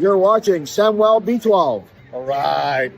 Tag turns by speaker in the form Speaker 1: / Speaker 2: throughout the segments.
Speaker 1: You're watching Samwelb12.
Speaker 2: All right.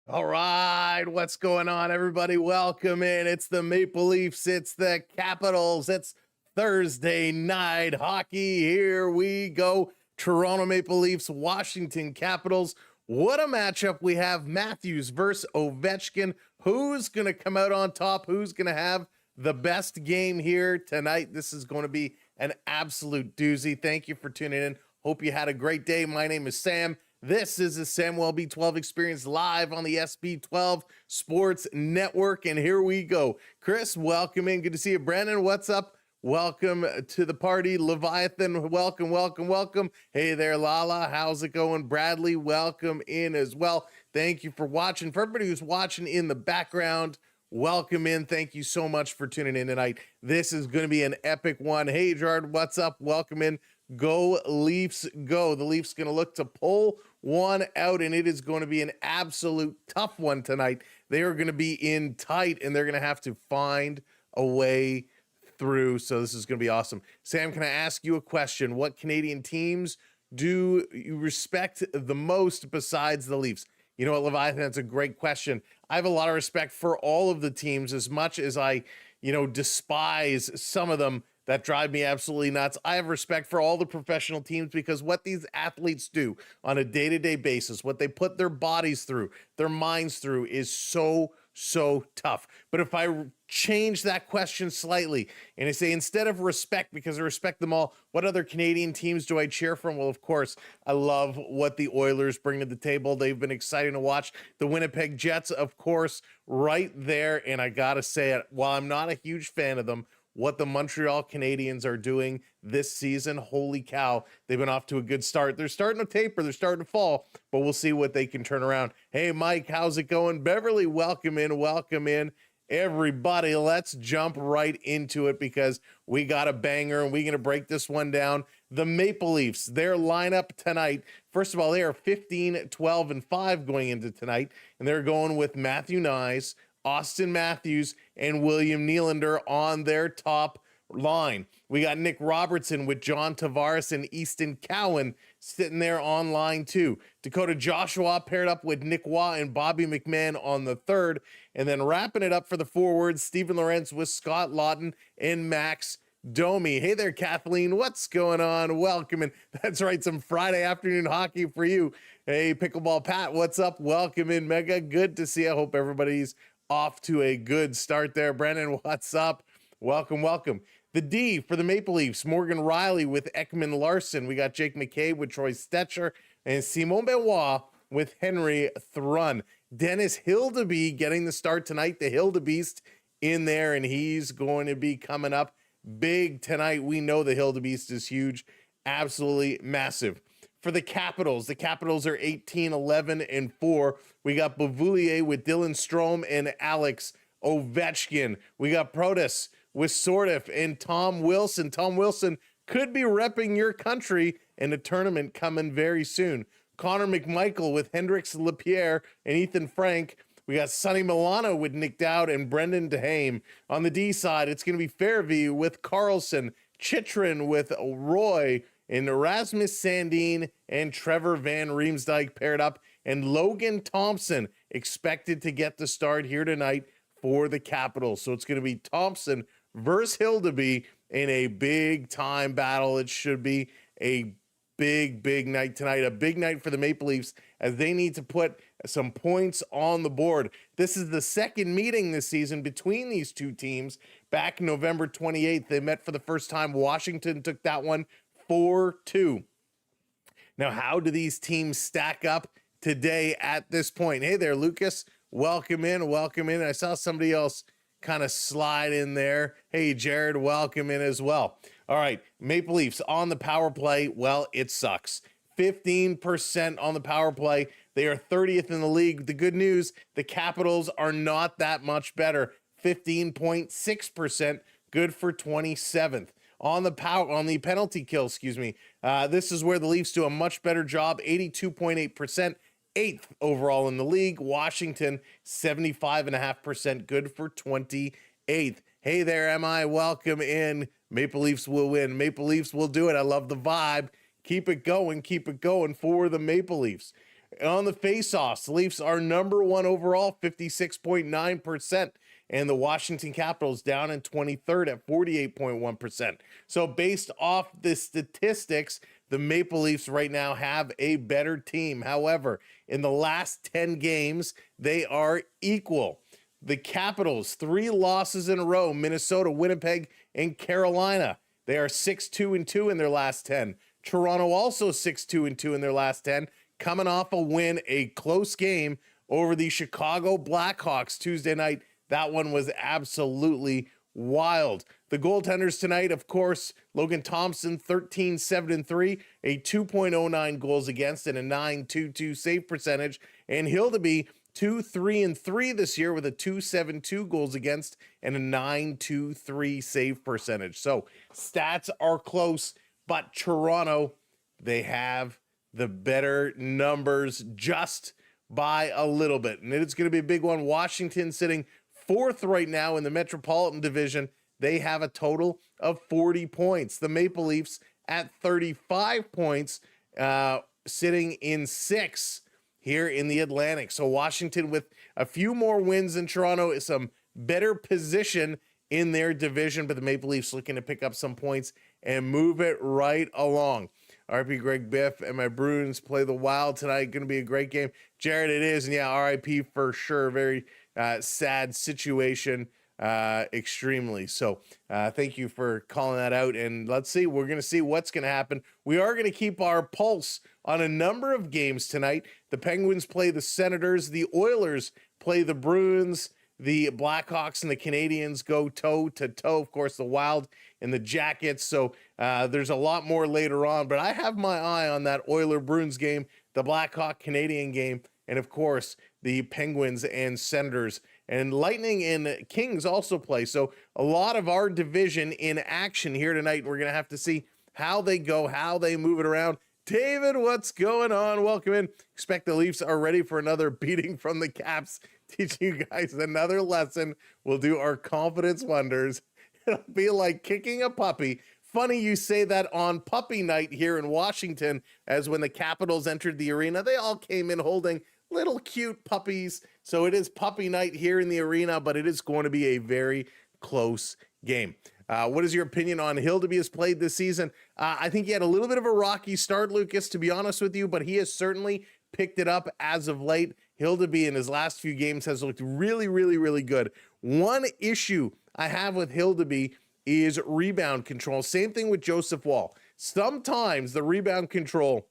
Speaker 2: All right. What's going on, everybody? Welcome in. It's the Maple Leafs. It's the Capitals. It's Thursday night hockey. Here we go. Toronto Maple Leafs, Washington Capitals. What a matchup we have. Matthews versus Ovechkin. Who's going to come out on top? Who's going to have the best game here tonight? This is going to be an absolute doozy. Thank you for tuning in. Hope you had a great day. My name is Sam. This is the Samwelb12 Experience live on the SB12 Sports Network. And here we go. Chris, welcome in. Good to see you. Brandon, what's up? Welcome to the party. Leviathan, welcome. Hey there, Lala. How's it going? Bradley, welcome in as well. Thank you for watching. For everybody who's watching in the background, welcome in. Thank you so much for tuning in tonight. This is going to be an epic one. Hey, Gerard, what's up? Welcome in. Go Leafs, go. The Leafs going to look to pull one out, and it is going to be an absolute tough one tonight. They are going to be in tight, and they're going to have to find a way through. So this is going to be awesome. Sam, can I ask you a question? What Canadian teams do you respect the most besides the Leafs? You know what, Leviathan, that's a great question. I have a lot of respect for all of the teams, as much as I, despise some of them that drive me absolutely nuts. I have respect for all the professional teams, because what these athletes do on a day-to-day basis, what they put their bodies through, their minds through, is so tough. But if I change that question slightly and I say, instead of respect, because I respect them all, what other Canadian teams do I cheer from? Well, of course, I love what the Oilers bring to the table. They've been exciting to watch. The Winnipeg Jets, of course, right there. And I gotta say it, while I'm not a huge fan of them, what the Montreal Canadiens are doing this season, holy cow, they've been off to a good start. They're starting to taper, they're starting to fall, but we'll see what they can turn around. Hey, Mike, how's it going? Beverly, welcome in. Everybody, let's jump right into it, because we got a banger and we're going to break this one down. The Maple Leafs, their lineup tonight, first of all, they are 15, 12, and 5 going into tonight, and they're going with Matthew Nyes, Austin Matthews, and William Nylander on their top line. We got Nick Robertson with John Tavares and Easton Cowan sitting there on line 2. Dakota Joshua paired up with Nick Waugh and Bobby McMahon on the third. And then wrapping it up for the forwards, Stephen Lorentz with Scott Lawton and Max Domi. Hey there, Kathleen. What's going on? Welcome in. That's right, some Friday afternoon hockey for you. Hey, Pickleball Pat, what's up? Welcome in, Mega. Good to see you. I hope everybody's off to a good start there. Brandon, what's up? Welcome. The D for the Maple Leafs, Morgan Riley with Ekman Larson. We got Jake McCabe with Troy Stetcher, and Simon Benoit with Henry Thrun. Dennis Hildeby getting the start tonight. The Hildebeest in there, and he's going to be coming up big tonight. We know the Hildebeest is huge, absolutely massive. For the Capitals are 18, 11, and 4. We got Beauvillier with Dylan Strome and Alex Ovechkin. We got Protas with Sordiff and Tom Wilson. Tom Wilson could be repping your country in a tournament coming very soon. Connor McMichael with Hendrix Lapierre and Ethan Frank. We got Sonny Milano with Nick Dowd and Brendan DeHame. On the D side, it's going to be Fairview with Carlson, Chitrin with Roy, and Erasmus Sandin and Trevor Van Riemsdyk paired up, and Logan Thompson expected to get the start here tonight for the Capitals. So it's going to be Thompson versus Hildeby in a big time battle. It should be a big night tonight, a big night for the Maple Leafs, as they need to put some points on the board. This is the second meeting this season between these two teams. Back November 28th, they met for the first time. Washington took that one 4-2. Now, how do these teams stack up today at this point? Hey there, Lucas. Welcome in. I saw somebody else kind of slide in there. Hey, Jared, welcome in as well. All right, Maple Leafs on the power play. Well, it sucks. 15% on the power play. They are 30th in the league. The good news, the Capitals are not that much better. 15.6%, good for 27th. On the penalty kill, this is where the Leafs do a much better job, 82.8%, 8th overall in the league. Washington, 75.5%, good for 28th. Hey there, MI, welcome in. Maple Leafs will win. Maple Leafs will do it. I love the vibe. keep it going for the Maple Leafs. On the faceoffs, the Leafs are number one overall, 56.9%, and the Washington Capitals down in 23rd at 48.1%. So based off the statistics, the Maple Leafs right now have a better team. However, in the last 10 games, they are equal. The Capitals, 3 losses in a row, Minnesota, Winnipeg, and Carolina. They are 6-2-2 in their last 10. Toronto also 6-2-2 in their last 10. Coming off a win, a close game over the Chicago Blackhawks Tuesday night. That one was absolutely wild. The goaltenders tonight, of course, Logan Thompson, 13-7-3, a 2.09 goals against and a 9.22 save percentage. And Hildeby, 2-3-3 this year with a 2.72 goals against and a 9.23 save percentage. So stats are close, but Toronto, they have the better numbers just by a little bit. And it's going to be a big one. Washington sitting 4th right now in the Metropolitan Division. They have a total of 40 points. The Maple Leafs at 35 points, sitting in 6th here in the Atlantic. So Washington with a few more wins than Toronto is some better position in their division, but the Maple Leafs looking to pick up some points and move it right along. RIP Greg Biff and my Bruins play the Wild tonight. Going to be a great game. Jared, it is. And yeah, RIP for sure. Very sad situation, extremely. So thank you for calling that out. And let's see. We're going to see what's going to happen. We are going to keep our pulse on a number of games tonight. The Penguins play the Senators. The Oilers play the Bruins. The Blackhawks and the Canadians go toe-to-toe. Of course, the Wild and the Jackets. So there's a lot more later on. But I have my eye on that Oiler-Bruins game, the Blackhawk-Canadian game, and, of course, the Penguins and Senators. And Lightning and Kings also play. So a lot of our division in action here tonight. We're going to have to see how they go, how they move it around. David, what's going on? Welcome in. Expect the Leafs are ready for another beating from the Caps. Teaching you guys another lesson. We'll do our confidence wonders. It'll be like kicking a puppy. Funny you say that on puppy night here in Washington, as when the Capitals entered the arena, they all came in holding little cute puppies. So it is puppy night here in the arena, but it is going to be a very close game. What is your opinion on Hildeby has played this season? I think he had a little bit of a rocky start, Lucas, to be honest with you, but he has certainly picked it up as of late. Hildeby in his last few games has looked really, really, really good. One issue I have with Hildeby is rebound control. Same thing with Joseph Wall. Sometimes the rebound control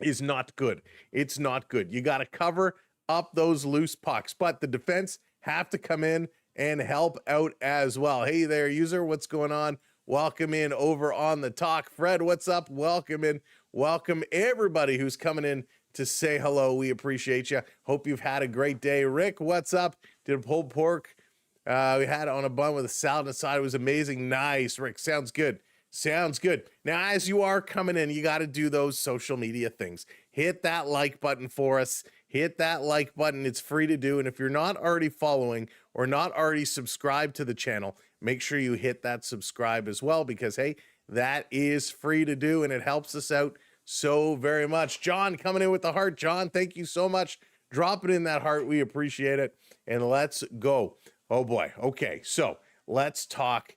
Speaker 2: is not good. It's not good. You got to cover up those loose pucks, but the defense have to come in and help out as well. Hey there, user. What's going on? Welcome in over on the talk. Fred, what's up? Welcome in. Welcome everybody who's coming in to say hello. We appreciate you. Hope you've had a great day. Rick, what's up? Did a pulled pork. We had it on a bun with a salad on the side. It was amazing. Nice, Rick. Sounds good. Sounds good. Now, as you are coming in, you got to do those social media things. Hit that like button for us. Hit that like button. It's free to do. And if you're not already following or not already subscribed to the channel, make sure you hit that subscribe as well, because, hey, that is free to do and it helps us out so very much. John coming in with the heart. John, thank you so much. Dropping in that heart. We appreciate it. And let's go. Oh boy. Okay. So let's talk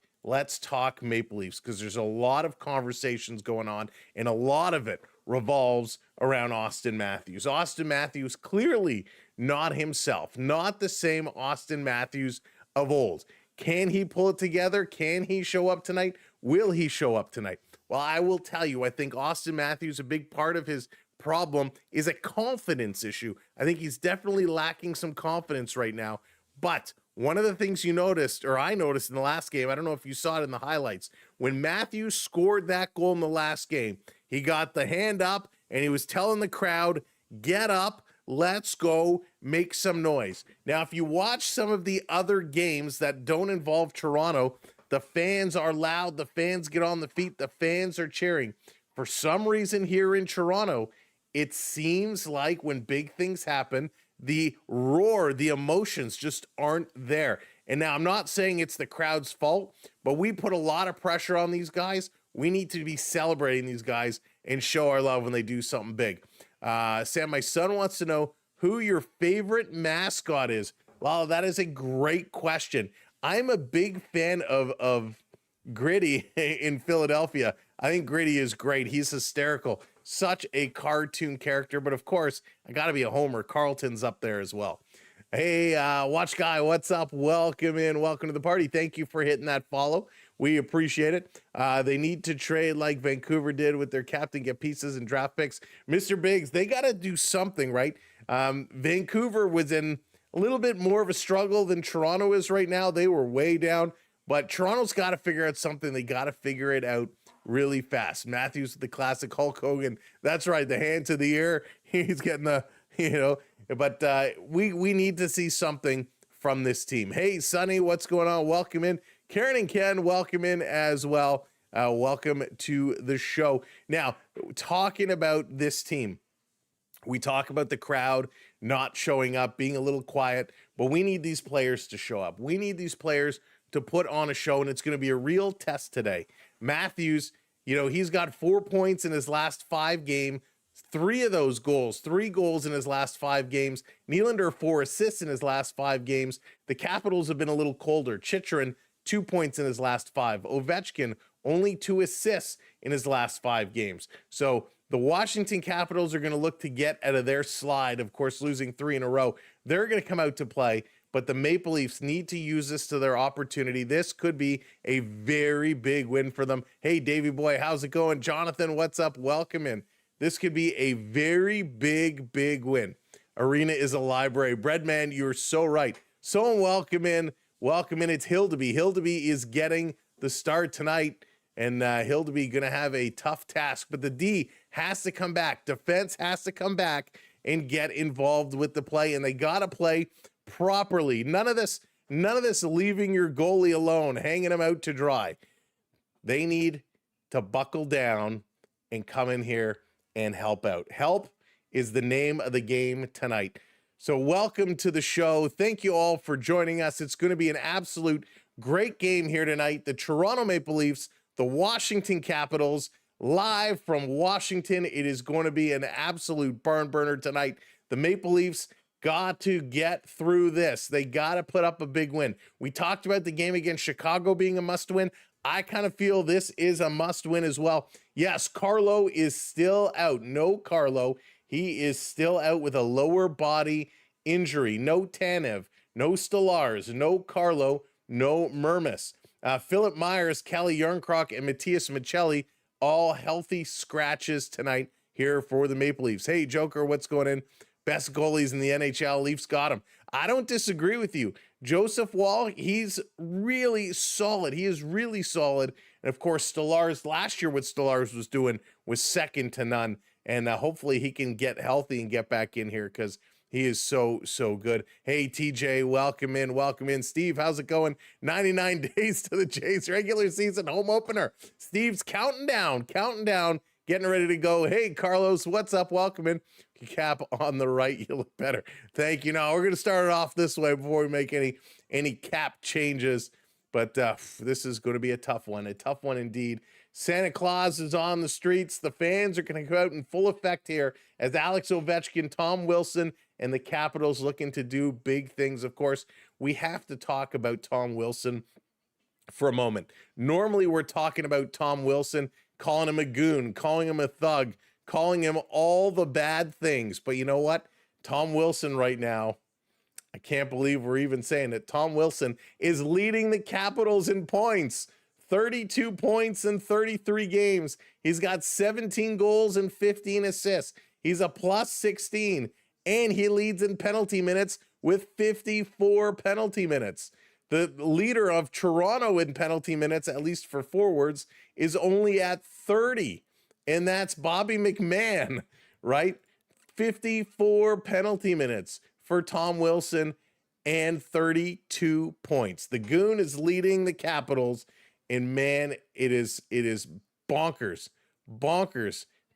Speaker 2: Maple Leafs, because there's a lot of conversations going on and a lot of it revolves around Austin Matthews. Austin Matthews clearly not himself, not the same Austin Matthews of old. Can he pull it together? Can he show up tonight? Will he show up tonight? Well, I will tell you, I think Austin Matthews, a big part of his problem is a confidence issue. I think he's definitely lacking some confidence right now. But one of the things you noticed, or I noticed in the last game, I don't know if you saw it in the highlights, when Matthews scored that goal in the last game, he got the hand up and he was telling the crowd, get up, let's go, make some noise. Now, if you watch some of the other games that don't involve Toronto, the fans are loud, the fans get on the feet, the fans are cheering. For some reason here in Toronto, it seems like when big things happen, the roar, the emotions just aren't there. And now I'm not saying it's the crowd's fault, but we put a lot of pressure on these guys. We need to be celebrating these guys and show our love when they do something big. Sam, my son wants to know who your favorite mascot is. Wow, that is a great question. I'm a big fan of Gritty in Philadelphia. I think Gritty is great. He's hysterical. Such a cartoon character. But of course, I got to be a homer. Carlton's up there as well. Hey, Watch Guy, what's up? Welcome in. Welcome to the party. Thank you for hitting that follow. We appreciate it. They need to trade like Vancouver did with their captain, get pieces and draft picks. Mr. Biggs, they got to do something, right? Vancouver was in a little bit more of a struggle than Toronto is right now. They were way down, but Toronto's got to figure out something. They got to figure it out really fast. Matthews, the classic Hulk Hogan. That's right. The hand to the ear. He's getting the, but we need to see something from this team. Hey, Sonny, what's going on? Welcome in. Karen and Ken, welcome in as well. Welcome to the show. Now, talking about this team, we talk about the crowd not showing up, being a little quiet, but we need these players to show up. We need these players to put on a show, and it's going to be a real test today. Matthews, he's got 4 points in his last 5 games. 3 goals in his last 5 games. Nylander 4 assists in his last 5 games. The Capitals have been a little colder. Chychrun 2 points in his last 5. Ovechkin only 2 assists in his last 5 games. So the Washington Capitals are going to look to get out of their slide, of course, losing 3 in a row. They're going to come out to play, but the Maple Leafs need to use this to their opportunity. This could be a very big win for them. Hey, Davey boy, how's it going? Jonathan, what's up? Welcome in. This could be a very big win. Arena is a library. Breadman, you're so right. So welcome in. Welcome in. It's Hildeby. Hildeby is getting the start tonight, and Hildeby going to have a tough task, but the D has to come back. Defense has to come back and get involved with the play, and they got to play properly. None of this leaving your goalie alone, hanging him out to dry. They need to buckle down and come in here and help out. Help is the name of the game tonight. So welcome to the show. Thank you all for joining us. It's going to be an absolute great game here tonight. The Toronto Maple Leafs, the Washington Capitals, live from Washington. It is going to be an absolute barn burner tonight. The Maple Leafs got to get through this. They got to put up a big win. We talked about the game against Chicago being a must win. I kind of feel this is a must win as well. Yes, Carlo is still out. No Carlo. He is still out with a lower body injury. No Tanev, no Stolarz, no Carlo, no Mermis. Philip Myers, Kelly Yarncroc, and Matthias Michelli, all healthy scratches tonight here for the Maple Leafs. Hey, Joker, what's going on? Best goalies in the NHL. Leafs got him. I don't disagree with you. Joseph Wall, he's really solid. He is really solid. And of course, Stolarz, last year what Stolarz was doing was second to none. And hopefully he can get healthy and get back in here because he is so good. Hey, TJ, welcome in, welcome in. Steve, how's it going? 99 days to the Jays regular season home opener. Steve's counting down, getting ready to go. Hey, Carlos, what's up? Welcome in. Cap on the right, you look better. Thank you. Now, we're going to start it off this way before we make any cap changes. But this is going to be a tough one indeed. Santa Claus is on the streets. The fans are going to go out in full effect here as Alex Ovechkin, Tom Wilson, and the Capitals looking to do big things. Of course, we have to talk about Tom Wilson for a moment. Normally, we're talking about Tom Wilson, calling him a goon, calling him a thug, calling him all the bad things. But you know what? Tom Wilson right now, I can't believe we're even saying it. Tom Wilson is leading the Capitals in points. 32 points in 33 games. He's got 17 goals and 15 assists. He's a plus 16, and he leads in penalty minutes with 54 penalty minutes. The leader of Toronto in penalty minutes, at least for forwards, is only at 30, and that's Bobby McMahon, right? 54 penalty minutes for Tom Wilson and 32 points. The Goon is leading the Capitals. And man, it is bonkers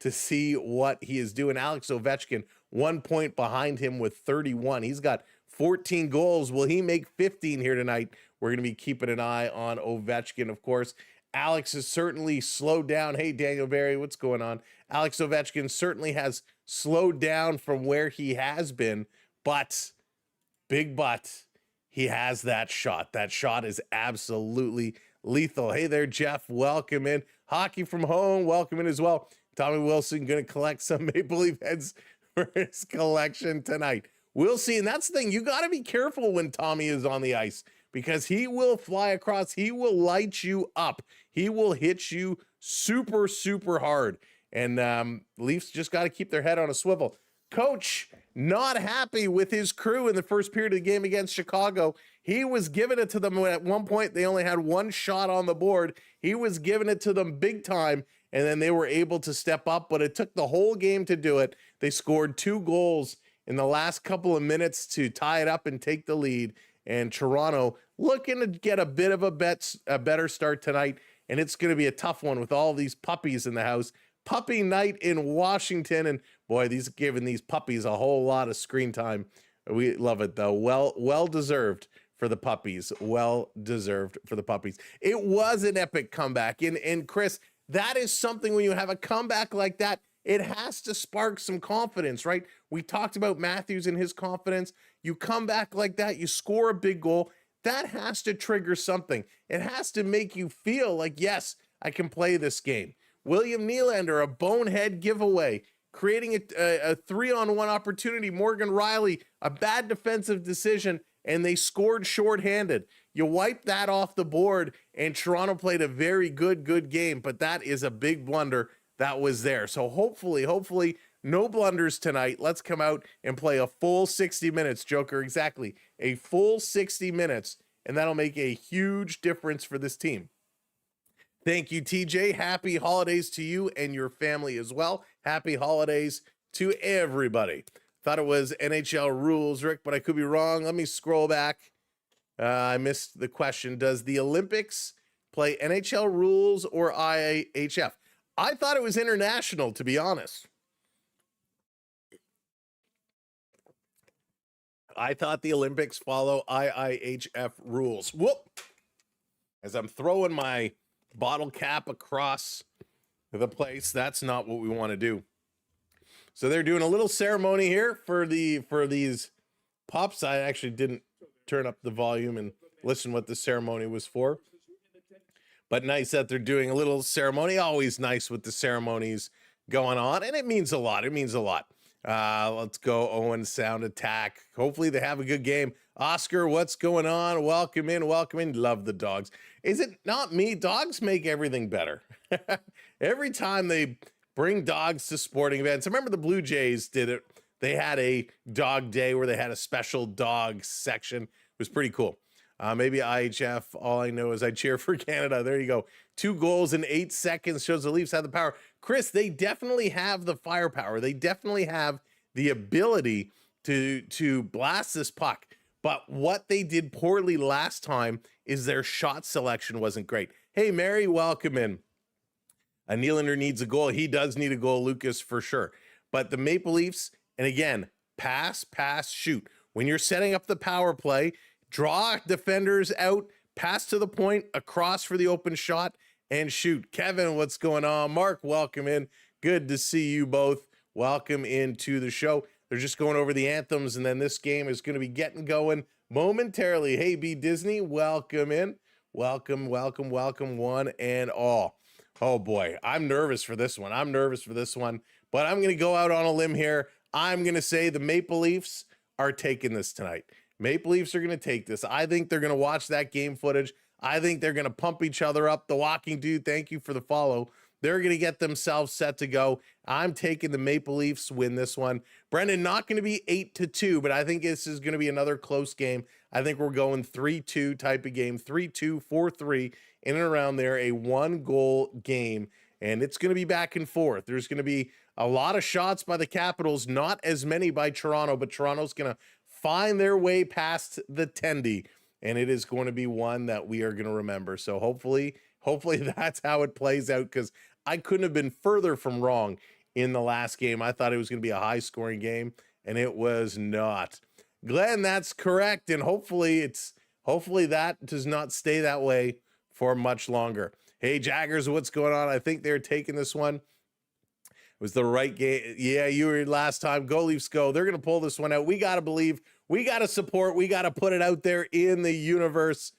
Speaker 2: to see what he is doing. Alex Ovechkin, 1 point behind him with 31. He's got 14 goals. Will he make 15 here tonight? We're going to be keeping an eye on Ovechkin, of course. Alex has certainly slowed down. Hey, Daniel Barry, what's going on? Alex Ovechkin certainly has slowed down from where he has been, but, big but, he has that shot. That shot is absolutely lethal. Hey there, Jeff. Welcome in. Hockey from home. Welcome in as well. Tommy Wilson going to collect some Maple Leaf heads for his collection tonight. We'll see. And that's the thing. You got to be careful when Tommy is on the ice because he will fly across. He will light you up. He will hit you super, super hard. And Leafs just got to keep their head on a swivel. Coach, not happy with his crew in the first period of the game against Chicago. He was giving it to them at one point. They only had one shot on the board. He was giving it to them big time, and then they were able to step up, but it took the whole game to do it. They scored 2 goals in the last couple of minutes to tie it up and take the lead, and Toronto looking to get a bit of a better start tonight, and it's going to be a tough one with all these puppies in the house. Puppy night in Washington, and boy, these giving these puppies a whole lot of screen time. We love it though. Well deserved for the puppies. Well deserved for the puppies. It was an epic comeback, and Chris, that is something when you have a comeback like that, it has to spark some confidence, right? We talked about Matthews and his confidence. You come back like that, you score a big goal. That has to trigger something. It has to make you feel like, yes, I can play this game. William Nylander, a bonehead giveaway, creating a 3-on-1 opportunity. Morgan Riley, a bad defensive decision, and they scored shorthanded. You wipe that off the board, and Toronto played a very good game, but that is a big blunder that was there. So hopefully, no blunders tonight. Let's come out and play a full 60 minutes, Joker, exactly. A full 60 minutes, and that'll make a huge difference for this team. Thank you, TJ. Happy holidays to you and your family as well. Happy holidays to everybody. Thought it was NHL rules, Rick, but I could be wrong. Let me scroll back. I missed the question. Does the Olympics play NHL rules or IIHF? I thought it was international, to be honest. I thought the Olympics follow IIHF rules. Whoop! As I'm throwing my bottle cap across the place. That's not what we want to do. So they're doing a little ceremony here for these pups. I actually didn't turn up the volume and listen what the ceremony was for. But nice that they're doing a little ceremony. Always nice with the ceremonies going on. And it means a lot. It means a lot. Let's go Owen Sound Attack. Hopefully they have a good game. Oscar, what's going on? Welcome in, welcome in. Love the dogs. Is it not me? Dogs make everything better. Every time they bring dogs to sporting events. I remember the Blue Jays did it. They had a dog day where they had a special dog section. It was pretty cool. Maybe IHF. All I know is I cheer for Canada. There you go. 2 goals in 8 seconds shows the Leafs have the power. Chris, they definitely have the firepower. They definitely have the ability to blast this puck. But what they did poorly last time is their shot selection wasn't great. Hey, Mary, welcome in. Nylander needs a goal. He does need a goal, Lucas, for sure. But the Maple Leafs, and again, pass, shoot. When you're setting up the power play, draw defenders out, pass to the point, across for the open shot, and shoot. Kevin, what's going on? Mark, welcome in. Good to see you both. Welcome into the show. They're just going over the anthems, and then this game is going to be getting going momentarily. Hey, B. Disney, welcome in. Welcome, one and all. Oh, boy, I'm nervous for this one. But I'm going to go out on a limb here. I'm going to say the Maple Leafs are taking this tonight. Maple Leafs are going to take this. I think they're going to watch that game footage. I think they're going to pump each other up. The Walking Dude, thank you for the follow. They're going to get themselves set to go. I'm taking the Maple Leafs win this one. Brendan, not going to be 8-2, but I think this is going to be another close game. I think we're going 3-2 type of game, 3-2, 4-3, in and around there, a 1-goal game, and it's going to be back and forth. There's going to be a lot of shots by the Capitals, not as many by Toronto, but Toronto's going to find their way past the Tendy, and it is going to be one that we are going to remember. So hopefully that's how it plays out, because I couldn't have been further from wrong in the last game. I thought it was going to be a high-scoring game, and it was not. Glenn, that's correct, and hopefully that does not stay that way for much longer. Hey, Jaggers, what's going on? I think they're taking this one. It was the right game. Yeah, you were last time. Go Leafs, go. They're going to pull this one out. We got to believe. We got to support. We got to put it out there in the universe.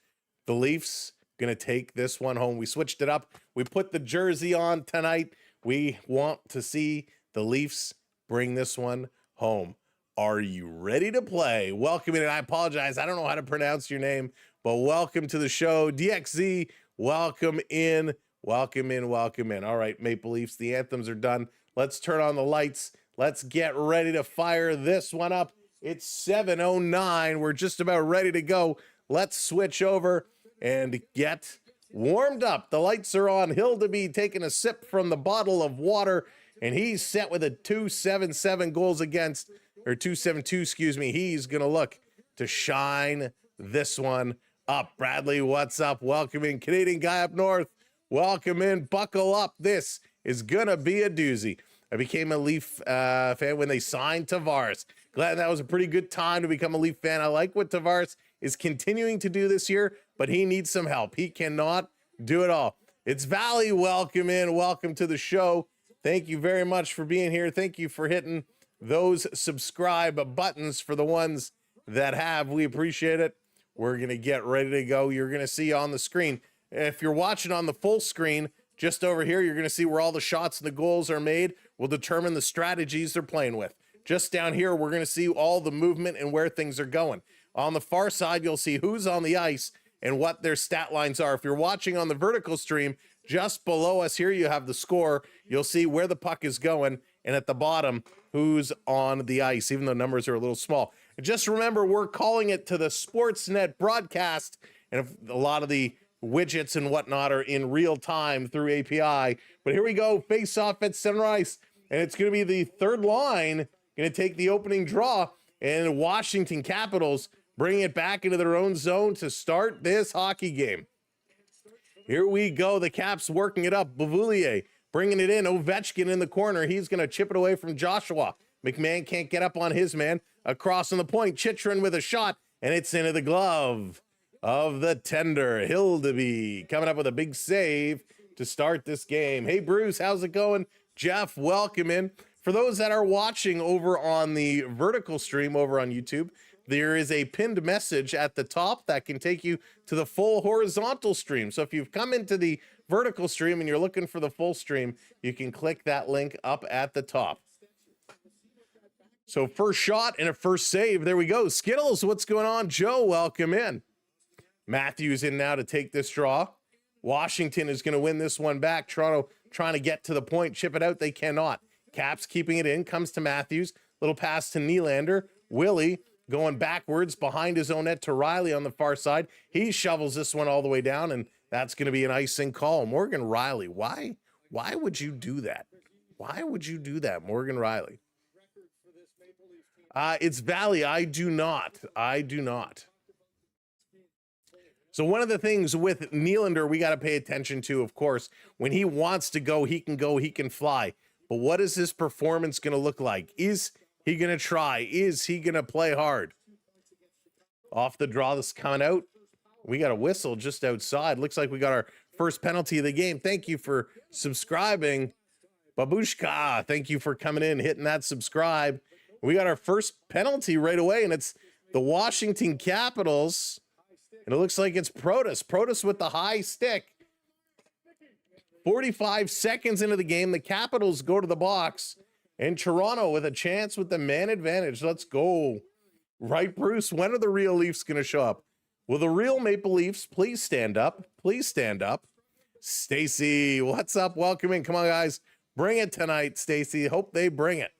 Speaker 2: The Leafs going to take this one home. We switched it up. We put the jersey on tonight. We want to see the Leafs bring this one home. Are you ready to play? Welcome in, and I apologize. I don't know how to pronounce your name, but welcome to the show. DXZ, welcome in, welcome in, welcome in. All right, Maple Leafs, the anthems are done. Let's turn on the lights. Let's get ready to fire this one up. It's 7:09. We're just about ready to go. Let's switch over and get warmed up. The lights are on. Hildeby taking a sip from the bottle of water, and he's set with a 277 goals against, or 272, excuse me. He's going to look to shine this one up. Bradley, what's up? Welcome in. Canadian guy up north. Welcome in. Buckle up. This is going to be a doozy. I became a Leaf fan when they signed Tavares. Glad that was a pretty good time to become a Leaf fan. I like what Tavares is continuing to do this year, but he needs some help. He cannot do it all. It's Valley. Welcome in. Welcome to the show. Thank you very much for being here. Thank you for hitting those subscribe buttons for the ones that have. We appreciate it. We're going to get ready to go. You're going to see on the screen. If you're watching on the full screen, just over here, you're going to see where all the shots and the goals are made. Will determine the strategies they're playing with. Just down here, we're going to see all the movement and where things are going. On the far side, you'll see who's on the ice and what their stat lines are. If you're watching on the vertical stream, just below us here, you have the score. You'll see where the puck is going, and at the bottom, who's on the ice, even though numbers are a little small. And just remember, we're calling it to the Sportsnet broadcast, and if a lot of the widgets and whatnot are in real time through API. But here we go, face off at center ice, and it's going to be the third line going to take the opening draw, and Washington Capitals bringing it back into their own zone to start this hockey game. Here we go. The Caps working it up. Bavoulier bringing it in. Ovechkin in the corner. He's going to chip it away from Joshua. McMahon can't get up on his man. Across on the point. Chychrun with a shot, and it's into the glove of the tender. Hildeby coming up with a big save to start this game. Hey, Bruce, how's it going? Jeff, welcome in. For those that are watching over on the vertical stream over on YouTube, there is a pinned message at the top that can take you to the full horizontal stream. So if you've come into the vertical stream and you're looking for the full stream, you can click that link up at the top. So first shot and a first save. There we go. Skittles, what's going on? Joe, welcome in. Matthews in now to take this draw. Washington is going to win this one back. Toronto trying to get to the point, chip it out. They cannot. Caps keeping it in, comes to Matthews. Little pass to Nylander. Willie going backwards behind his own net to Riley on the far side. He shovels this one all the way down, and that's going to be an icing call. Morgan Riley, why would you do that? Why would you do that, Morgan Riley? It's Valley. I do not. So one of the things with Nylander we got to pay attention to, of course, when he wants to go, he can fly. But what is his performance going to look like? Is he going to try? Is he going to play hard? Off the draw that's coming out. We got a whistle just outside. Looks like we got our first penalty of the game. Thank you for subscribing. Babushka, thank you for coming in, hitting that subscribe. We got our first penalty right away, and it's the Washington Capitals. And it looks like it's Protas. Protas with the high stick. 45 seconds into the game, the Capitals go to the box, and Toronto with a chance with the man advantage. Let's go. Right, Bruce? When are the real Leafs going to show up? Will the real Maple Leafs please stand up? Please stand up. Stacy, what's up? Welcome in. Come on, guys. Bring it tonight, Stacy. Hope they bring it.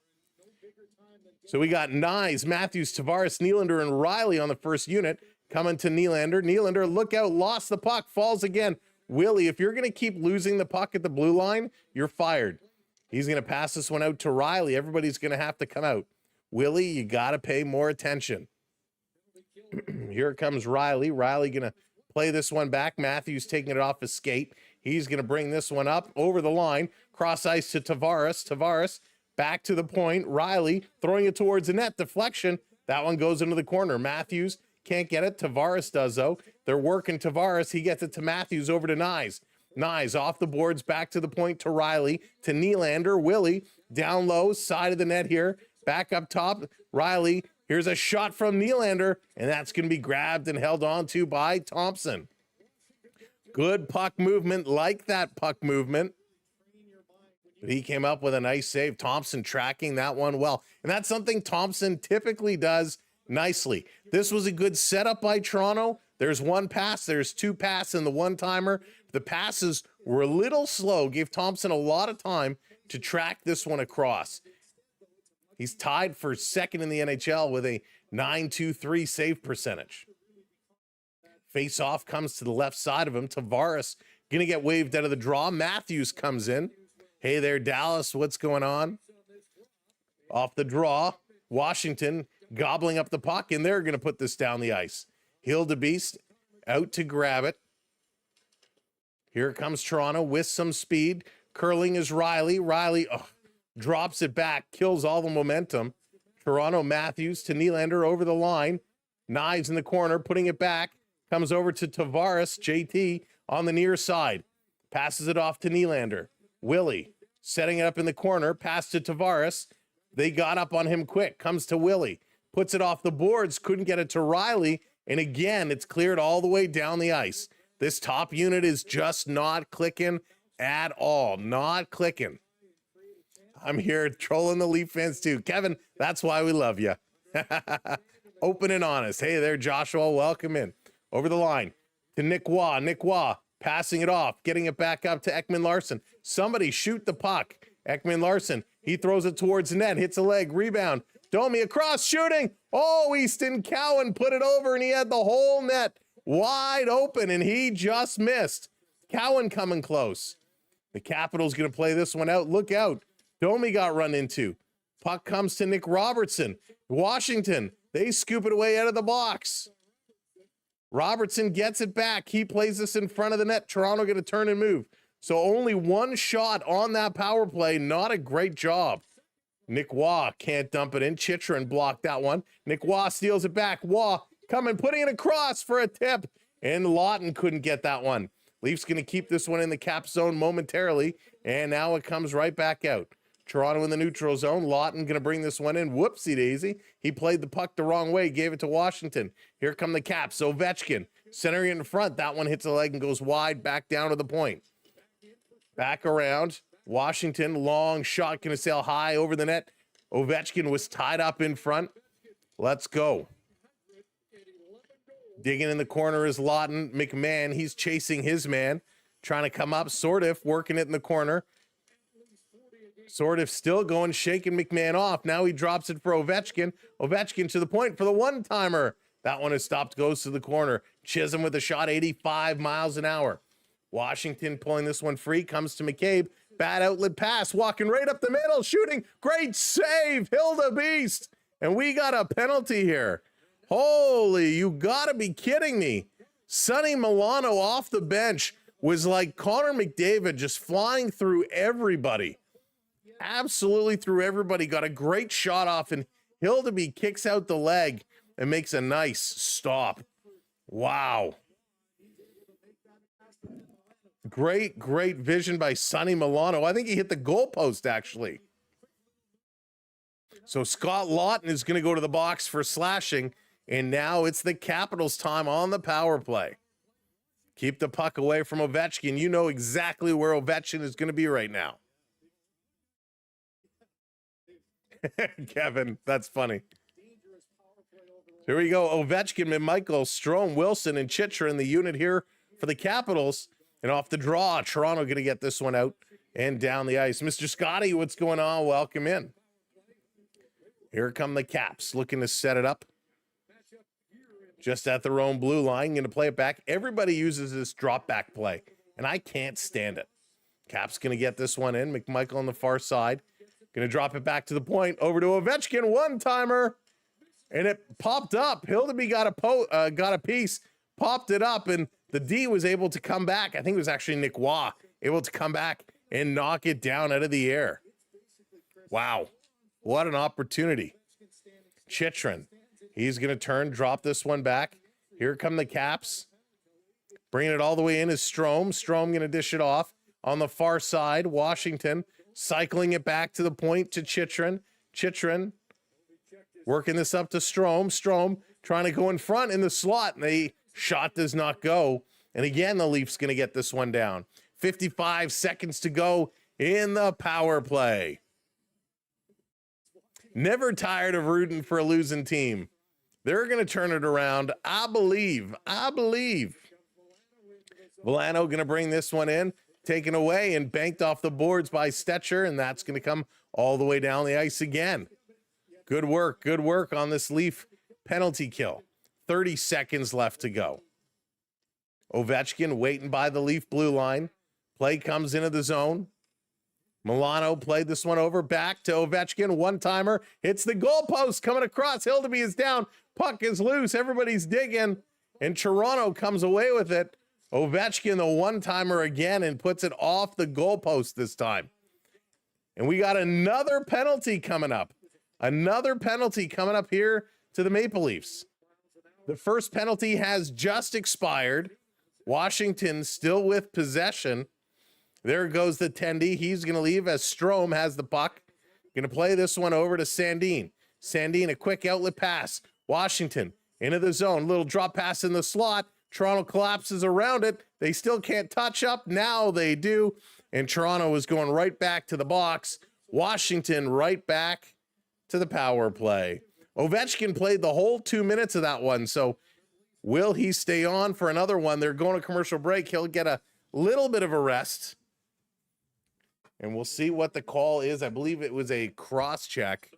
Speaker 2: So we got Nyes, Matthews, Tavares, Nylander, and Riley on the first unit. Coming to Nylander. Nylander, look out, lost the puck, falls again. Willie, if you're going to keep losing the puck at the blue line, you're fired. He's going to pass this one out to Riley. Everybody's going to have to come out. Willie, you got to pay more attention. Here comes Riley. Riley going to play this one back. Matthews taking it off his skate. He's going to bring this one up over the line. Cross ice to Tavares. Tavares back to the point. Riley throwing it towards the net. Deflection. That one goes into the corner. Matthews can't get it. Tavares does, though. They're working Tavares. He gets it to Matthews over to Nyes. Nyes off the boards, back to the point to Riley, to Nylander. Willie down low, side of the net here, back up top. Riley, here's a shot from Nylander, and that's going to be grabbed and held on to by Thompson. Good puck movement, like that puck movement. But he came up with a nice save. Thompson tracking that one well. And that's something Thompson typically does nicely. This was a good setup by Toronto. There's one pass, there's two passes in the one-timer. The passes were a little slow, gave Thompson a lot of time to track this one across. He's tied for second in the NHL with a .923 save percentage. Face-off comes to the left side of him. Tavares going to get waved out of the draw. Matthews comes in. Hey there, Dallas, what's going on? Off the draw, Washington gobbling up the puck, and they're going to put this down the ice. Hildebeest out to grab it. Here comes Toronto with some speed. Curling is Riley. Riley drops it back, kills all the momentum. Toronto, Matthews to Nylander over the line. Knives in the corner, putting it back. Comes over to Tavares, JT, on the near side. Passes it off to Nylander. Willie setting it up in the corner. Pass to Tavares. They got up on him quick. Comes to Willie. Puts it off the boards. Couldn't get it to Riley. And again, it's cleared all the way down the ice. This top unit is just not clicking at all. Not clicking. I'm here trolling the Leaf fans too. Kevin, that's why we love you. Open and honest. Hey there, Joshua. Welcome in. Over the line to Nick Waugh. Nick Waugh passing it off, getting it back up to Ekman Larsson. Somebody shoot the puck. Ekman Larsson, he throws it towards the net, hits a leg, rebound. Domi across, shooting. Oh, Easton Cowan put it over, and he had the whole net wide open, and he just missed. Cowan coming close. The Capitals going to play this one out. Look out. Domi got run into. Puck comes to Nick Robertson. Washington, they scoop it away out of the box. Robertson gets it back. He plays this in front of the net. Toronto going to turn and move. So only one shot on that power play. Not a great job. Nick Waugh can't dump it in. Chychrun blocked that one. Nick Waugh steals it back. Waugh coming, putting it across for a tip. And Lawton couldn't get that one. Leafs going to keep this one in the cap zone momentarily. And now it comes right back out. Toronto in the neutral zone. Lawton going to bring this one in. Whoopsie daisy. He played the puck the wrong way. Gave it to Washington. Here come the Caps. Ovechkin centering in front. That one hits the leg and goes wide back down to the point. Back around. Washington, long shot, going to sail high over the net. Ovechkin was tied up in front. Let's go. Digging in the corner is Lawton. McMahon, he's chasing his man. Trying to come up. Sordiff working it in the corner. Sordiff still going, shaking McMahon off. Now he drops it for Ovechkin. Ovechkin to the point for the one-timer. That one is stopped, goes to the corner. Chisholm with a shot, 85 miles an hour. Washington pulling this one free, comes to McCabe. Bad outlet pass, walking right up the middle, shooting. Great save, Hildebeest. And we got a penalty here. Holy, you gotta be kidding me. Sonny Milano off the bench was like Connor McDavid, just flying through everybody. Absolutely through everybody. Got a great shot off, and Hildebeest kicks out the leg and makes a nice stop. Wow. Great vision by Sonny Milano. I think he hit the goalpost, actually. So Scott Lawton is going to go to the box for slashing, and now it's the Capitals' time on the power play. Keep the puck away from Ovechkin. You know exactly where Ovechkin is going to be right now. Kevin, that's funny. Here we go. Ovechkin, Michael, Strome, Wilson, and Chychrun, the unit here for the Capitals. And off the draw, Toronto going to get this one out and down the ice. Mr. Scotty, what's going on? Welcome in. Here come the Caps, looking to set it up. Just at their own blue line, going to play it back. Everybody uses this drop back play, and I can't stand it. Caps going to get this one in. McMichael on the far side. Going to drop it back to the point. Over to Ovechkin, one-timer. And it popped up. Hildebeest got a piece, popped it up, and the D was able to come back. I think it was actually Nick Waugh able to come back and knock it down out of the air. Wow. What an opportunity. Chychrun. He's going to turn, drop this one back. Here come the Caps. Bringing it all the way in is Strome. Strome going to dish it off on the far side. Washington cycling it back to the point to Chychrun. Chychrun working this up to Strome. Strome trying to go in front in the slot, and the shot does not go. And again, the Leafs going to get this one down. 55 seconds to go in the power play. Never tired of rooting for a losing team. They're going to turn it around. I believe. Villano going to bring this one in, taken away and banked off the boards by Stetcher, and that's going to come all the way down the ice again. Good work on this Leaf penalty kill. 30 seconds left to go. Ovechkin waiting by the Leaf blue line. Play comes into the zone. Milano played this one over, back to Ovechkin. One-timer, hits the goalpost, coming across. Hildeby is down. Puck is loose. Everybody's digging, and Toronto comes away with it. Ovechkin, the one-timer again, and puts it off the goalpost this time. And we got another penalty coming up. Another penalty coming up here to the Maple Leafs. The first penalty has just expired. Washington still with possession. There goes the Tendy. He's going to leave as Strome has the puck. Going to play this one over to Sandin. Sandin, a quick outlet pass. Washington into the zone. Little drop pass in the slot. Toronto collapses around it. They still can't touch up. Now they do. And Toronto is going right back to the box. Washington right back to the power play. Ovechkin played the whole 2 minutes of that one. So will he stay on for another one? They're going to commercial break. He'll get a little bit of a rest. And we'll see what the call is. I believe it was a cross check.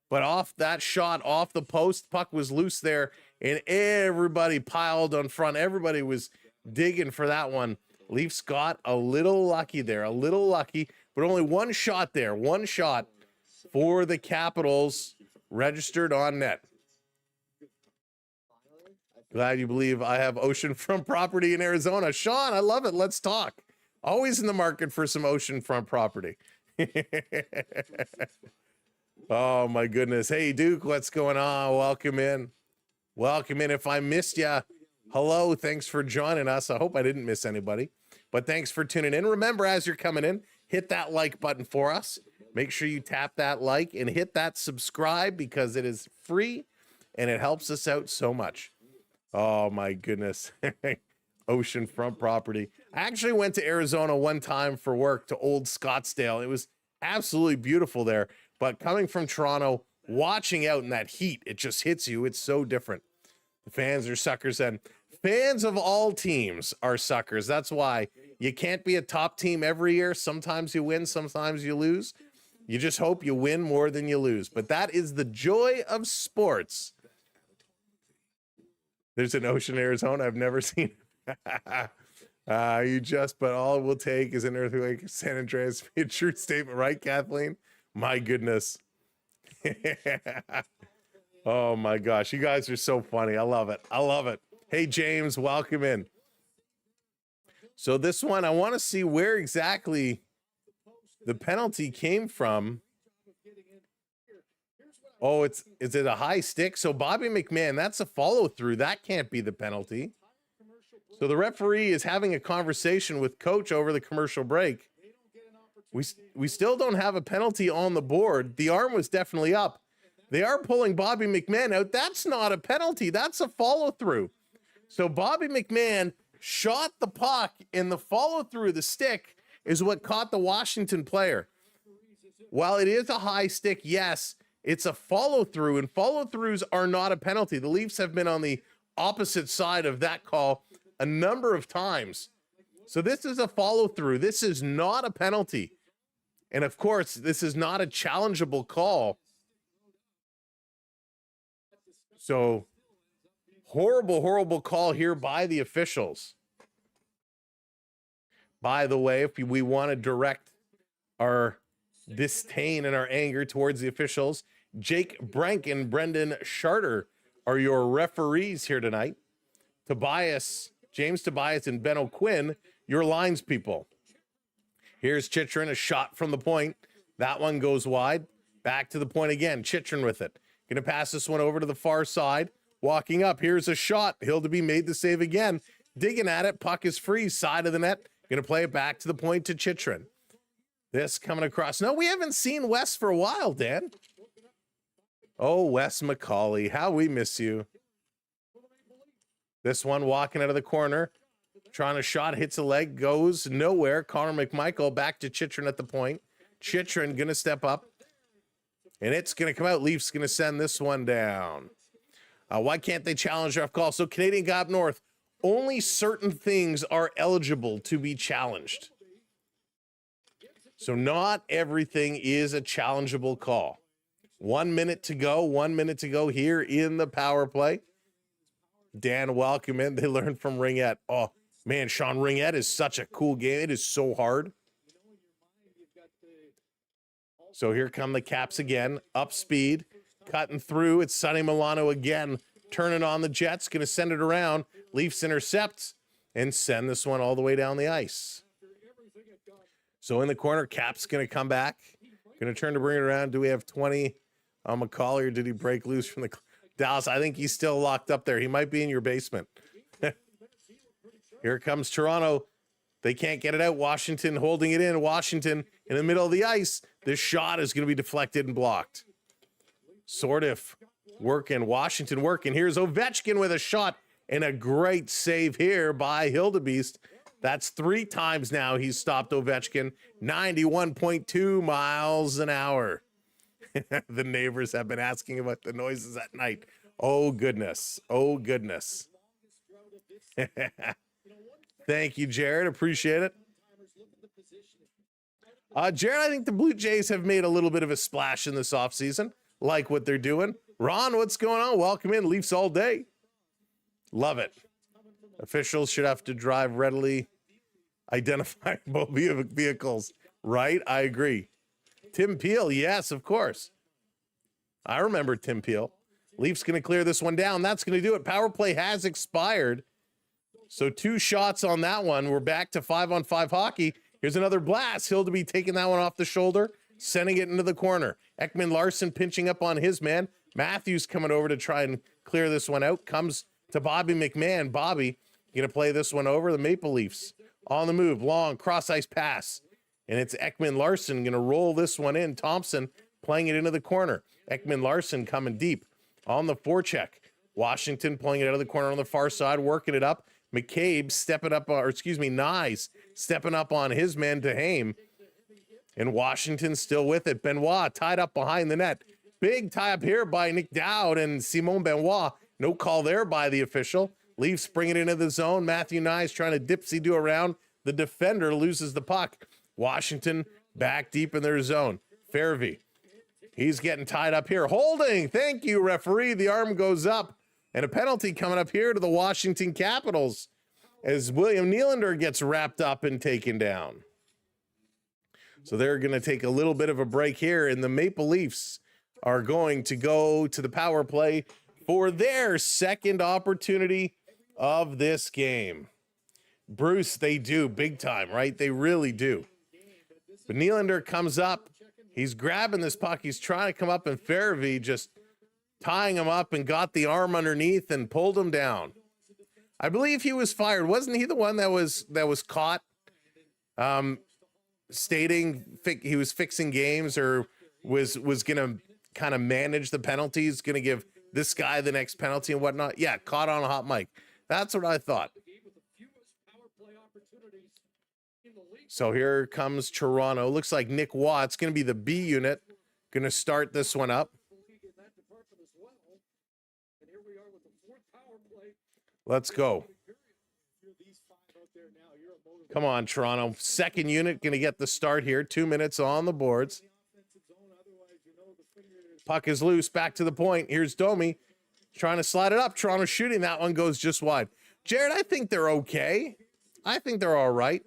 Speaker 2: But off that shot, off the post, puck was loose there, and everybody piled on front. Everybody was digging for that one. Leafs got a little lucky there, but only one shot there. One shot for the Capitals registered on net. Glad you believe I have oceanfront property in Arizona. Sean, I love it. Let's talk. Always in the market for some oceanfront property. Oh, my goodness. Hey, Duke, what's going on? Welcome in. If I missed you, hello. Thanks for joining us. I hope I didn't miss anybody, but thanks for tuning in. Remember, as you're coming in, hit that like button for us. Make sure you tap that like and hit that subscribe because it is free and it helps us out so much. Oh, my goodness. Oceanfront property. I actually went to Arizona one time for work to Old Scottsdale. It was absolutely beautiful there. But coming from Toronto, watching out in that heat, it just hits you. It's so different. The fans are suckers, and fans of all teams are suckers. That's why you can't be a top team every year. Sometimes you win, sometimes you lose. You just hope you win more than you lose. But that is the joy of sports. There's an ocean in Arizona I've never seen. But all it will take is an earthquake. San Andreas. Be a true statement, right, Kathleen? My goodness. Oh my gosh. You guys are so funny. I love it. Hey, James, welcome in. So this one, I want to see where exactly the penalty came from. Oh, is it a high stick? So Bobby McMahon, that's a follow through. That can't be the penalty. So the referee is having a conversation with coach over the commercial break. We still don't have a penalty on the board. The arm was definitely up. They are pulling Bobby McMahon out. That's not a penalty. That's a follow through. So Bobby McMahon shot the puck, and the follow through of the stick is what caught the Washington player. While it is a high stick, yes, it's a follow through, and follow throughs are not a penalty. The Leafs have been on the opposite side of that call a number of times. So this is a follow through. This is not a penalty. And of course, this is not a challengeable call. So horrible call here by the officials. By the way, if we want to direct our disdain and our anger towards the officials, Jake Brank and Brendan Charter are your referees here tonight. James Tobias and Ben O'Quinn, your lines people. Here's Chychrun, a shot from the point. That one goes wide. Back to the point again. Chychrun with it. Going to pass this one over to the far side. Walking up. Here's a shot. Hildeby made the save again. digging at it. Puck is free, side of the net. Going to play it back to the point to Chychrun. This coming across. No, we haven't seen Wes for a while, Dan. Oh, Wes McCauley, how we miss you. This one walking out of the corner. Trying to shot, hits a leg, goes nowhere. Connor McMichael back to Chychrun at the point. Chychrun going to step up. And it's going to come out. Leafs going to send this one down. Why can't they challenge ref call? So Canadian got up north. Only certain things are eligible to be challenged. So not everything is a challengeable call. 1 minute to go. 1 minute to go here in the power play. Dan, welcome in. They learned from Ringette. Oh, man, Sean, Ringette is such a cool game. It is so hard. So here come the Caps again. Up speed. Cutting through. It's Sonny Milano again. Turning on the Jets. Going to send it around. Leafs intercept and send this one all the way down the ice. So in the corner, Caps going to come back. Going to turn to bring it around. Do we have 20 on McCauley, or did he break loose from the Dallas? I think he's still locked up there. He might be in your basement. Here comes Toronto. They can't get it out. Washington holding it in. Washington in the middle of the ice. This shot is going to be deflected and blocked. Sort of working. Washington working. Here's Ovechkin with a shot and a great save here by Hildebeest. That's 3 times now he's stopped Ovechkin. 91.2 miles an hour. The neighbors have been asking about the noises at night. Oh, goodness. Oh, goodness. Thank you, Jared. Appreciate it. Jared, I think the Blue Jays have made a little bit of a splash in this offseason. Like what they're doing. Ron, what's going on? Welcome in. Leafs all day. Love it. Officials should have to drive readily identifiable vehicles. Right? I agree. Tim Peel, yes, of course. I remember Tim Peel. Leafs going to clear this one down. That's going to do it. Power play has expired. So 2 shots on that one. We're back to 5-on-5 hockey. Here's another blast. Hildeby taking that one off the shoulder, sending it into the corner. Ekman Larson pinching up on his man. Matthews coming over to try and clear this one out. Comes to Bobby McMahon. Bobby going to play this one over. The Maple Leafs on the move. Long cross-ice pass. And it's Ekman Larson going to roll this one in. Thompson playing it into the corner. Ekman Larson coming deep on the forecheck. Washington playing it out of the corner on the far side, working it up. McCabe stepping up, Nyes stepping up on his man to Haim. And Washington still with it. Benoit tied up behind the net. Big tie up here by Nick Dowd and Simon Benoit. No call there by the official. Leafs bring it into the zone. Matthew Nyes trying to dipsy-do around. The defender loses the puck. Washington back deep in their zone. Fairvey, he's getting tied up here. Holding, thank you, referee. The arm goes up. And a penalty coming up here to the Washington Capitals as William Nylander gets wrapped up and taken down. So they're going to take a little bit of a break here, and the Maple Leafs are going to go to the power play for their second opportunity of this game. Bruce, they do big time, right? They really do. But Nylander comes up. He's grabbing this puck. He's trying to come up, and Fairvey just tying him up and got the arm underneath and pulled him down. I believe he was fired. Wasn't he the one that was caught stating he was fixing games or was going to kind of manage the penalties, going to give this guy the next penalty and whatnot? Yeah, caught on a hot mic. That's what I thought. So here comes Toronto. Looks like Nick Watt's going to be the B unit. Going to start this one up. Let's go. Come on, Toronto. Second unit going to get the start here. 2 minutes on the boards. Puck is loose. Back to the point. Here's Domi trying to slide it up. Toronto shooting. That one goes just wide. Jared, I think they're okay. I think they're all right.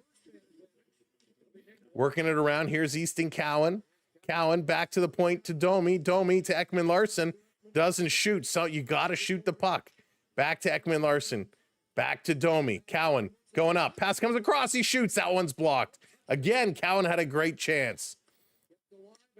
Speaker 2: Working it around. Here's Easton Cowan. Cowan back to the point to Domi. Domi to Ekman Larson. Doesn't shoot. So you got to shoot the puck. Back to Ekman Larson. Back to Domi. Cowan going up. Pass comes across. He shoots. That one's blocked. Again, Cowan had a great chance.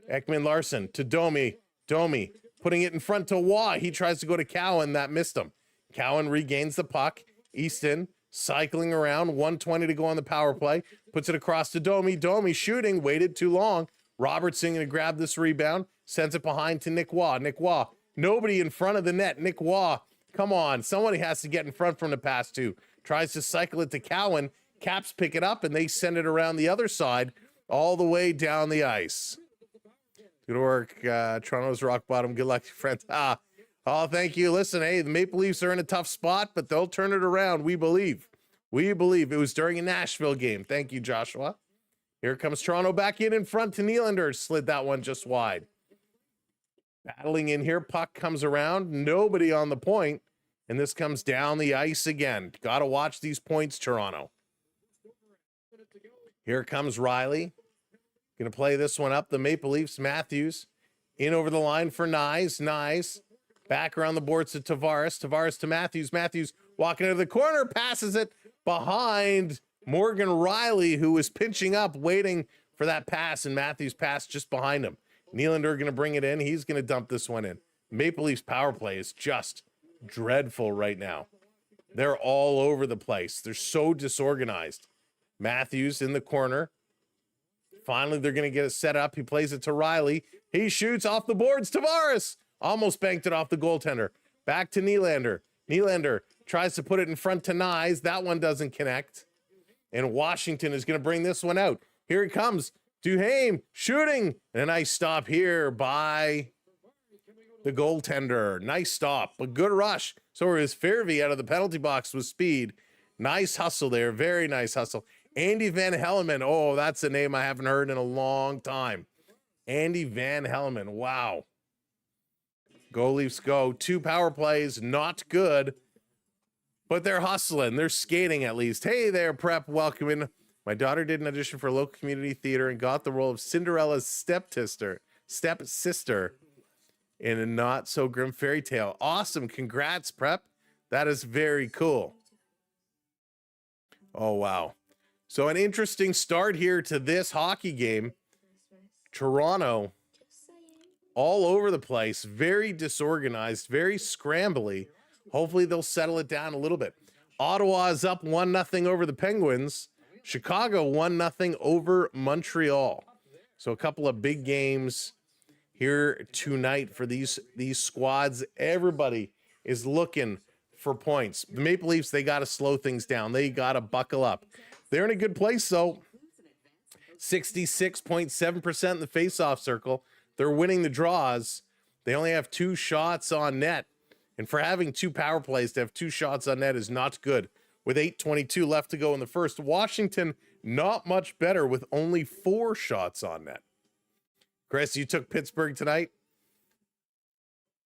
Speaker 2: Ekman Larson to Domi. Domi putting it in front to Waugh. He tries to go to Cowan. That missed him. Cowan regains the puck. Easton cycling around, 1:20 to go on the power play, puts it across to Domi. Domi shooting, waited too long. Robertson going to grab this rebound, sends it behind to Nick Waugh. Nick Waugh, nobody in front of the net. Nick Waugh, come on, somebody has to get in front from the pass too. Tries to cycle it to Cowan. Caps pick it up, and they send it around the other side all the way down the ice. Good work, Toronto's rock bottom. Good luck, friends. Oh, thank you. Listen, hey, the Maple Leafs are in a tough spot, but they'll turn it around. We believe. We believe. It was during a Nashville game. Thank you, Joshua. Here comes Toronto back in front to Nylander. Slid that one just wide. Battling in here. Puck comes around. Nobody on the point. And this comes down the ice again. Got to watch these points, Toronto. Here comes Riley. Going to play this one up. The Maple Leafs, Matthews. In over the line for Nyes. Nyes. Back around the boards to Tavares. Tavares to Matthews. Matthews walking into the corner. Passes it behind Morgan Riley, who was pinching up, waiting for that pass. And Matthews passed just behind him. Nylander going to bring it in. He's going to dump this one in. Maple Leafs power play is just dreadful right now. They're all over the place. They're so disorganized. Matthews in the corner. Finally, they're going to get it set up. He plays it to Riley. He shoots off the boards. Tavares almost banked it off the goaltender. Back to Nylander. Nylander tries to put it in front to Nyes. That one doesn't connect. And Washington is going to bring this one out. Here it comes. Duhaime shooting. And a nice stop here by the goaltender. Nice stop. A good rush. So is Fairvey out of the penalty box with speed. Nice hustle there. Very nice hustle. Andy Van Hellemond. Oh, that's a name I haven't heard in a long time. Andy Van Hellemond. Wow. Go Leafs go. 2 power plays. Not good. But they're hustling. They're skating at least. Hey there, Prep. Welcome in. My daughter did an audition for local community theater and got the role of Cinderella's stepsister in a not so grim fairy tale. Awesome. Congrats, Prep. That is very cool. Oh, wow. So an interesting start here to this hockey game. Toronto all over the place, very disorganized, very scrambly. Hopefully they'll settle it down a little bit. Ottawa is up 1-0 over the Penguins. Chicago 1-0 over Montreal. So a couple of big games here tonight for these squads. Everybody is looking for points. The Maple Leafs, they got to slow things down. They got to buckle up. They're in a good place, though. 66.7% in the faceoff circle. They're winning the draws. They only have 2 shots on net. And for having 2 power plays, to have 2 shots on net is not good. With 8:22 left to go in the first. Washington, not much better with only 4 shots on net. Chris, you took Pittsburgh tonight?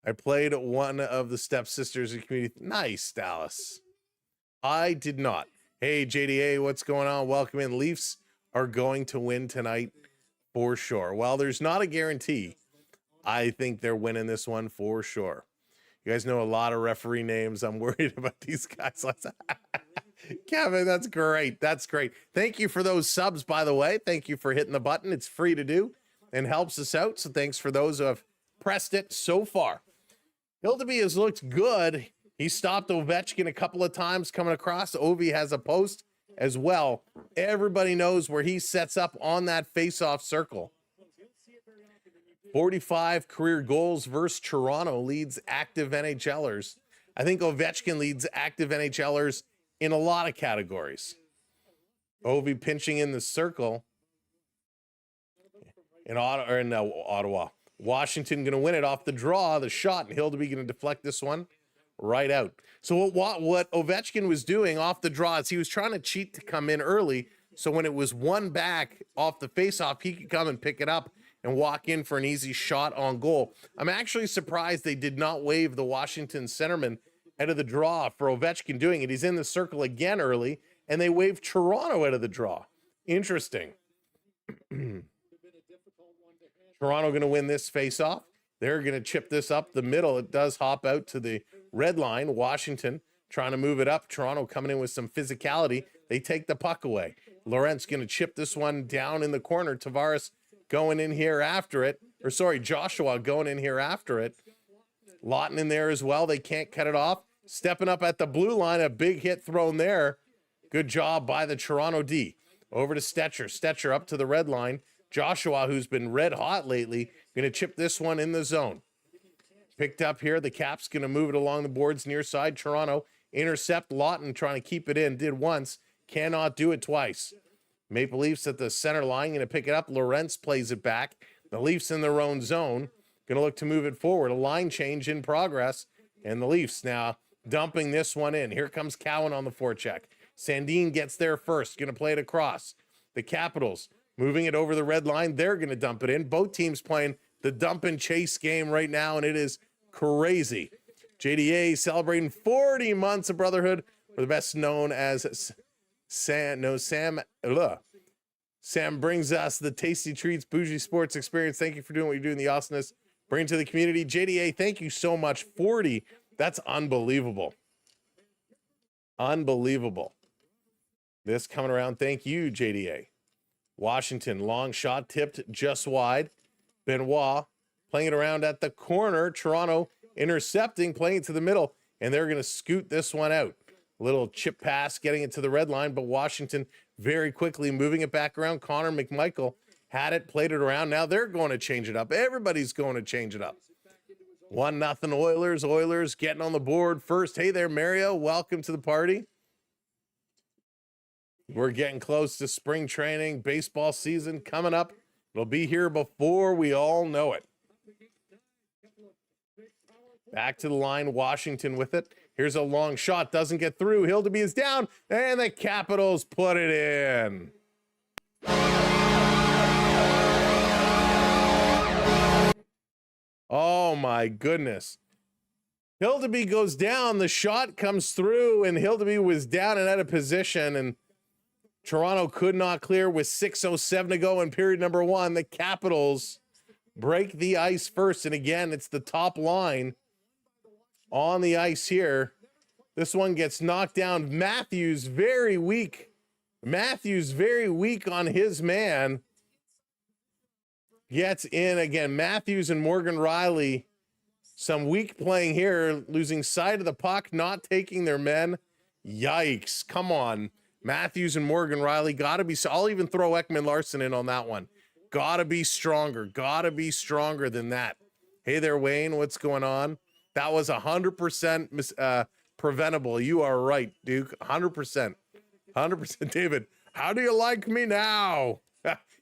Speaker 2: I played one of the stepsisters in community. Nice, Dallas. I did not. Hey, JDA, what's going on? Welcome in. Leafs are going to win tonight for sure. Well, there's not a guarantee. I think they're winning this one for sure. You guys know a lot of referee names. I'm worried about these guys. Kevin, that's great. That's great. Thank you for those subs, by the way. Thank you for hitting the button. It's free to do and helps us out. So thanks for those who have pressed it so far. Hildeby has looked good. He stopped Ovechkin a couple of times coming across. Ovi has a post as well. Everybody knows where he sets up on that face-off circle. 45 career goals versus Toronto leads active NHLers. I think Ovechkin leads active NHLers in a lot of categories. Ovi pinching in the circle. In Ottawa. Washington going to win it off the draw, the shot, and Hildeby going to deflect this one right out. So what Ovechkin was doing off the draw is he was trying to cheat to come in early, so when it was one back off the faceoff, he could come and pick it up and walk in for an easy shot on goal. I'm actually surprised they did not waive the Washington centerman out of the draw for Ovechkin doing it. He's in the circle again early, and they waived Toronto out of the draw. Interesting. Toronto going to win this faceoff. They're going to chip this up the middle. It does hop out to the red line. Washington trying to move it up. Toronto coming in with some physicality. They take the puck away. Laurent's going to chip this one down in the corner. Tavares going in here after it. Joshua going in here after it. Lawton in there as well. They can't cut it off. Stepping up at the blue line. A big hit thrown there Good job by the Toronto D. Over to Stetcher. Stetcher up to the red line. Joshua, who's been red hot lately, going to chip this one in the zone. Picked up here. The Caps going to move it along the boards near side. Toronto intercept. Lawton trying to keep it in. Did once. Cannot do it twice. Maple Leafs at the center line. Going to pick it up. Lorentz plays it back. The Leafs in their own zone. Going to look to move it forward. A line change in progress. And the Leafs now dumping this one in. Here comes Cowan on the forecheck. Sandin gets there first. Going to play it across. The Capitals moving it over the red line. They're going to dump it in. Both teams playing the dump and chase game right now, and it is crazy. JDA celebrating 40 months of brotherhood, or the best known as Sam brings us the tasty treats, bougie sports experience. Thank you for doing what you're doing, the awesomeness. Bring to the community. JDA, thank you so much. 40. That's unbelievable. Unbelievable. This coming around. Thank you, JDA. Washington, long shot, tipped just wide. Benoit playing it around at the corner. Toronto intercepting, playing it to the middle, and they're going to scoot this one out. Little chip pass getting it to the red line, but Washington very quickly moving it back around. Connor McMichael had it, played it around. Now they're going to change it up. Everybody's going to change it up. 1-0 Oilers. Oilers getting on the board first. Hey there, Mario. Welcome to the party. We're getting close to spring training, baseball season coming up. It'll be here before we all know it. Back to the line, Washington with it. Here's a long shot, doesn't get through. Hildeby is down, and the Capitals put it in. Oh my goodness. Hildeby goes down, the shot comes through, and Hildeby was down and out of position, and Toronto could not clear with 6:07 to go in period number one. The Capitals break the ice first, and again, it's the top line on the ice here. This one gets knocked down. Matthews very weak. Matthews very weak on his man. Gets in again. Matthews and Morgan Rielly, some weak playing here, losing sight of the puck, not taking their men. Yikes. Come on. Matthews and Morgan Rielly got to be, I'll even throw Ekman Larson in on that one. Got to be stronger. Got to be stronger than that. Hey there, Wayne. What's going on? That was 100% preventable. You are right, Duke. 100%. 100%. David, how do you like me now?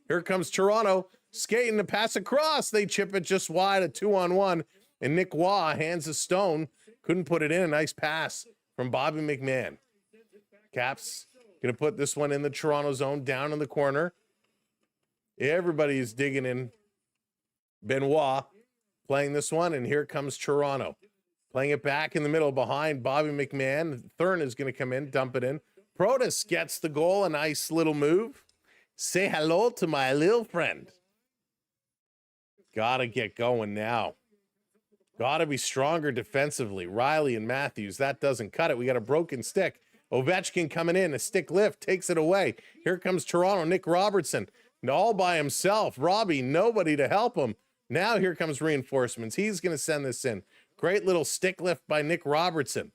Speaker 2: Here comes Toronto. Skating to pass across. They chip it just wide, a 2-on-1. And Nick Waugh hands a stone. Couldn't put it in. A nice pass from Bobby McMahon. Caps going to put this one in the Toronto zone, down in the corner. Everybody is digging in. Benoit playing this one, and here comes Toronto. Playing it back in the middle behind Bobby McMahon. Thurn is going to come in, dump it in. Protas gets the goal, a nice little move. Say hello to my little friend. Got to get going now. Got to be stronger defensively. Rielly and Matthews, that doesn't cut it. We got a broken stick. Ovechkin coming in, a stick lift, takes it away. Here comes Toronto, Nick Robertson, all by himself. Robbie, nobody to help him. Now here comes reinforcements. He's going to send this in. Great little stick lift by Nick Robertson.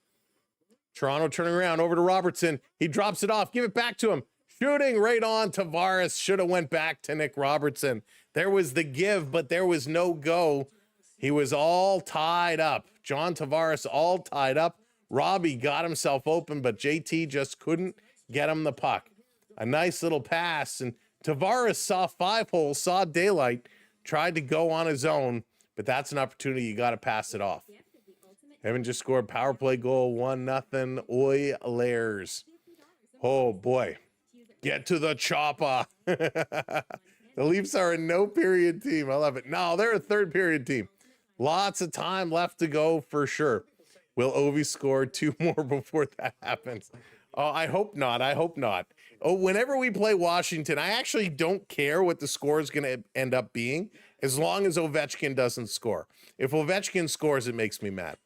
Speaker 2: Toronto turning around over to Robertson. He drops it off. Give it back to him. Shooting right on Tavares. Should have went back to Nick Robertson. There was the give, but there was no go. He was all tied up. John Tavares all tied up. Robbie got himself open, but JT just couldn't get him the puck. A nice little pass, and Tavares saw 5-hole, saw daylight, tried to go on his own, but that's an opportunity. You got to pass it off. Evan just scored power play goal, 1-0 Oilers. Oh, boy. Get to the chopper. The Leafs are a no-period team. I love it. No, they're a third-period team. Lots of time left to go for sure. Will Ovi score 2 more before that happens? Oh, I hope not. I hope not. Oh, whenever we play Washington, I actually don't care what the score is going to end up being as long as Ovechkin doesn't score. If Ovechkin scores, it makes me mad.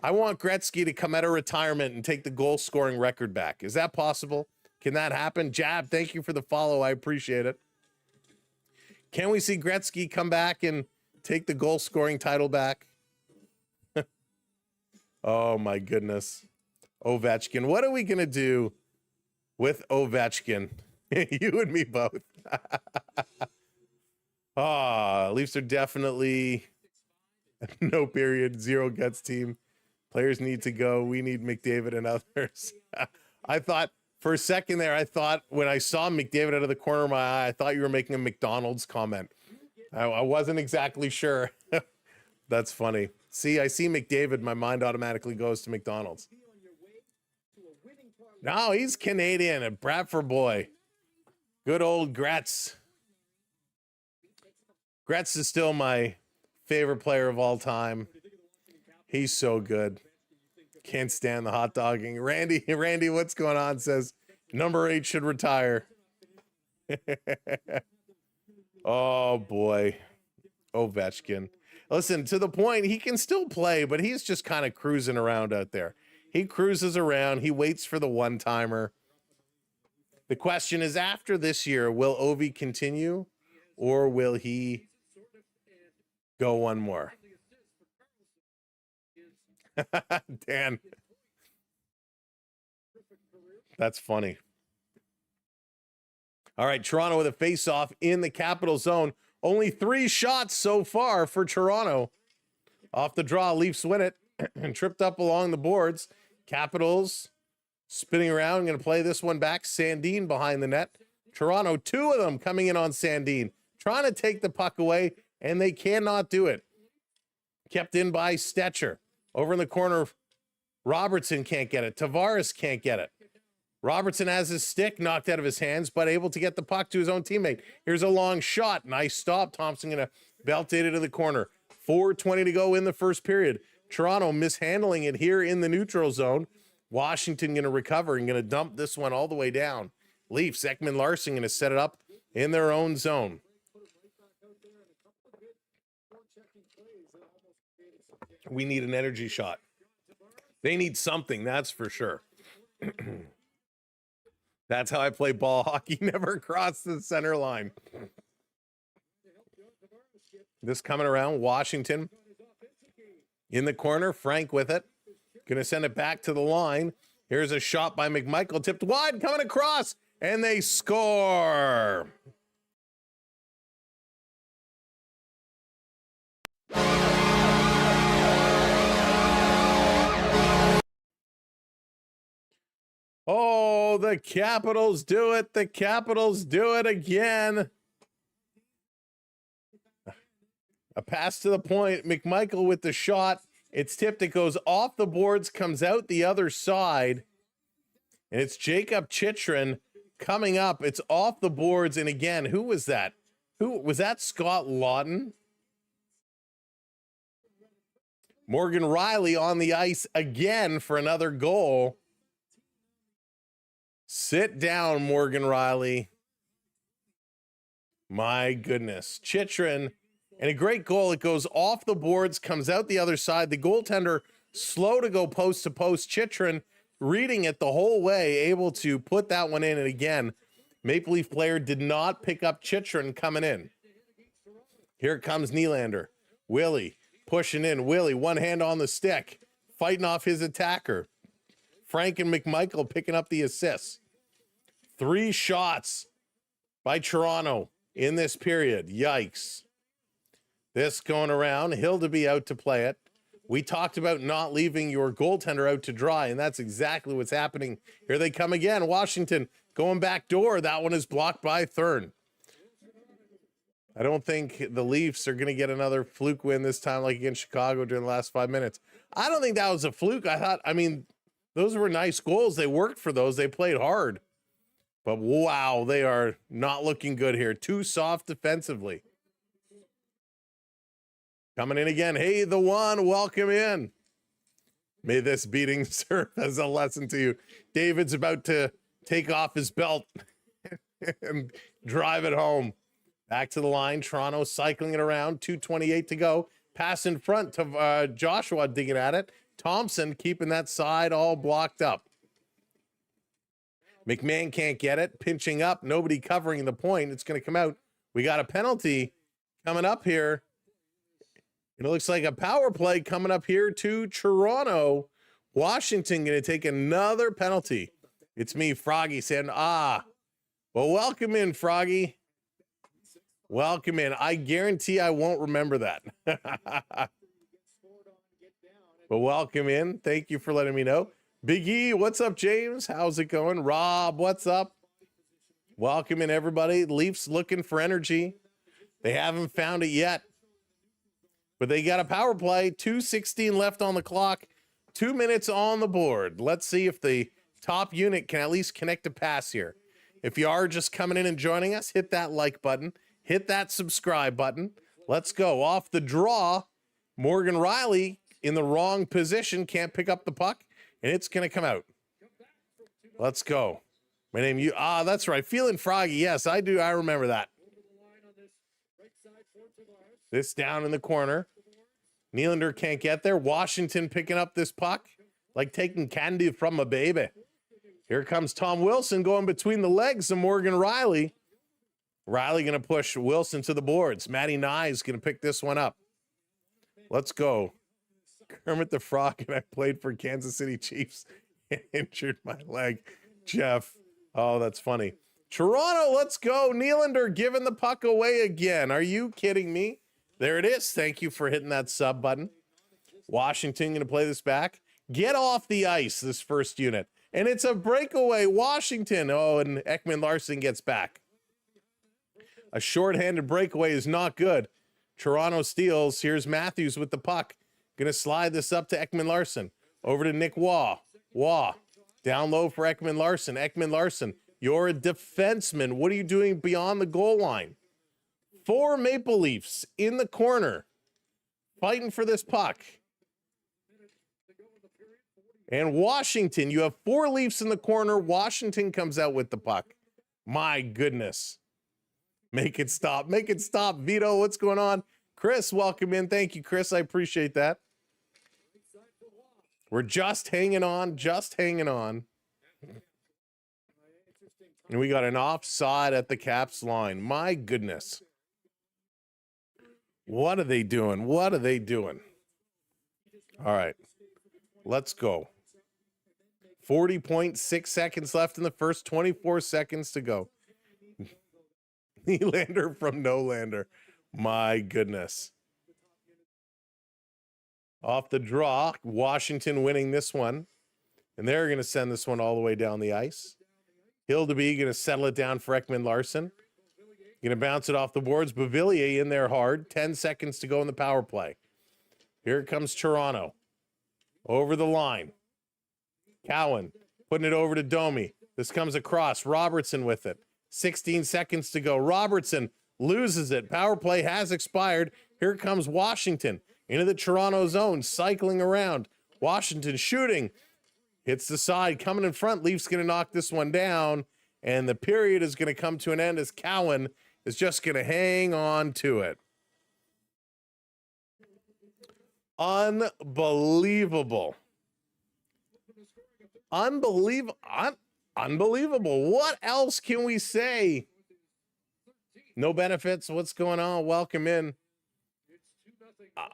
Speaker 2: I want Gretzky to come out of retirement and take the goal scoring record back. Is that possible? Can that happen? Jab, thank you for the follow. I appreciate it. Can we see Gretzky come back and take the goal scoring title back? Oh my goodness. Ovechkin. What are we going to do with Ovechkin? You and me both. Leafs are definitely no period, zero guts team. Players need to go. We need McDavid and others. I thought for a second there, when I saw McDavid out of the corner of my eye, I thought you were making a McDonald's comment. I wasn't exactly sure. That's funny. See, I see McDavid, my mind automatically goes to McDonald's. No, he's Canadian, a Bradford boy. Good old Gretz. Gretz is still my favorite player of all time. He's so good. Can't stand the hot dogging. Randy, what's going on? Says number 8 should retire. Oh boy. Ovechkin. Listen, to the point, he can still play, but he's just kind of cruising around out there. He cruises around. He waits for the one-timer. The question is, after this year, will Ovi continue or will he go one more? Dan. That's funny. All right, Toronto with a face-off in the Capital Zone. Only 3 shots so far for Toronto. Off the draw, Leafs win it and tripped up along the boards. Capitals spinning around, going to play this one back. Sandin behind the net. Toronto, 2 of them coming in on Sandin, trying to take the puck away, and they cannot do it. Kept in by Stetcher. Over in the corner, Robertson can't get it. Tavares can't get it. Robertson has his stick knocked out of his hands, but able to get the puck to his own teammate. Here's a long shot. Nice stop. Thompson going to belt it into the corner. 4:20 to go in the first period. Toronto mishandling it here in the neutral zone. Washington going to recover and going to dump this one all the way down. Leafs, Ekman Larson going to set it up in their own zone. We need an energy shot. They need something, that's for sure. That's how I play ball hockey. Never cross the center line. This coming around, Washington in the corner. Frank with it. Going to send it back to the line. Here's a shot by McMichael. Tipped wide, coming across, and they score. Oh, the Capitals do it. The Capitals do it again. A pass to the point. McMichael with the shot. It's tipped. It goes off the boards, comes out the other side. And it's Jacob Chychrun coming up. It's off the boards. And again, who was that? Who was that? Scott Lawton? Morgan Riley on the ice again for another goal. Sit down, Morgan Riley. My goodness. Chychrun, and a great goal. It goes off the boards, comes out the other side. The goaltender slow to go post to post. Chychrun reading it the whole way, able to put that one in. And again, Maple Leaf player did not pick up Chychrun coming in. Here comes Nylander. Willie pushing in. Willie, one hand on the stick, fighting off his attacker. Frank and McMichael picking up the assists. 3 shots by Toronto in this period. Yikes. This going around. Hildeby out to play it. We talked about not leaving your goaltender out to dry, and that's exactly what's happening. Here they come again. Washington going back door. That one is blocked by Thurn. I don't think the Leafs are going to get another fluke win this time like against Chicago during the last 5 minutes. I don't think that was a fluke. Those were nice goals. They worked for those. They played hard. But wow, they are not looking good here. Too soft defensively. Coming in again. Hey, the one, welcome in. May this beating serve as a lesson to you. David's about to take off his belt and drive it home. Back to the line. Toronto cycling it around. 2:28 to go. Pass in front to Joshua digging at it. Thompson keeping that side all blocked up. McMahon can't get it. Pinching up. Nobody covering the point. It's going to come out. We got a penalty coming up here. It looks like a power play coming up here to Toronto. Washington going to take another penalty. It's me, Froggy, saying, well, welcome in, Froggy. Welcome in. I guarantee I won't remember that. But welcome in. Thank you for letting me know. Big E, what's up, James? How's it going? Rob, what's up? Welcome in, everybody. Leafs looking for energy. They haven't found it yet. But they got a power play. 2:16 left on the clock. 2 minutes on the board. Let's see if the top unit can at least connect a pass here. If you are just coming in and joining us, hit that like button. Hit that subscribe button. Let's go. Off the draw, Morgan Rielly in the wrong position, can't pick up the puck, and it's going to come out. Let's go. My name, that's right. Feeling Froggy. Yes, I do. I remember that. This down in the corner. Nylander can't get there. Washington picking up this puck like taking candy from a baby. Here comes Tom Wilson going between the legs of Morgan Rielly. Rielly going to push Wilson to the boards. Matty Nye is going to pick this one up. Let's go. Kermit the Frog, and I played for Kansas City Chiefs and injured my leg. Jeff. Oh, that's funny. Toronto, let's go. Nylander giving the puck away again. Are you kidding me? There it is. Thank you for hitting that sub button. Washington going to play this back. Get off the ice, this first unit. And it's a breakaway. Washington. Oh, and Ekman Larson gets back. A shorthanded breakaway is not good. Toronto steals. Here's Matthews with the puck. Going to slide this up to Ekman Larson. Over to Nick Waugh. Waugh. Down low for Ekman Larson. Ekman Larson, you're a defenseman. What are you doing beyond the goal line? 4 Maple Leafs in the corner. Fighting for this puck. And Washington, you have 4 Leafs in the corner. Washington comes out with the puck. My goodness. Make it stop. Make it stop. Vito, what's going on? Chris, welcome in. Thank you, Chris. I appreciate that. We're just hanging on. Just hanging on. And we got an offside at the Caps line. My goodness. What are they doing? What are they doing? All right. Let's go. 40.6 seconds left in the first, 24 seconds to go. Nylander from Nolander. My goodness. Off the draw, Washington winning this one. And they're going to send this one all the way down the ice. Hildeby going to settle it down for Ekman Larson. Going to bounce it off the boards. Beauvillier in there hard. 10 seconds to go in the power play. Here comes Toronto. Over the line. Cowan putting it over to Domi. This comes across. Robertson with it. 16 seconds to go. Robertson loses it. Power play has expired. Here comes Washington into the Toronto zone, cycling around. Washington shooting. Hits the side, coming in front. Leafs going to knock this one down. And the period is going to come to an end as Cowan is just going to hang on to it. Unbelievable. Unbelievable. What else can we say? No benefits. What's going on? Welcome in.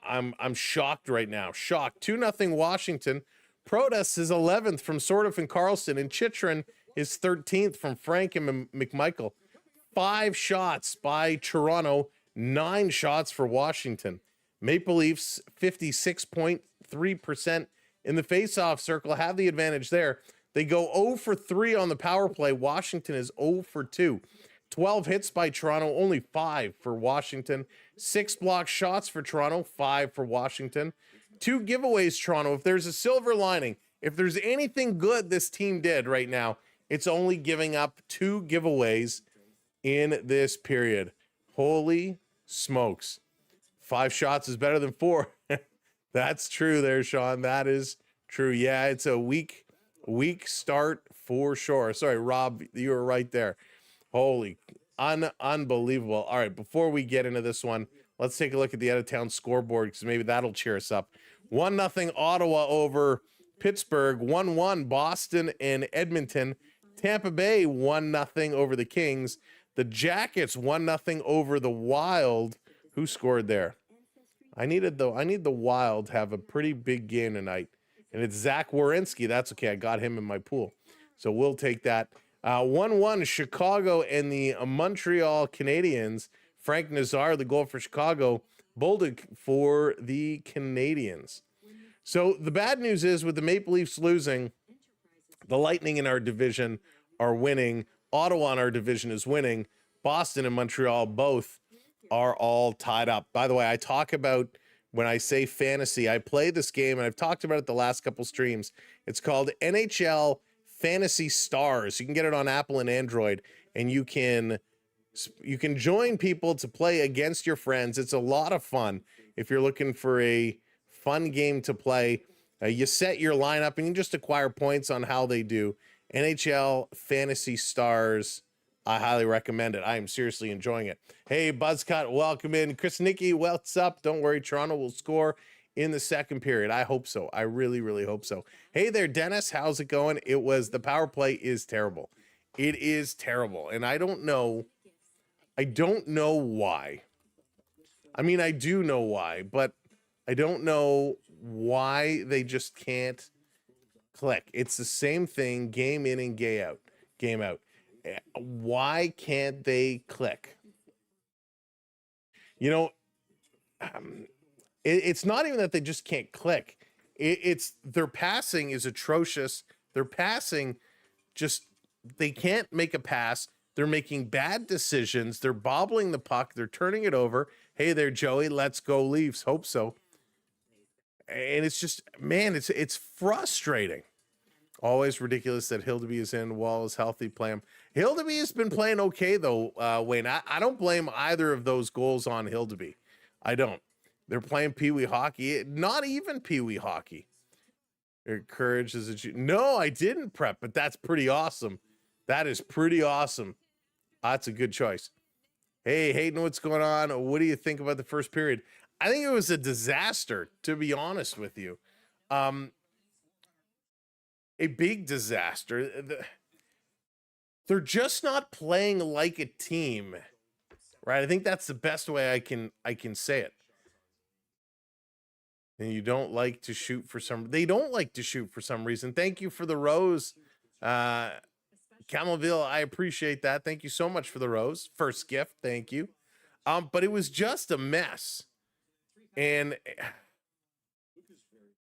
Speaker 2: I'm shocked right now. Shocked. 2-0 Washington. Protas is 11th from Sordoff and Carlson, and Chychrun is 13th from Frank and McMichael. 5 shots by Toronto, 9 shots for Washington. Maple Leafs 56.3% in the face-off circle, have the advantage there. They go 0 for 3 on the power play. Washington is 0 for 2. 12 hits by Toronto, only 5 for Washington. 6 block shots for Toronto, 5 for Washington. 2 giveaways, Toronto. If there's a silver lining, if there's anything good this team did right now, it's only giving up 2 giveaways in this period. Holy smokes. 5 shots is better than 4. That's true there, Sean. That is true. Yeah, it's a weak start for sure. Sorry, Rob, you were right there. Holy, unbelievable. All right, before we get into this one, let's take a look at the out-of-town scoreboard because maybe that'll cheer us up. 1-0 Ottawa over Pittsburgh. 1-1 Boston and Edmonton. Tampa Bay 1-0 over the Kings. The Jackets 1-0 over the Wild. Who scored there? I need the Wild to have a pretty big game tonight. And it's Zach Werenski. That's okay. I got him in my pool. So we'll take that. 1-1 Chicago and the Montreal Canadiens. Frank Nazar, the goal for Chicago. Bolduc for the Canadiens. So the bad news is with the Maple Leafs losing, the Lightning in our division are winning. Ottawa in our division is winning. Boston and Montreal both are all tied up. By the way, I talk about when I say fantasy, I play this game, and I've talked about it the last couple streams. It's called NHL Fantasy Stars. You can get it on Apple and Android, and you can join people to play against your friends. It's a lot of fun. If you're looking for a fun game to play, you set your lineup, and you just acquire points on how they do. NHL Fantasy Stars. I highly recommend it. I am seriously enjoying it. Hey, Buzzcut, welcome in. Chris Nicky, what's up? Don't worry, Toronto will score in the second period. I hope so. I really, really hope so. Hey there, Dennis. How's it going? The power play is terrible. It is terrible. And I don't know why. I mean, I do know why, but I don't know why they just can't click. It's the same thing, game in and game out. Why can't they click? You know, it's not even that they just can't click. It's their passing is atrocious. Their passing they can't make a pass. They're making bad decisions. They're bobbling the puck. They're turning it over. Hey there, Joey. Let's go Leafs. Hope so. And it's just, man, it's frustrating. Always ridiculous that Hildeby is in. Wall is healthy. Play him. Hildeby has been playing okay, though, Wayne. I don't blame either of those goals on Hildeby. I don't. They're playing Pee-wee hockey. Not even Pee-wee hockey. Courage is No, I didn't prep, but that's pretty awesome. That is pretty awesome. That's a good choice. Hey, Hayden, what's going on? What do you think about the first period? I think it was a disaster, to be honest with you. A big disaster. They're just not playing like a team, right? I think that's the best way I can say it. And you don't like to shoot for some. They don't like to shoot for some reason. Thank you for the rose, Camelville. I appreciate that. Thank you so much for the rose. First gift. Thank you. But it was just a mess, and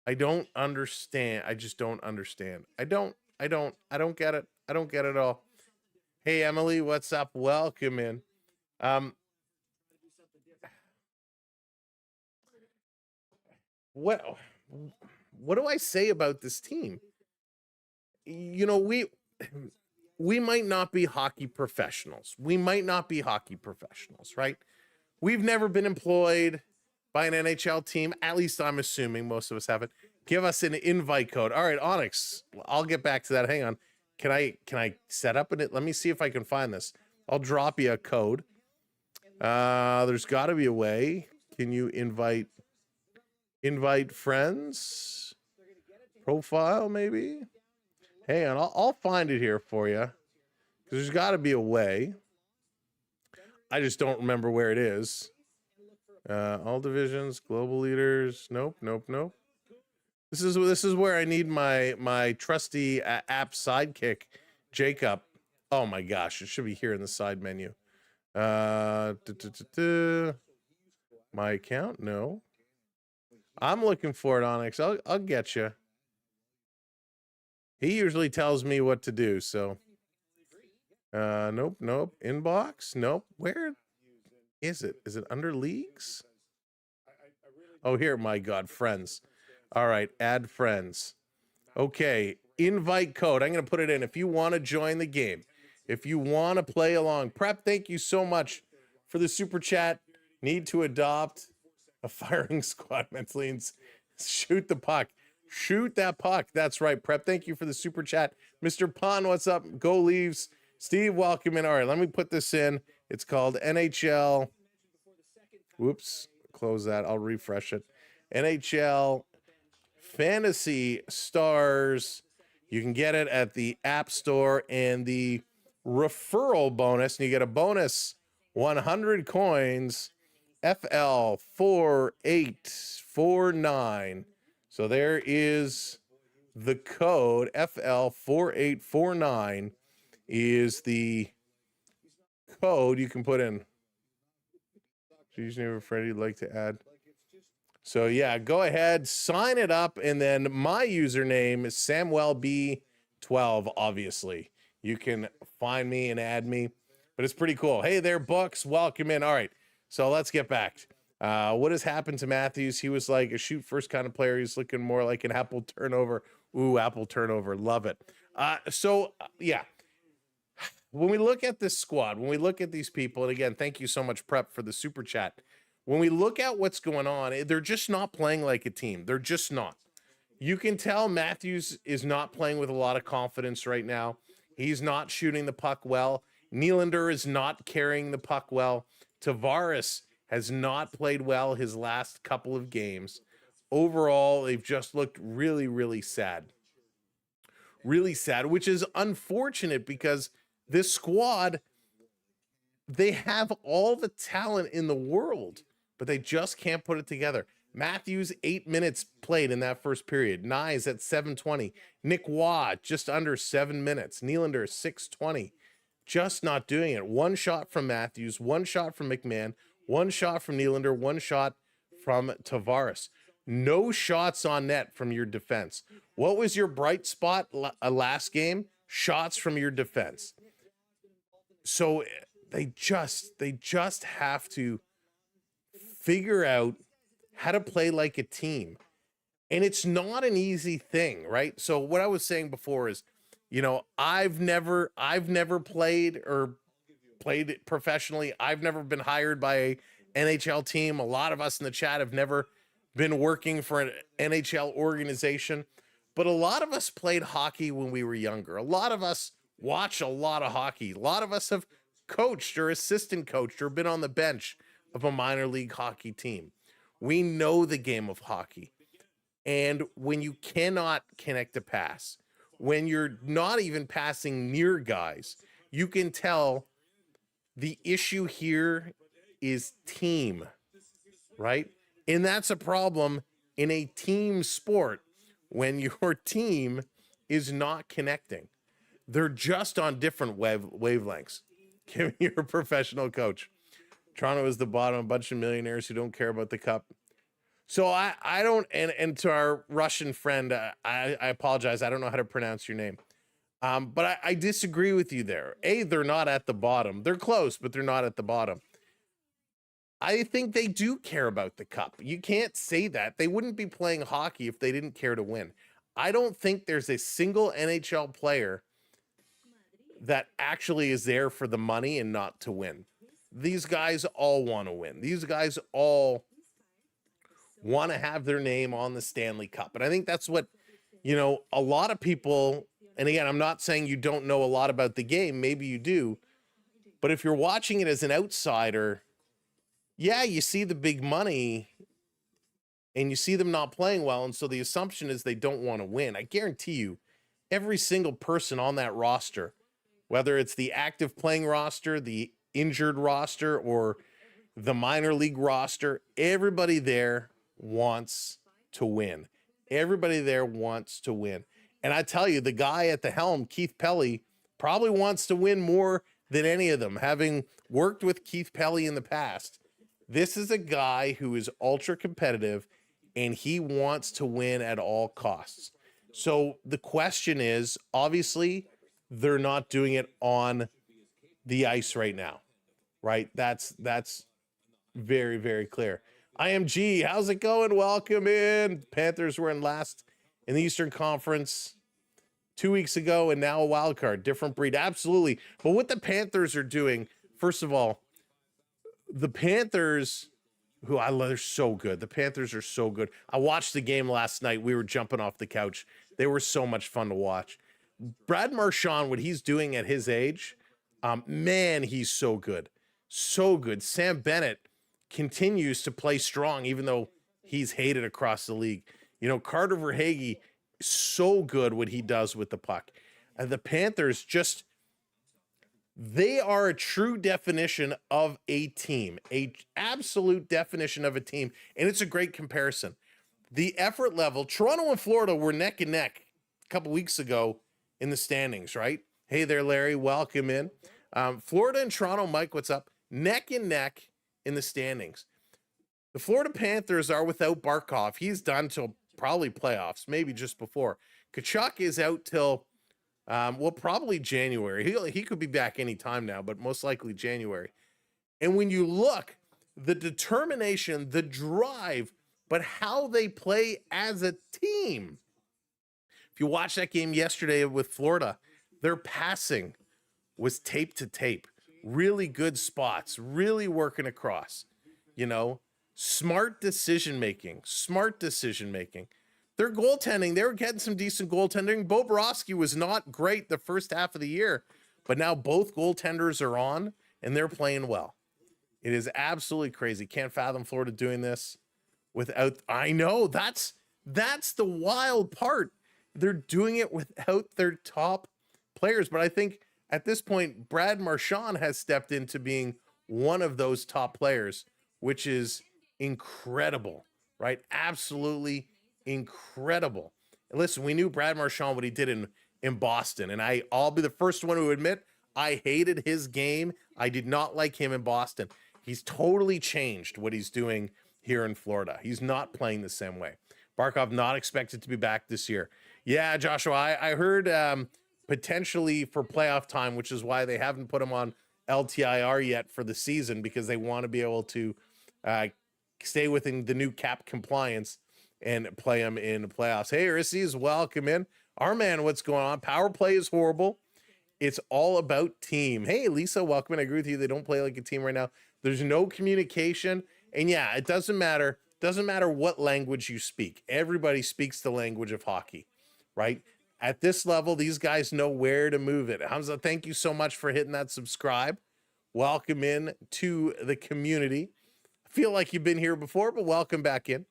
Speaker 2: I don't understand. I just don't understand. I don't get it. I don't get it all. Hey, Emily, what's up? Welcome in. What do I say about this team? You know, we might not be hockey professionals. Right? We've never been employed by an NHL team. At least I'm assuming most of us haven't. Give us an invite code. All right, Onyx. I'll get back to that. Hang on. Can I set up it? Let me see if I can find this. I'll drop you a code. There's got to be a way. Can you invite friends? Profile maybe? Hang on. I'll find it here for you. Because there's got to be a way. I just don't remember where it is. All divisions, global leaders. Nope. This is where I need my trusty app sidekick, Jacob. Oh my gosh, it should be here in the side menu. My account? No. I'm looking for it, Onyx. I'll get you. He usually tells me what to do, so. Nope. Inbox? Nope. Where is it? Is it under leagues? Oh, here. My God, friends. All right, add friends. Okay, invite code. I'm going to put it in if you want to join the game. If you want to play along. Prep, thank you so much for the super chat. Need to adopt a firing squad mentally and shoot the puck. Shoot that puck. That's right, Prep. Thank you for the super chat. Mr. Pond, what's up? Go Leaves. Steve, welcome in. All right, let me put this in. It's called NHL. Whoops, close that. I'll refresh it. NHL Fantasy Stars. You can get it at the App Store, and the referral bonus, and you get a bonus 100 coins, FL4849. So there is The code FL4849 is the code you can put in. Username Freddie you'd like to add. So yeah, go ahead, sign it up, and then my username is Samwelb12, obviously. You can find me and add me, but it's pretty cool. Hey there, Books, welcome in. All right, so let's get back. What has happened to Matthews? He was like a shoot first kind of player. He's looking more like an apple turnover. Ooh, apple turnover, love it. Yeah, when we look at this squad, when we look at these people, and again, thank you so much, Prep, for the super chat. When we look at what's going on, they're just not playing like a team. They're just not. You can tell Matthews is not playing with a lot of confidence right now. He's not shooting the puck well. Nylander is not carrying the puck well. Tavares has not played well his last couple of games. Overall, they've just looked really, really sad. Really sad, which is unfortunate because this squad, they have all the talent in the world, but they just can't put it together. Matthews, 8 minutes played in that first period. Nyes at 7:20. Nick Waugh, just under 7 minutes. Nylander, 6:20. Just not doing it. One shot from Matthews, one shot from McMahon, one shot from Nylander, one shot from Tavares. No shots on net from your defense. What was your bright spot last game? Shots from your defense. So they just have to figure out how to play like a team. And it's not an easy thing, right? So what I was saying before is, you know, I've never played professionally. I've never been hired by a NHL team. A lot of us in the chat have never been working for an NHL organization, but a lot of us played hockey when we were younger. A lot of us watch a lot of hockey. A lot of us have coached or assistant coached or been on the bench of a minor league hockey team. We know the game of hockey. And when you cannot connect a pass, when you're not even passing near guys, you can tell the issue here is team, right? And that's a problem in a team sport when your team is not connecting. They're just on different wavelengths. Give me your professional coach. Toronto is the bottom, a bunch of millionaires who don't care about the cup. So I don't, and to our Russian friend, I apologize. I don't know how to pronounce your name. But I disagree with you there. They're not at the bottom. They're close, but they're not at the bottom. I think they do care about the cup. You can't say that. They wouldn't be playing hockey if they didn't care to win. I don't think there's a single NHL player that actually is there for the money and not to win. These guys all want to win. These guys all want to have their name on the Stanley Cup. And I think that's what, you know, a lot of people, and again, I'm not saying you don't know a lot about the game. Maybe you do. But if you're watching it as an outsider, yeah, you see the big money and you see them not playing well. And so the assumption is they don't want to win. I guarantee you, every single person on that roster, whether it's the active playing roster, the injured roster, or the minor league roster, everybody there wants to win. Everybody there wants to win. And I tell you, the guy at the helm, Keith Pelly, probably wants to win more than any of them. Having worked with Keith Pelly in the past, this is a guy who is ultra competitive and he wants to win at all costs. So the question is, obviously, they're not doing it on the ice right now, right? That's very, very clear. IMG, how's it going? Welcome in. Panthers were in last in the Eastern Conference 2 weeks ago, and now a wild card, different breed. Absolutely. But what the Panthers are doing, first of all, the Panthers, who I love, they're so good. The Panthers are so good. I watched the game last night. We were jumping off the couch. They were so much fun to watch. Brad Marchand, what he's doing at his age, man, he's so good. So good. Sam Bennett continues to play strong, even though he's hated across the league. You know, Carter Verhaeghe, so good what he does with the puck. And the Panthers just, they are a true definition of a team, a absolute definition of a team. And it's a great comparison. The effort level, Toronto and Florida were neck and neck couple weeks ago in the standings, right? Hey there, Larry. Welcome in. Florida and Toronto, Mike, what's up? Neck and neck in the standings. The Florida Panthers are without Barkov. He's done till probably playoffs, maybe just before. Tkachuk is out till, probably January. He could be back anytime now, but most likely January. And when you look, the determination, the drive, but how they play as a team. If you watch that game yesterday with Florida, their passing was tape to tape. Really good spots, really working across, smart decision making. Their goaltending, they were getting some decent goaltending. Bobrovsky was not great the first half of the year, but now both goaltenders are on and they're playing well. It is absolutely crazy. Can't fathom Florida doing this without, I know that's the wild part. They're doing it without their top players, but I think at this point, Brad Marchand has stepped into being one of those top players, which is incredible, right? Absolutely incredible. And listen, we knew Brad Marchand, what he did in Boston, and I'll be the first one to admit I hated his game. I did not like him in Boston. He's totally changed what he's doing here in Florida. He's not playing the same way. Barkov not expected to be back this year. Yeah, Joshua, I heard potentially for playoff time, which is why they haven't put him on LTIR yet for the season, because they want to be able to stay within the new cap compliance and play him in the playoffs. Hey, Aristides, welcome in. Our man, what's going on? Power play is horrible. It's all about team. Hey, Lisa, welcome in. I agree with you. They don't play like a team right now. There's no communication. And yeah, it doesn't matter. Doesn't matter what language you speak. Everybody speaks the language of hockey, right? At this level, these guys know where to move it. Hamza, thank you so much for hitting that subscribe. Welcome in to the community. I feel like you've been here before, but welcome back in.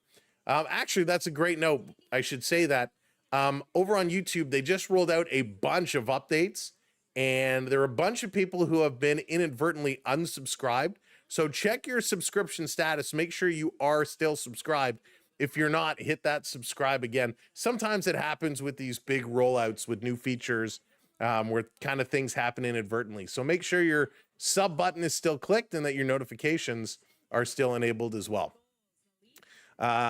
Speaker 2: Actually, that's a great note. I should say that over on YouTube, they just rolled out a bunch of updates, and there are a bunch of people who have been inadvertently unsubscribed. So check your subscription status. Make sure you are still subscribed. If you're not, hit that subscribe again. Sometimes it happens with these big rollouts with new features where kind of things happen inadvertently. So make sure your sub button is still clicked and that your notifications are still enabled as well.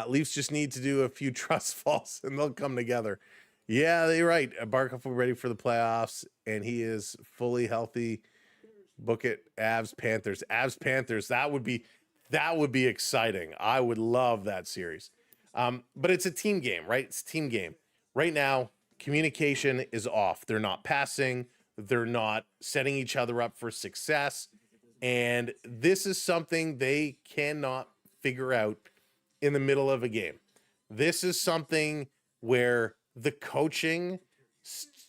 Speaker 2: Leafs just need to do a few trust falls and they'll come together. Yeah, you're right. Barkov will be ready for the playoffs and he is fully healthy. Book it. Avs Panthers. Avs Panthers. That would be exciting. I would love that series. But it's a team game, right? It's a team game. Right now, communication is off. They're not passing. They're not setting each other up for success. And this is something they cannot figure out in the middle of a game. This is something where the coaching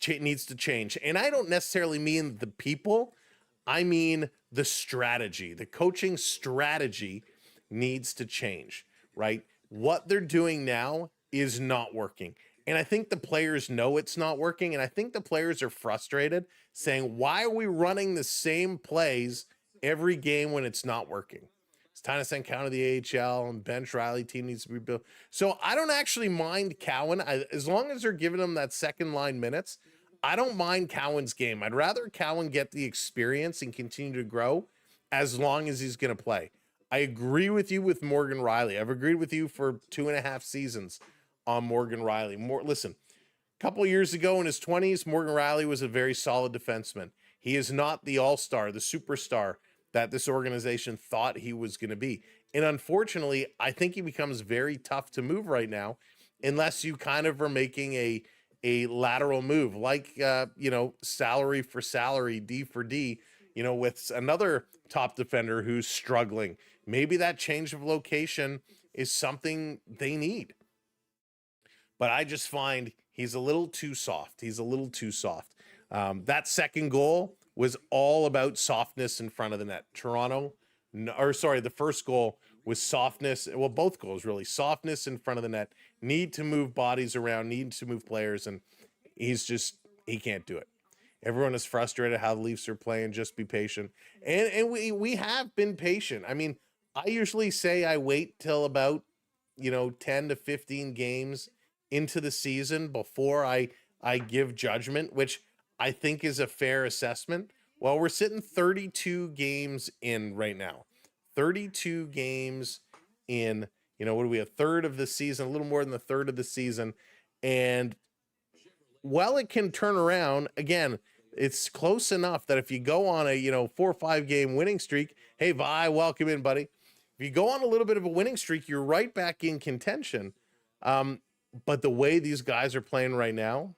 Speaker 2: needs to change. And I don't necessarily mean the people. I mean the strategy. The coaching strategy needs to change, right? What they're doing now is not working. And I think the players know it's not working. And I think the players are frustrated, saying, why are we running the same plays every game when it's not working? It's time to send Cowan to the AHL, and bench Riley. Team needs to be built. So I don't actually mind Cowan. As long as they're giving him that second line minutes, I don't mind Cowan's game. I'd rather Cowan get the experience and continue to grow as long as he's going to play. I agree with you with Morgan Riley. I've agreed with you for 2.5 seasons on Morgan Riley. Listen, a couple years ago in his 20s, Morgan Riley was a very solid defenseman. He is not the all-star, the superstar that this organization thought he was going to be. And unfortunately, I think he becomes very tough to move right now unless you kind of are making a lateral move, like, salary for salary, D for D, with another top defender who's struggling. Maybe that change of location is something they need. But I just find he's a little too soft. That second goal was all about softness in front of the net. The first goal was softness. Well, both goals really. Softness in front of the net. Need to move bodies around, need to move players, and he can't do it. Everyone is frustrated how the Leafs are playing. Just be patient. And we have been patient. I mean, I usually say I wait till about 10 to 15 games into the season before I I give judgment, which I think is a fair assessment. Well, we're sitting 32 games in right now. 32 games in, what do we, a third of the season, a little more than the third of the season. And while it can turn around, again, it's close enough that if you go on a, 4 or 5 game winning streak, hey, Vi, welcome in, buddy. If you go on a little bit of a winning streak, you're right back in contention. But the way these guys are playing right now,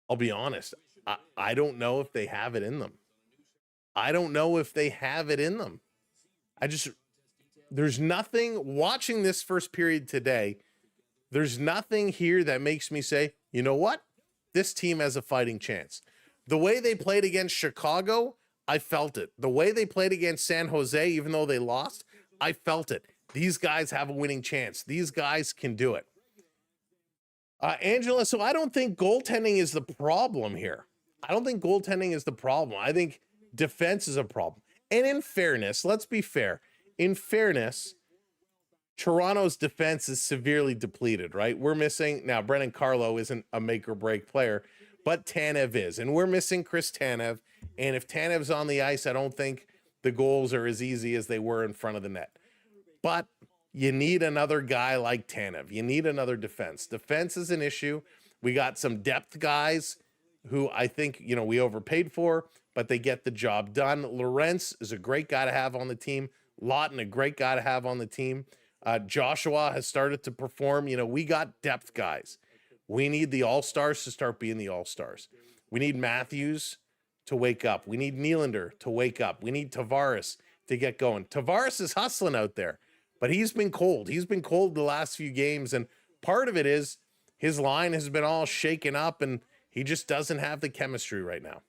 Speaker 2: I'll be honest, I don't know if they have it in them. I don't know if they have it in them. There's nothing, watching this first period today, there's nothing here that makes me say, you know what? This team has a fighting chance. The way they played against Chicago, I felt it. The way they played against San Jose, even though they lost, I felt it. These guys have a winning chance. These guys can do it. Angela, so I don't think goaltending is the problem here. I don't think goaltending is the problem. I think defense is a problem. And in fairness, let's be fair. In fairness, Toronto's defense is severely depleted, right? We're missing, now Brendan Carlo isn't a make or break player, but Tanev is. And we're missing Chris Tanev. And if Tanev's on the ice, I don't think the goals are as easy as they were in front of the net. But you need another guy like Tanev. You need another defense. Defense is an issue. We got some depth guys who I think, we overpaid for, but they get the job done. Lorentz is a great guy to have on the team. Lawton, a great guy to have on the team. Joshua has started to perform. We got depth guys. We need the all-stars to start being the all-stars. We need Matthews to wake up. We need Nylander to wake up. We need Tavares to get going. Tavares is hustling out there, but he's been cold. He's been cold the last few games, and part of it is his line has been all shaken up, and he just doesn't have the chemistry right now.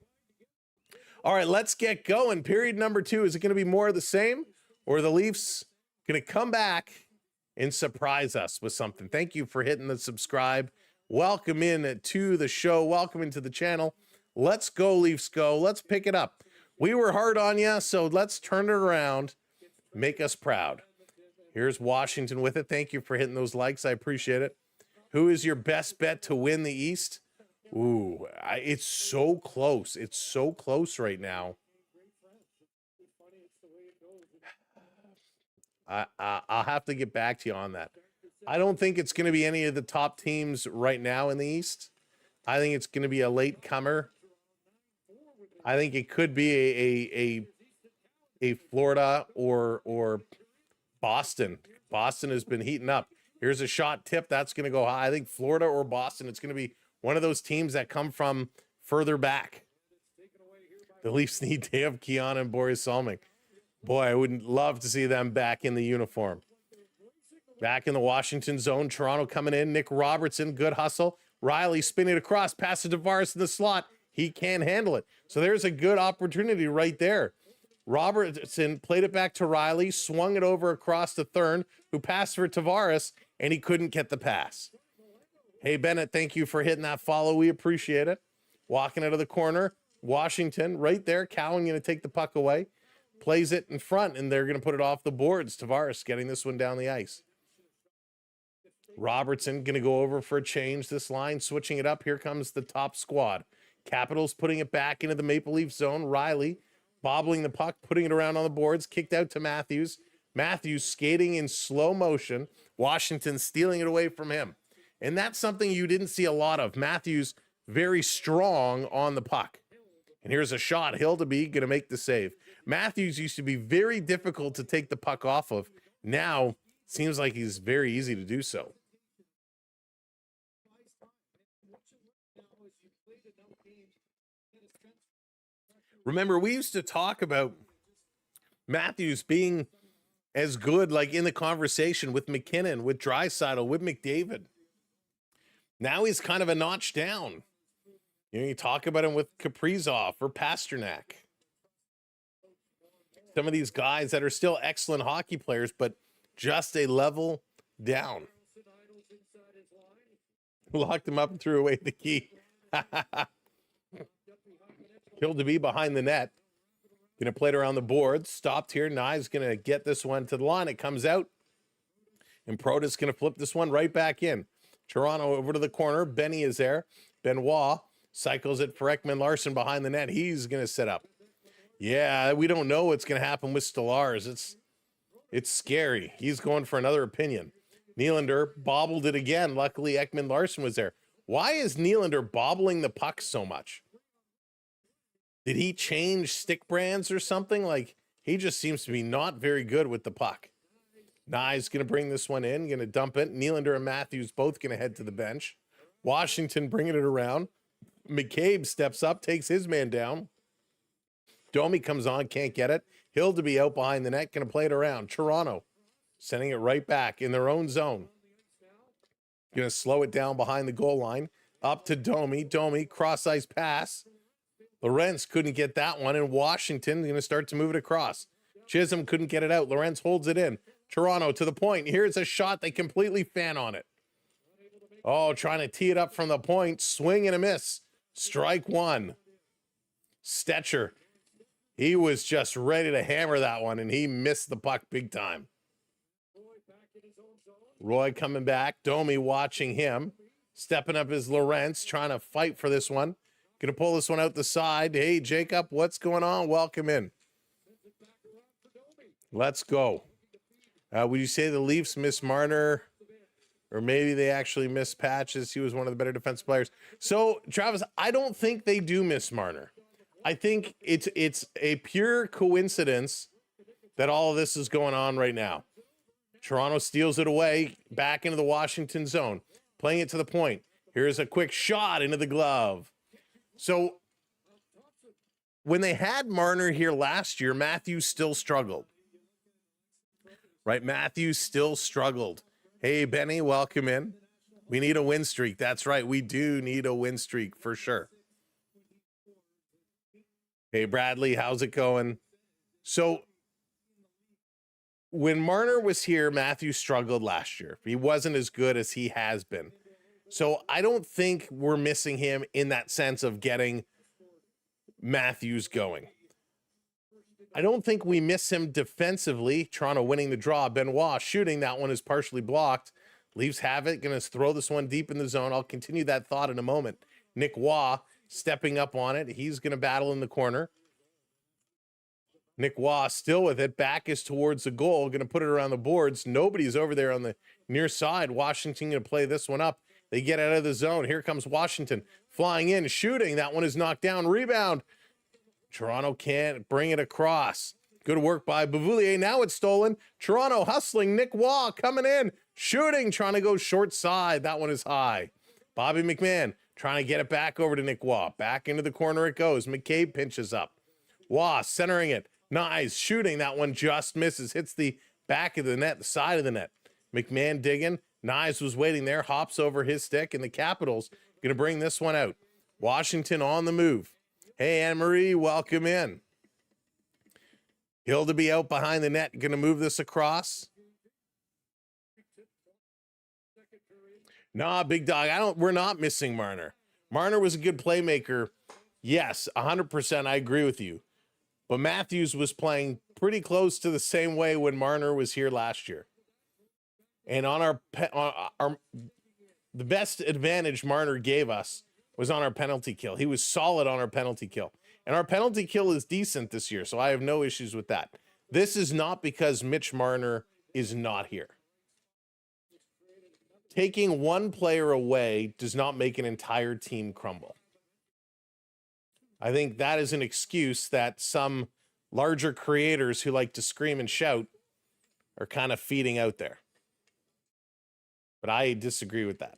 Speaker 2: All right, let's get going. Period number 2. Is it going to be more of the same, or are the Leafs going to come back and surprise us with something? Thank you for hitting the subscribe. Welcome in to the show. Welcome into the channel. Let's go, Leafs, go. Let's pick it up. We were hard on you, so let's turn it around. Make us proud. Here's Washington with it. Thank you for hitting those likes. I appreciate it. Who is your best bet to win the East? Ooh, it's so close. It's so close right now. I'll have to get back to you on that. I don't think it's going to be any of the top teams right now in the East. I think it's going to be a late comer. I think it could be a Florida or Boston. Boston has been heating up. Here's a shot tip. That's going to go high. I think Florida or Boston, it's going to be one of those teams that come from further back. The Leafs need to have Keon and Boris Salming. Boy, I would love to see them back in the uniform. Back in the Washington zone. Toronto coming in. Nick Robertson, good hustle. Riley spinning across, pass to Tavares in the slot. He can't handle it. So there's a good opportunity right there. Robertson played it back to Riley, swung it over across to Thurn, who passed for Tavares, and he couldn't get the pass. Hey, Bennett, thank you for hitting that follow. We appreciate it. Walking out of the corner. Washington right there. Cowan going to take the puck away. Plays it in front, and they're going to put it off the boards. Tavares getting this one down the ice. Robertson going to go over for a change. This line, switching it up. Here comes the top squad. Capitals putting it back into the Maple Leaf zone. Riley bobbling the puck, putting it around on the boards. Kicked out to Matthews. Matthews skating in slow motion. Washington stealing it away from him. And that's something you didn't see a lot of. Matthews very strong on the puck. And here's a shot. Hildeby going to make the save. Matthews used to be very difficult to take the puck off of. Now, seems like he's very easy to do so. Remember, we used to talk about Matthews being as good, like in the conversation with McKinnon, with Draisaitl, with McDavid. Now he's kind of a notch down. You talk about him with Kaprizov or Pasternak. Some of these guys that are still excellent hockey players, but just a level down. Locked him up and threw away the key. Killed to be behind the net. Going to play it around the board. Stopped here. Nye's going to get this one to the line. It comes out. And Protas going to flip this one right back in. Toronto over to the corner. Benny is there. Benoit cycles it for Ekman Larsson behind the net. He's going to set up. Yeah, we don't know what's going to happen with Stolarz. It's scary. He's going for another opinion. Nylander bobbled it again. Luckily, Ekman Larsson was there. Why is Nylander bobbling the puck so much? Did he change stick brands or something? Like, he just seems to be not very good with the puck. Nye's going to bring this one in, going to dump it. Nylander and Matthews both going to head to the bench. Washington bringing it around. McCabe steps up, takes his man down. Domi comes on, can't get it. Hill to be out behind the net, going to play it around. Toronto sending it right back in their own zone. Going to slow it down behind the goal line. Up to Domi. Domi, cross-ice pass. Lorentz couldn't get that one, and Washington going to start to move it across. Chisholm couldn't get it out. Lorentz holds it in. Toronto to the point. Here's a shot. They completely fan on it. Oh, trying to tee it up from the point. Swing and a miss. Strike one. Stetcher. He was just ready to hammer that one, and he missed the puck big time. Roy coming back. Domi watching him. Stepping up is Lorentz, trying to fight for this one. Going to pull this one out the side. Hey, Jacob, what's going on? Welcome in. Let's go. Would you say the Leafs miss Marner? Or maybe they actually miss Patches. He was one of the better defensive players. So, Travis, I don't think they do miss Marner. I think it's a pure coincidence that all of this is going on right now. Toronto steals it away, back into the Washington zone. Playing it to the point. Here's a quick shot into the glove. So, when they had Marner here last year, Matthews still struggled. Right? Matthews still struggled. Hey, Benny, welcome in. We need a win streak. That's right. We do need a win streak for sure. Hey, Bradley, how's it going? So, when Marner was here, Matthews struggled last year. He wasn't as good as he has been. So, I don't think we're missing him in that sense of getting Matthews going. I don't think we miss him defensively. Toronto winning the draw. Benoit shooting. That one is partially blocked. Leafs have it. Going to throw this one deep in the zone. I'll continue that thought in a moment. Nick Waugh stepping up on it. He's going to battle in the corner. Nick Waugh still with it. Back is towards the goal. Going to put it around the boards. Nobody's over there on the near side. Washington going to play this one up. They get out of the zone. Here comes Washington. Flying in. Shooting. That one is knocked down. Rebound. Toronto can't bring it across. Good work by Beauvillier. Now it's stolen. Toronto hustling. Nick Waugh coming in. Shooting. Trying to go short side. That one is high. Bobby McMahon trying to get it back over to Nick Waugh. Back into the corner it goes. McCabe pinches up. Waugh centering it. Nice. Shooting. That one just misses. Hits the back of the net, the side of the net. McMahon digging. Knives was waiting there. Hops over his stick. And the Capitals going to bring this one out. Washington on the move. Hey, Anne-Marie, welcome in. Hill to be out behind the net. Going to move this across. Nah, big dog. We're not missing Marner. Marner was a good playmaker. Yes, 100%. I agree with you. But Matthews was playing pretty close to the same way when Marner was here last year. And on the best advantage Marner gave us was on our penalty kill. He was solid on our penalty kill. And our penalty kill is decent this year, so I have no issues with that. This is not because Mitch Marner is not here. Taking one player away does not make an entire team crumble. I think that is an excuse that some larger creators who like to scream and shout are kind of feeding out there. But I disagree with that.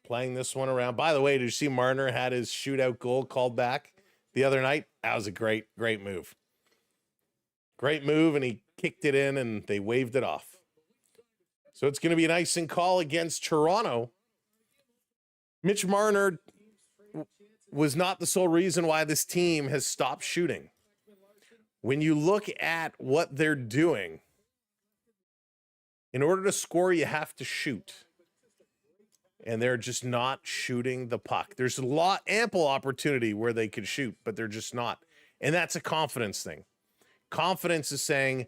Speaker 2: Playing this one around. By the way, did you see Marner had his shootout goal called back the other night? That was a great move. Great move, and he kicked it in, and they waved it off. So it's going to be an icing call against Toronto. Mitch Marner was not the sole reason why this team has stopped shooting. When you look at what they're doing, in order to score, you have to shoot. And they're just not shooting the puck. There's ample opportunity where they could shoot, but they're just not. And that's a confidence thing. Confidence is saying,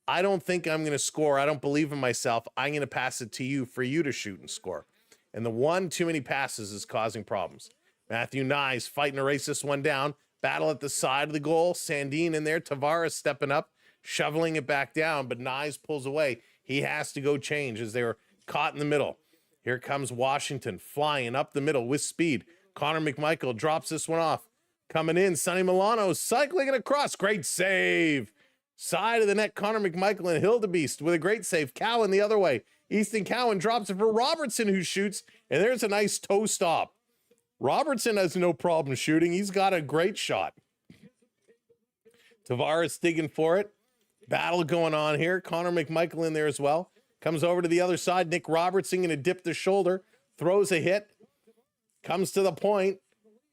Speaker 2: I don't think I'm going to score. I don't believe in myself. I'm going to pass it to you for you to shoot and score. And the one too many passes is causing problems. Matthew Nyes fighting to race this one down. Battle at the side of the goal. Sandin in there. Tavares stepping up, shoveling it back down, but Nyes pulls away. He has to go change as they were caught in the middle. Here comes Washington flying up the middle with speed. Connor McMichael drops this one off. Coming in, Sonny Milano cycling it across. Great save. Side of the net, Connor McMichael and Hildebeest with a great save. Cowan the other way. Easton Cowan drops it for Robertson, who shoots, and there's a nice toe stop. Robertson has no problem shooting. He's got a great shot. Tavares digging for it. Battle going on here. Connor McMichael in there as well. Comes over to the other side. Nick Robertson going to dip the shoulder. Throws a hit. Comes to the point.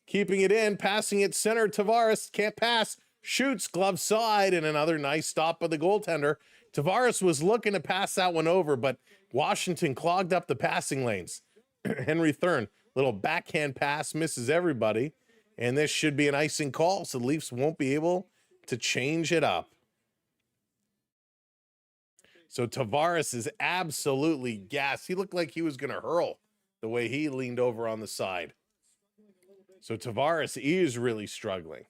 Speaker 2: Keeping it in. Passing it center. Tavares can't pass. Shoots, glove side, and another nice stop by the goaltender. Tavares was looking to pass that one over, but Washington clogged up the passing lanes. Henry Thurn, little backhand pass, misses everybody, and this should be an icing call, so the Leafs won't be able to change it up. So Tavares is absolutely gassed. He looked like he was going to hurl the way he leaned over on the side. So Tavares is really struggling.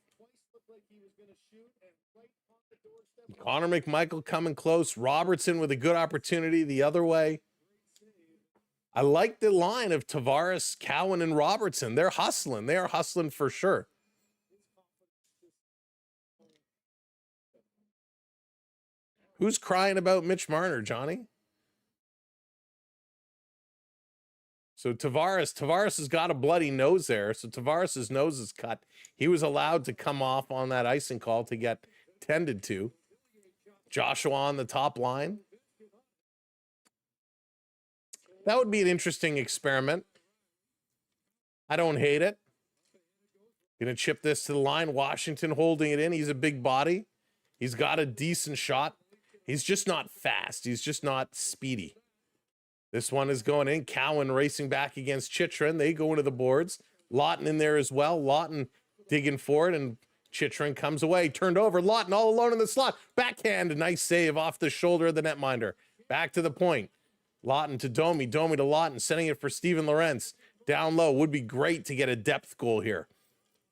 Speaker 2: Connor McMichael coming close. Robertson with a good opportunity the other way. I like the line of Tavares, Cowan, and Robertson. They're hustling. They are hustling for sure. Who's crying about Mitch Marner, Johnny? So Tavares has got a bloody nose there. So Tavares' nose is cut. He was allowed to come off on that icing call to get tended to. Joshua on the top line. That would be an interesting experiment. I don't hate it. Gonna chip this to the line. Washington holding it in. He's a big body. He's got a decent shot. He's just not fast. He's just not speedy. This one is going in. Cowan racing back against Chychrun. They go into the boards. Lawton in there as well. Lawton digging for it, and Chychrun comes away. Turned over. Lawton all alone in the slot. Backhand. A nice save off the shoulder of the netminder. Back to the point. Lawton to Domi. Domi to Lawton. Sending it for Steven Lorentz. Down low. Would be great to get a depth goal here.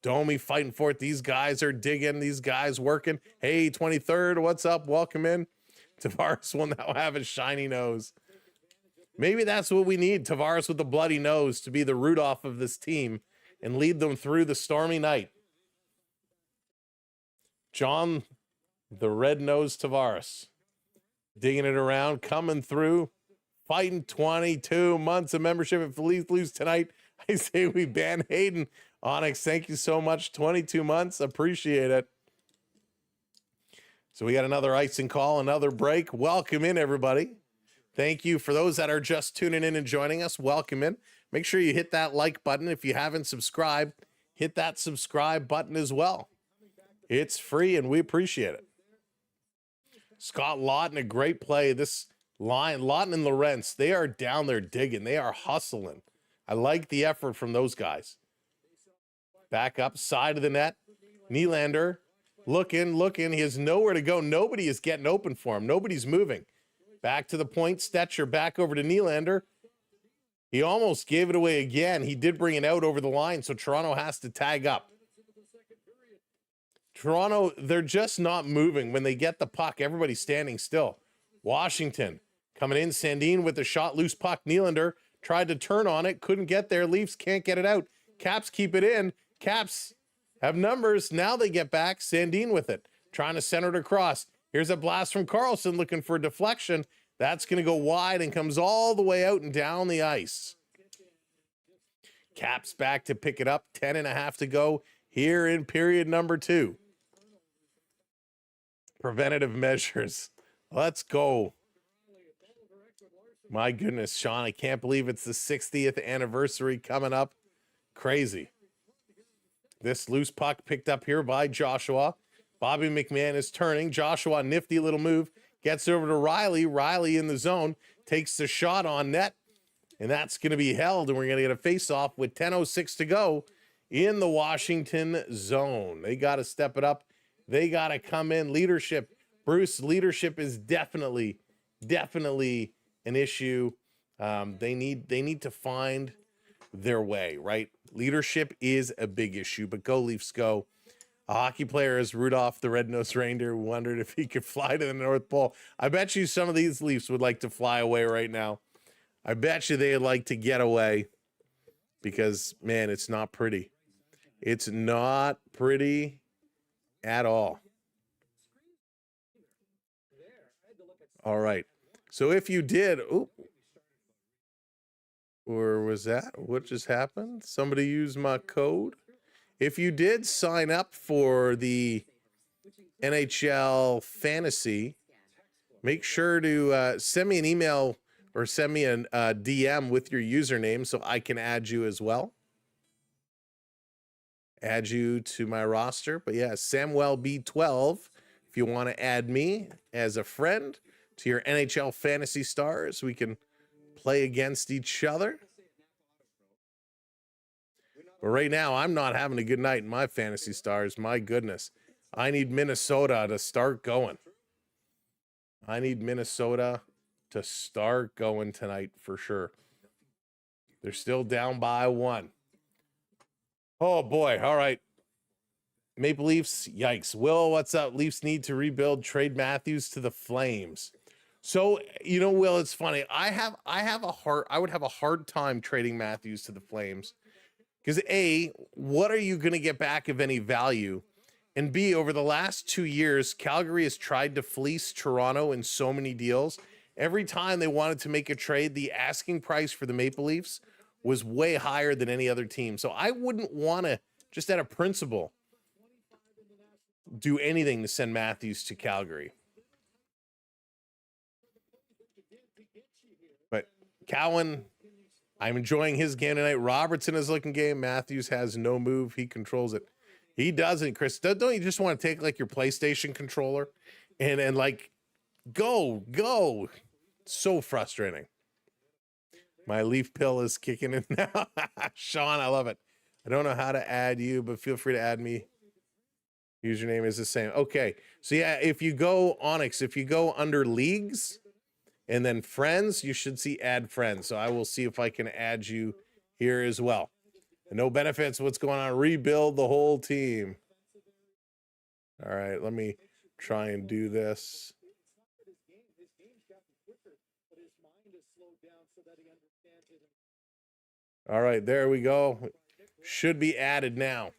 Speaker 2: Domi fighting for it. These guys are digging. These guys working. Hey, 23rd. What's up? Welcome in. Tavares will now have a shiny nose. Maybe that's what we need. Tavares with the bloody nose to be the Rudolph of this team and lead them through the stormy night. John, the red-nosed Tavares, digging it around, coming through, fighting 22 months of membership. If the Leafs lose tonight, I say we ban Hayden. Onyx, thank you so much. 22 months, appreciate it. So we got another icing call, another break. Welcome in, everybody. Thank you for those that are just tuning in and joining us. Welcome in. Make sure you hit that like button. If you haven't subscribed, hit that subscribe button as well. It's free, and we appreciate it. Scott Lawton, a great play. This line, Lawton and Lorentz, they are down there digging. They are hustling. I like the effort from those guys. Back up, side of the net. Nylander looking. He has nowhere to go. Nobody is getting open for him. Nobody's moving. Back to the point. Stetcher back over to Nylander. He almost gave it away again. He did bring it out over the line, so Toronto has to tag up. Toronto, they're just not moving. When they get the puck, everybody's standing still. Washington coming in. Sandin with the shot. Loose puck. Nylander tried to turn on it. Couldn't get there. Leafs can't get it out. Caps keep it in. Caps have numbers. Now they get back. Sandin with it. Trying to center it across. Here's a blast from Karlsson looking for a deflection. That's going to go wide and comes all the way out and down the ice. Caps back to pick it up. 10.5 to go here in period number 2. Preventative measures. Let's go. My goodness, Sean, I can't believe it's the 60th anniversary coming up. Crazy. This loose puck picked up here by Joshua. Bobby McMahon is turning. Joshua, nifty little move. Gets over to Riley. Riley in the zone. Takes the shot on net. And that's going to be held. And we're going to get a face-off with 10:06 to go in the Washington zone. They got to step it up. They got to come in. Leadership Bruce, leadership is definitely an issue. They need to find their way, right? Leadership is a big issue, but go Leafs, go. A hockey player is Rudolph the Red-Nosed Reindeer, wondered if he could fly to the North Pole. I bet you some of these Leafs would like to fly away right now. I bet you they'd like to get away because, man, it's not pretty. It's not pretty at all. All right. So if you did, or was that what just happened? Somebody used my code. If you did sign up for the NHL Fantasy, make sure to send me an email or send me a DM with your username so I can add you as well. Add you to my roster. But yeah, Samwelb12, if you want to add me as a friend to your NHL Fantasy Stars, we can play against each other. But right now, I'm not having a good night in my Fantasy Stars. My goodness. I need Minnesota to start going. I need Minnesota to start going tonight for sure. They're still down by 1. Oh, boy. All right. Maple Leafs, yikes. Will, what's up? Leafs need to rebuild, trade Matthews to the Flames. So, you know, Will, it's funny. I would have a hard time trading Matthews to the Flames. Because A, what are you going to get back of any value? And B, over the last 2 years, Calgary has tried to fleece Toronto in so many deals. Every time they wanted to make a trade, the asking price for the Maple Leafs was way higher than any other team. So I wouldn't want to, just out of principle, do anything to send Matthews to Calgary. But Cowan, I'm enjoying his game tonight. Robertson is looking game. Matthews has no move. He controls it. He doesn't, Chris. Don't you just want to take like your PlayStation controller and like go? So frustrating. My Leaf pill is kicking in now. Sean, I love it. I don't know how to add you, but feel free to add me. Username is the same. Okay. So yeah, if you go Onyx, if you go under leagues and then friends, you should see add friends. So I will see if I can add you here as well. And no benefits. What's going on? Rebuild the whole team. All right. Let me try and do this. All right. There we go. Should be added now.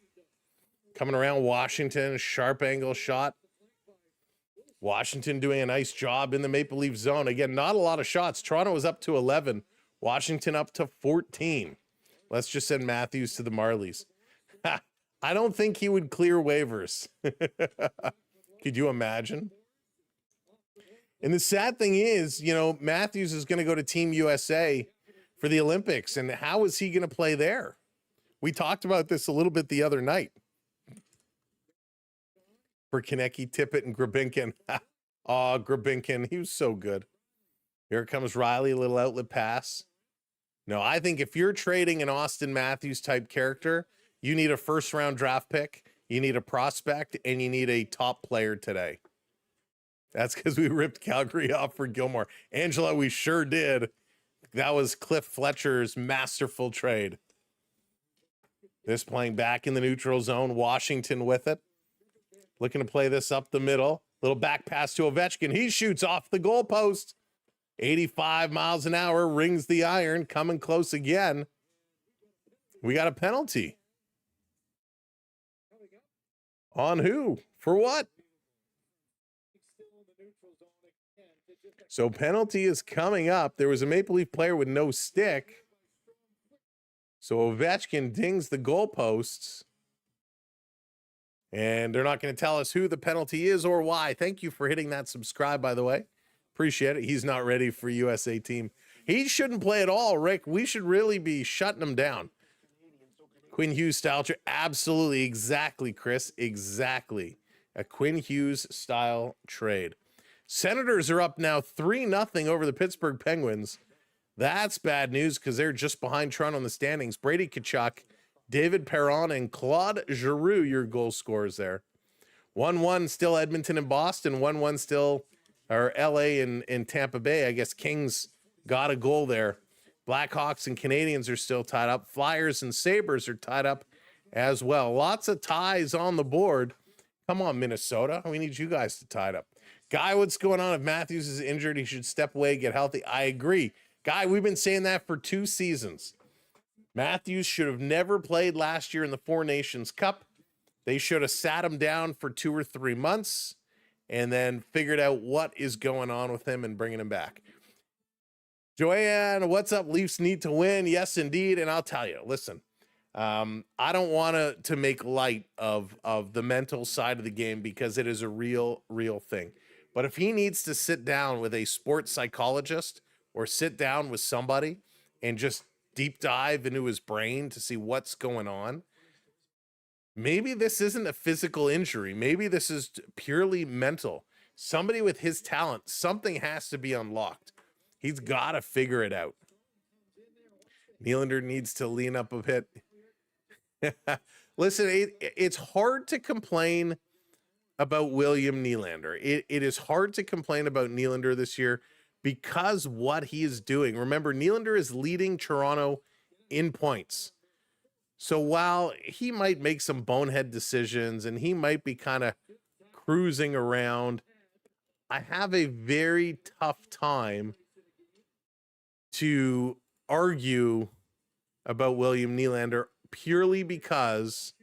Speaker 2: Coming around Washington, sharp angle shot. Washington doing a nice job in the Maple Leaf zone. Again, not a lot of shots. Toronto was up to 11. Washington up to 14. Let's just send Matthews to the Marlies. I don't think he would clear waivers. Could you imagine? And the sad thing is, you know, Matthews is going to go to Team USA for the Olympics. And how is he going to play there? We talked about this a little bit the other night. For Konecki, Tippett, and Grabinkin. Oh, Grabinkin, he was so good. Here comes Riley, a little outlet pass. No, I think if you're trading an Austin Matthews type character, you need a first-round draft pick, you need a prospect, and you need a top player today. That's because we ripped Calgary off for Gilmore. Angela, we sure did. That was Cliff Fletcher's masterful trade. This playing back in the neutral zone. Washington with it. Looking to play this up the middle. Little back pass to Ovechkin. He shoots off the goalpost. 85 miles an hour, rings the iron, coming close again. We got a penalty. On who? For what? So penalty is coming up. There was a Maple Leaf player with no stick. So Ovechkin dings the goalposts. And they're not going to tell us who the penalty is or why. Thank you for hitting that subscribe, by the way. Appreciate it. He's not ready for USA team. He shouldn't play at all, Rick. We should really be shutting him down. Quinn Hughes style trade. Absolutely. Exactly, Chris. Exactly. A Quinn Hughes style trade. Senators are up now 3-0 over the Pittsburgh Penguins. That's bad news because they're just behind Toronto in the standings. Brady Tkachuk, David Perron, and Claude Giroux, your goal scorers there. 1-1 still Edmonton and Boston, 1-1 still, or LA and Tampa Bay. I guess Kings got a goal there. Blackhawks and Canadians are still tied up. Flyers and Sabres are tied up as well. Lots of ties on the board. Come on, Minnesota. We need you guys to tie it up. Guy, what's going on? If Matthews is injured, he should step away, get healthy. I agree. Guy, we've been saying that for 2 seasons. Matthews should have never played last year in the Four Nations Cup. They should have sat him down for 2 or 3 months and then figured out what is going on with him and bringing him back. Joanne, what's up? Leafs need to win. Yes, indeed. And I'll tell you, listen, I don't want to make light of the mental side of the game because it is a real thing. But if he needs to sit down with a sports psychologist or sit down with somebody and just deep dive into his brain to see what's going on, maybe this isn't a physical injury. Maybe this is purely mental. Somebody with his talent, something has to be unlocked. He's got to figure it out. Nylander needs to lean up a bit. Listen, it's hard to complain about William Nylander. It is hard to complain about Nylander this year because what he is doing. Remember, Nylander is leading Toronto in points. So while he might make some bonehead decisions and he might be kind of cruising around, I have a very tough time to argue about William Nylander purely because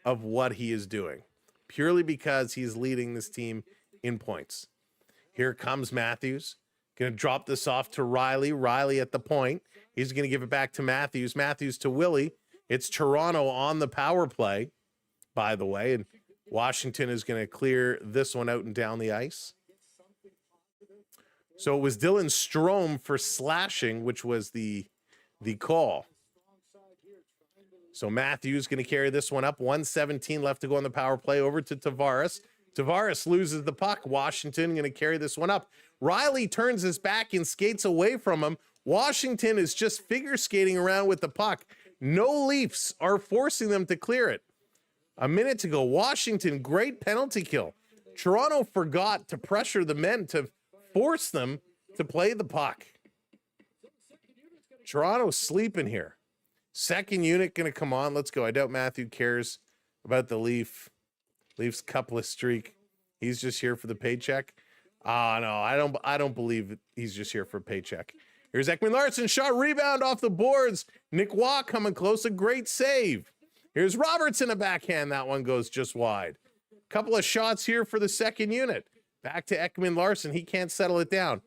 Speaker 2: of what he is doing, purely because he's leading this team in points. Here comes Matthews, going to drop this off to Riley. Riley at the point. He's going to give it back to Matthews. Matthews to Willie. It's Toronto on the power play, by the way, and Washington is going to clear this one out and down the ice. So it was Dylan Strome for slashing, which was the call. So Matthews going to carry this one up. 1:17 left to go on the power play. Over to Tavares. Tavares loses the puck. Washington going to carry this one up. Riley turns his back and skates away from him. Washington is just figure skating around with the puck. No Leafs are forcing them to clear it. A minute to go. Washington, great penalty kill. Toronto forgot to pressure the men to force them to play the puck. Toronto's sleeping here. Second unit going to come on. Let's go. I doubt Matthew cares about the Leafs cupless streak. He's just here for the paycheck. Oh, no, I don't believe he's just here for a paycheck. Here's Ekman-Larsson. Shot rebound off the boards. Nick Waugh coming close. A great save. Here's Robertson, a backhand. That one goes just wide. Couple of shots here for the second unit. Back to Ekman-Larsson. He can't settle it down.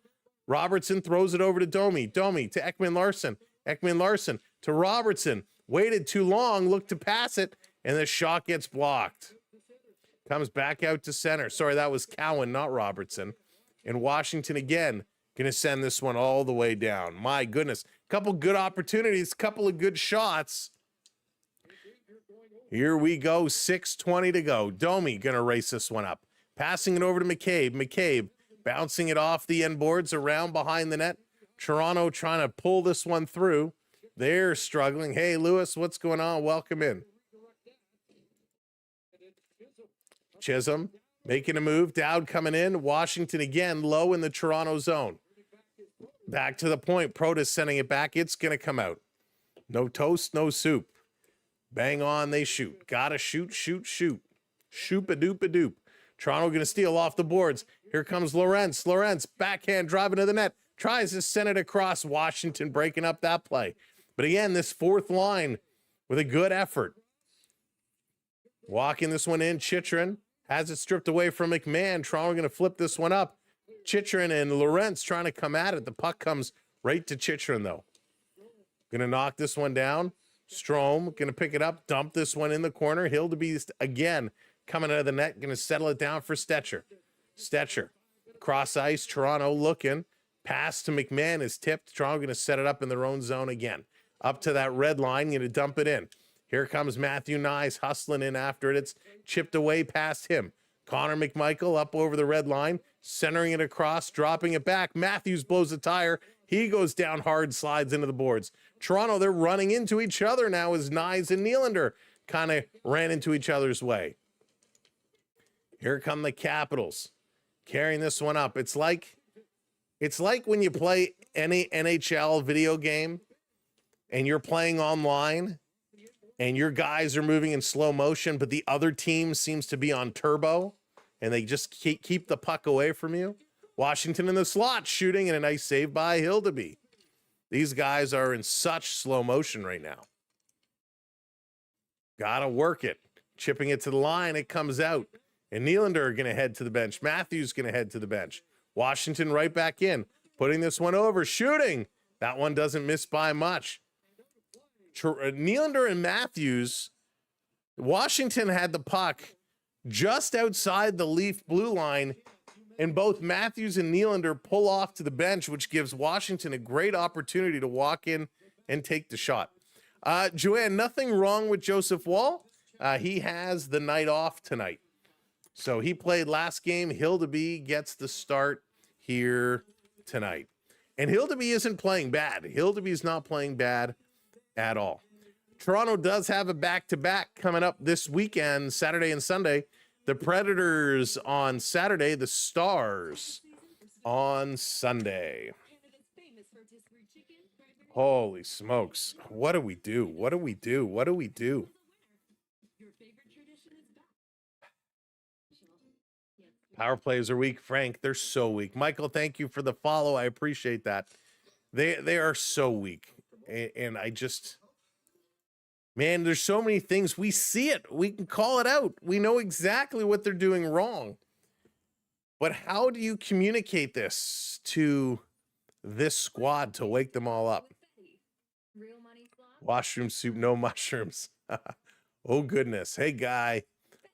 Speaker 2: Robertson throws it over to Domi. Domi to Ekman-Larsson. Ekman-Larsson to Robertson. Waited too long. Looked to pass it. And the shot gets blocked. Comes back out to center. Sorry, that was Cowan, not Robertson. And Washington again going to send this one all the way down. My goodness. Couple good opportunities. Couple of good shots. Here we go. 6:20 to go. Domi going to race this one up. Passing it over to McCabe. McCabe bouncing it off the end boards around behind the net. Toronto trying to pull this one through. They're struggling. Hey, Lewis, what's going on? Welcome in. Chisholm making a move. Dowd coming in. Washington again low in the Toronto zone. Back to the point. Protas sending it back. It's going to come out. No toast, no soup. Bang on, they shoot. Gotta shoot, shoot, shoot. Shoop-a-doop-a-doop. Toronto going to steal off the boards. Here comes Lorentz. Lorentz, backhand, driving to the net. Tries to send it across. Washington breaking up that play. But again, this fourth line with a good effort. Walking this one in. Chychrun has it stripped away from McMahon. Toronto going to flip this one up. Chychrun and Lorentz trying to come at it. The puck comes right to Chychrun, though. Going to knock this one down. Strome going to pick it up. Dump this one in the corner. Hildebeest again coming out of the net. Going to settle it down for Stetcher. Stetcher. Cross ice. Toronto looking. Pass to McMahon is tipped. Toronto going to set it up in their own zone again. Up to that red line. Going to dump it in. Here comes Matthew Nyes hustling in after it. It's chipped away past him. Connor McMichael up over the red line, centering it across, dropping it back. Matthews blows a tire. He goes down hard, slides into the boards. Toronto, they're running into each other now as Nyes and Nylander kind of ran into each other's way. Here come the Capitals carrying this one up. It's like when you play any NHL video game and you're playing online and your guys are moving in slow motion, but the other team seems to be on turbo and they just keep the puck away from you. Washington in the slot shooting, and a nice save by Hildeby. These guys are in such slow motion right now. Gotta work it. Chipping it to the line, it comes out. And Nylander are going to head to the bench. Matthews going to head to the bench. Washington right back in. Putting this one over. Shooting. That one doesn't miss by much. Nylander and Matthews. Washington had the puck just outside the Leaf blue line. And both Matthews and Nylander pull off to the bench, which gives Washington a great opportunity to walk in and take the shot. Joanne, nothing wrong with Joseph Woll. He has the night off tonight. So he played last game. Hildeby gets the start here tonight. And Hildeby isn't playing bad. Hildeby's not playing bad at all. Toronto does have a back-to-back coming up this weekend, Saturday and Sunday. The Predators on Saturday, the Stars on Sunday. Holy smokes. What do we do? What do we do? What do we do? Power plays are weak. Frank, they're so weak. Michael, thank you for the follow. I appreciate that. They are so weak. And I just... Man, there's so many things. We see it. We can call it out. We know exactly what they're doing wrong. But how do you communicate this to this squad to wake them all up? Washroom soup, no mushrooms. Oh, goodness. Hey, Guy,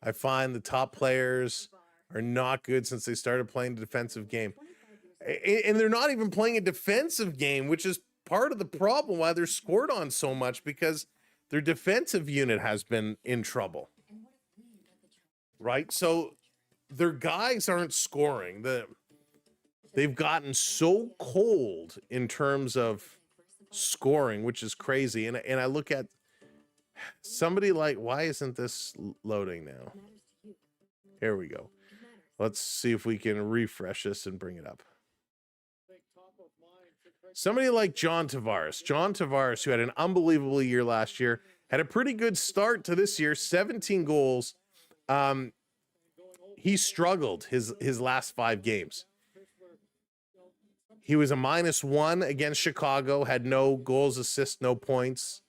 Speaker 2: I find the top players are not good since they started playing the defensive game. And they're not even playing a defensive game, which is part of the problem why they're scored on so much, because their defensive unit has been in trouble, right? So their guys aren't scoring. They've gotten so cold in terms of scoring, which is crazy. And I look at somebody like, why isn't this loading now? Here we go. Let's see if we can refresh this and bring it up. Somebody like John Tavares. John Tavares, who had an unbelievable year last year, had a pretty good start to this year, 17 goals. He struggled his last 5 games. He was a -1 against Chicago, had no goals, assists, no points.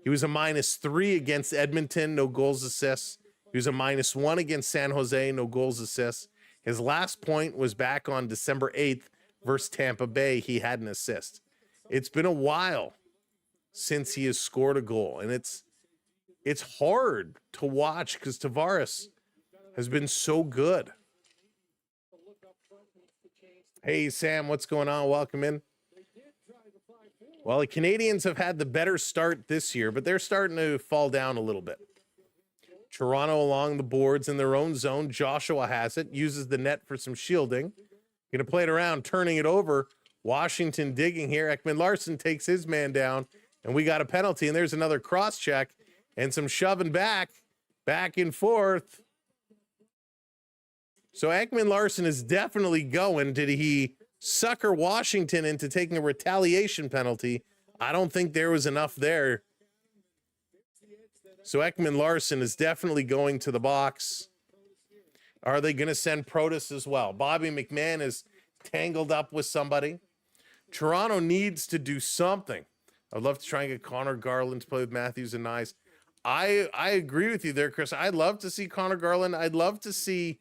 Speaker 2: He was a -3 against Edmonton, no goals, assists. He was a -1 against San Jose, no goals, assists. His last point was back on December 8th versus Tampa Bay. He had an assist. It's been a while since he has scored a goal, and it's hard to watch because Tavares has been so good. Hey, Sam, what's going on? Welcome in. Well, the Canadians have had the better start this year, but they're starting to fall down a little bit. Toronto along the boards in their own zone. Joshua has it, uses the net for some shielding. Going to play it around, turning it over. Washington digging here. Ekman-Larsson takes his man down, and we got a penalty. And there's another cross check and some shoving back and forth. So Ekman-Larsson is definitely going. Did he sucker Washington into taking a retaliation penalty? I don't think there was enough there. So Ekman-Larsson is definitely going to the box. Are they going to send Protas as well? Bobby McMahon is tangled up with somebody. Toronto needs to do something. I'd love to try and get Connor Garland to play with Matthews and Nyes. I agree with you there, Chris. I'd love to see Connor Garland. I'd love to see...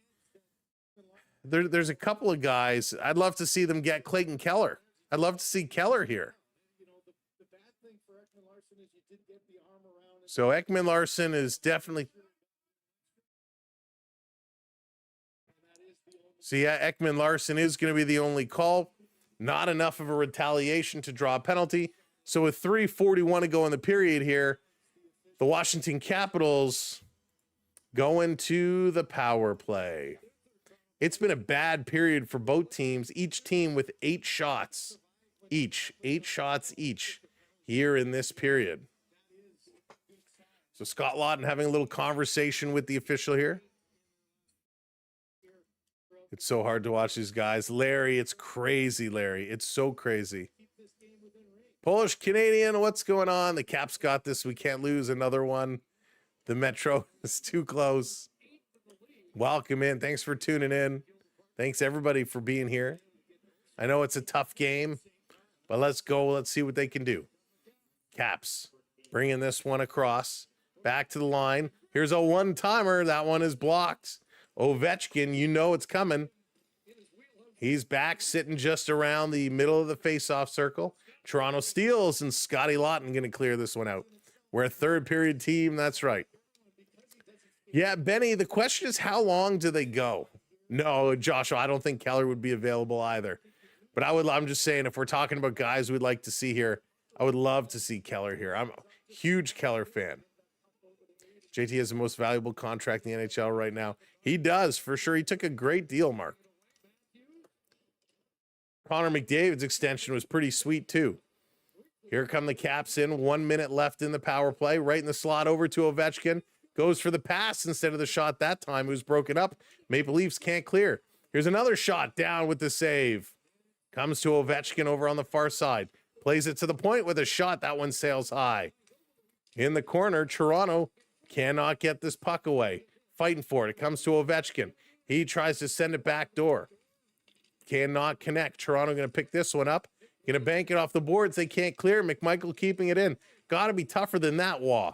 Speaker 2: There's a couple of guys. I'd love to see them get Clayton Keller. I'd love to see Keller here. So Ekman-Larsson is definitely... So yeah, Ekman-Larsson is going to be the only call. Not enough of a retaliation to draw a penalty. So with 3:41 to go in the period here, the Washington Capitals going to the power play. It's been a bad period for both teams. Each team with 8 shots each. 8 shots each here in this period. So Scott Lawton having a little conversation with the official here. It's so hard to watch these guys. Larry, it's crazy, Larry. It's so crazy. Polish Canadian, what's going on? The Caps got this. We can't lose another one. The Metro is too close. Welcome in. Thanks for tuning in. Thanks, everybody, for being here. I know it's a tough game, but let's go. Let's see what they can do. Caps bringing this one across. Back to the line. Here's a one-timer. That one is blocked. Ovechkin, you know it's coming. He's back, sitting just around the middle of the face-off circle. Toronto steals, and Scotty Lawton going to clear this one out. We're a third-period team. That's right. Yeah, Benny, the question is, how long do they go? No, Joshua, I don't think Keller would be available either. But I'm just saying, if we're talking about guys we'd like to see here, I would love to see Keller here. I'm a huge Keller fan. JT has the most valuable contract in the NHL right now. He does, for sure. He took a great deal, Mark. Connor McDavid's extension was pretty sweet, too. Here come the Caps in. 1 minute left in the power play. Right in the slot over to Ovechkin. Goes for the pass instead of the shot that time. It was broken up. Maple Leafs can't clear. Here's another shot down with the save. Comes to Ovechkin over on the far side. Plays it to the point with a shot. That one sails high. In the corner, Toronto cannot get this puck away. Fighting for it. It comes to Ovechkin. He tries to send it back door. Cannot connect. Toronto going to pick this one up. Going to bank it off the boards. They can't clear. McMichael keeping it in. Got to be tougher than that, Wah.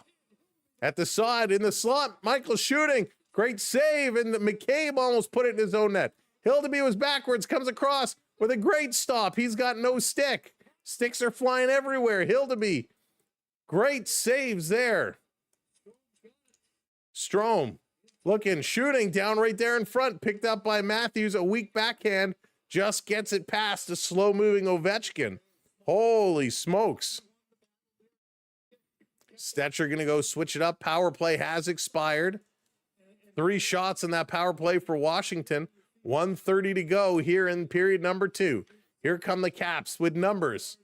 Speaker 2: At the side, in the slot, Michael shooting. Great save, and McCabe almost put it in his own net. Hildeby was backwards, comes across with a great stop. He's got no stick. Sticks are flying everywhere. Hildeby, great saves there. Strome, looking, shooting down right there in front. Picked up by Matthews, a weak backhand. Just gets it past the slow-moving Ovechkin. Holy smokes. Stetcher going to go switch it up. Power play has expired. 3 shots in that power play for Washington. 1:30 to go here in period number 2. Here come the Caps with numbers.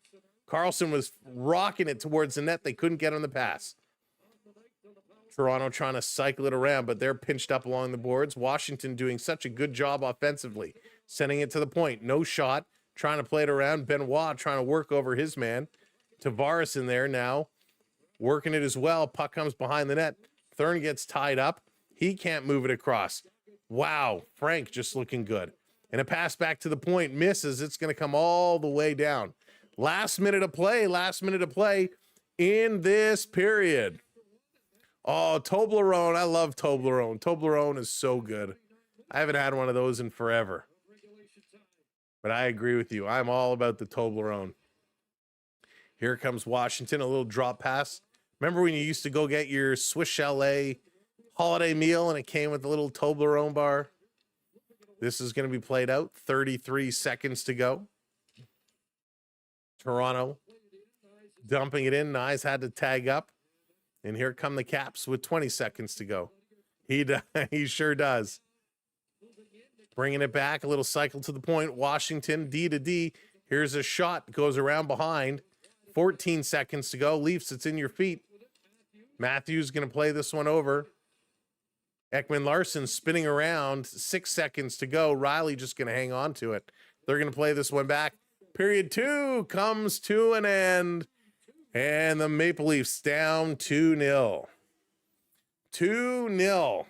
Speaker 2: Carlson was rocking it towards the net. They couldn't get on the pass. Toronto trying to cycle it around, but they're pinched up along the boards. Washington doing such a good job offensively. Sending it to the point. No shot. Trying to play it around. Benoit trying to work over his man. Tavares in there now. Working it as well. Puck comes behind the net. Thurn gets tied up. He can't move it across. Wow. Frank just looking good. And a pass back to the point. Misses. It's going to come all the way down. Last minute of play. Last minute of play in this period. Oh, Toblerone. I love Toblerone. Toblerone is so good. I haven't had one of those in forever. But I agree with you. I'm all about the Toblerone. Here comes Washington. A little drop pass. Remember when you used to go get your Swiss Chalet holiday meal and it came with a little Toblerone bar? This is going to be played out. 33 seconds to go. Toronto dumping it in. Nyes had to tag up. And here come the Caps with 20 seconds to go. He sure does. Bringing it back. A little cycle to the point. Washington, D to D. Here's a shot. Goes around behind. 14 seconds to go. Leafs, it's in your feet. Matthews going to play this one over. Ekman Larson spinning around. 6 seconds to go. Riley just going to hang on to it. They're going to play this one back. Period 2 comes to an end. And the Maple Leafs down 2-0. 2-0.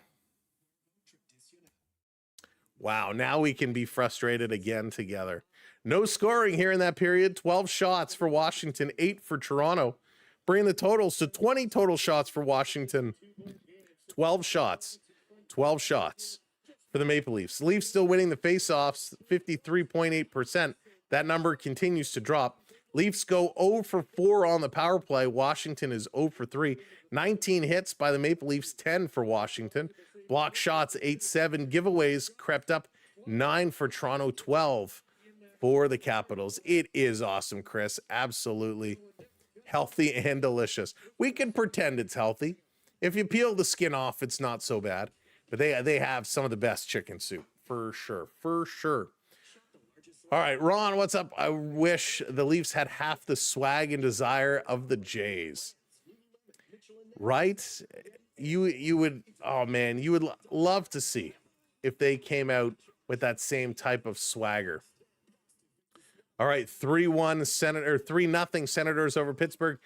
Speaker 2: Wow, now we can be frustrated again together. No scoring here in that period. 12 shots for Washington, 8 for Toronto. Bringing the totals to 20 total shots for Washington. 12 shots. 12 shots for the Maple Leafs. Leafs still winning the faceoffs, 53.8%. That number continues to drop. Leafs go 0 for 4 on the power play. Washington is 0 for 3. 19 hits by the Maple Leafs, 10 for Washington. Block shots, 8-7. Giveaways crept up, 9 for Toronto, 12 for the Capitals. It is awesome, Chris. Absolutely healthy and delicious. We can pretend it's healthy. If you peel the skin off, it's not so bad. But they have some of the best chicken soup, for sure, for sure. All right, Ron, what's up? I wish the Leafs had half the swag and desire of the Jays. Right? You would, oh man, you would love to see if they came out with that same type of swagger. All right, 3-1 3-0 Senators over Pittsburgh.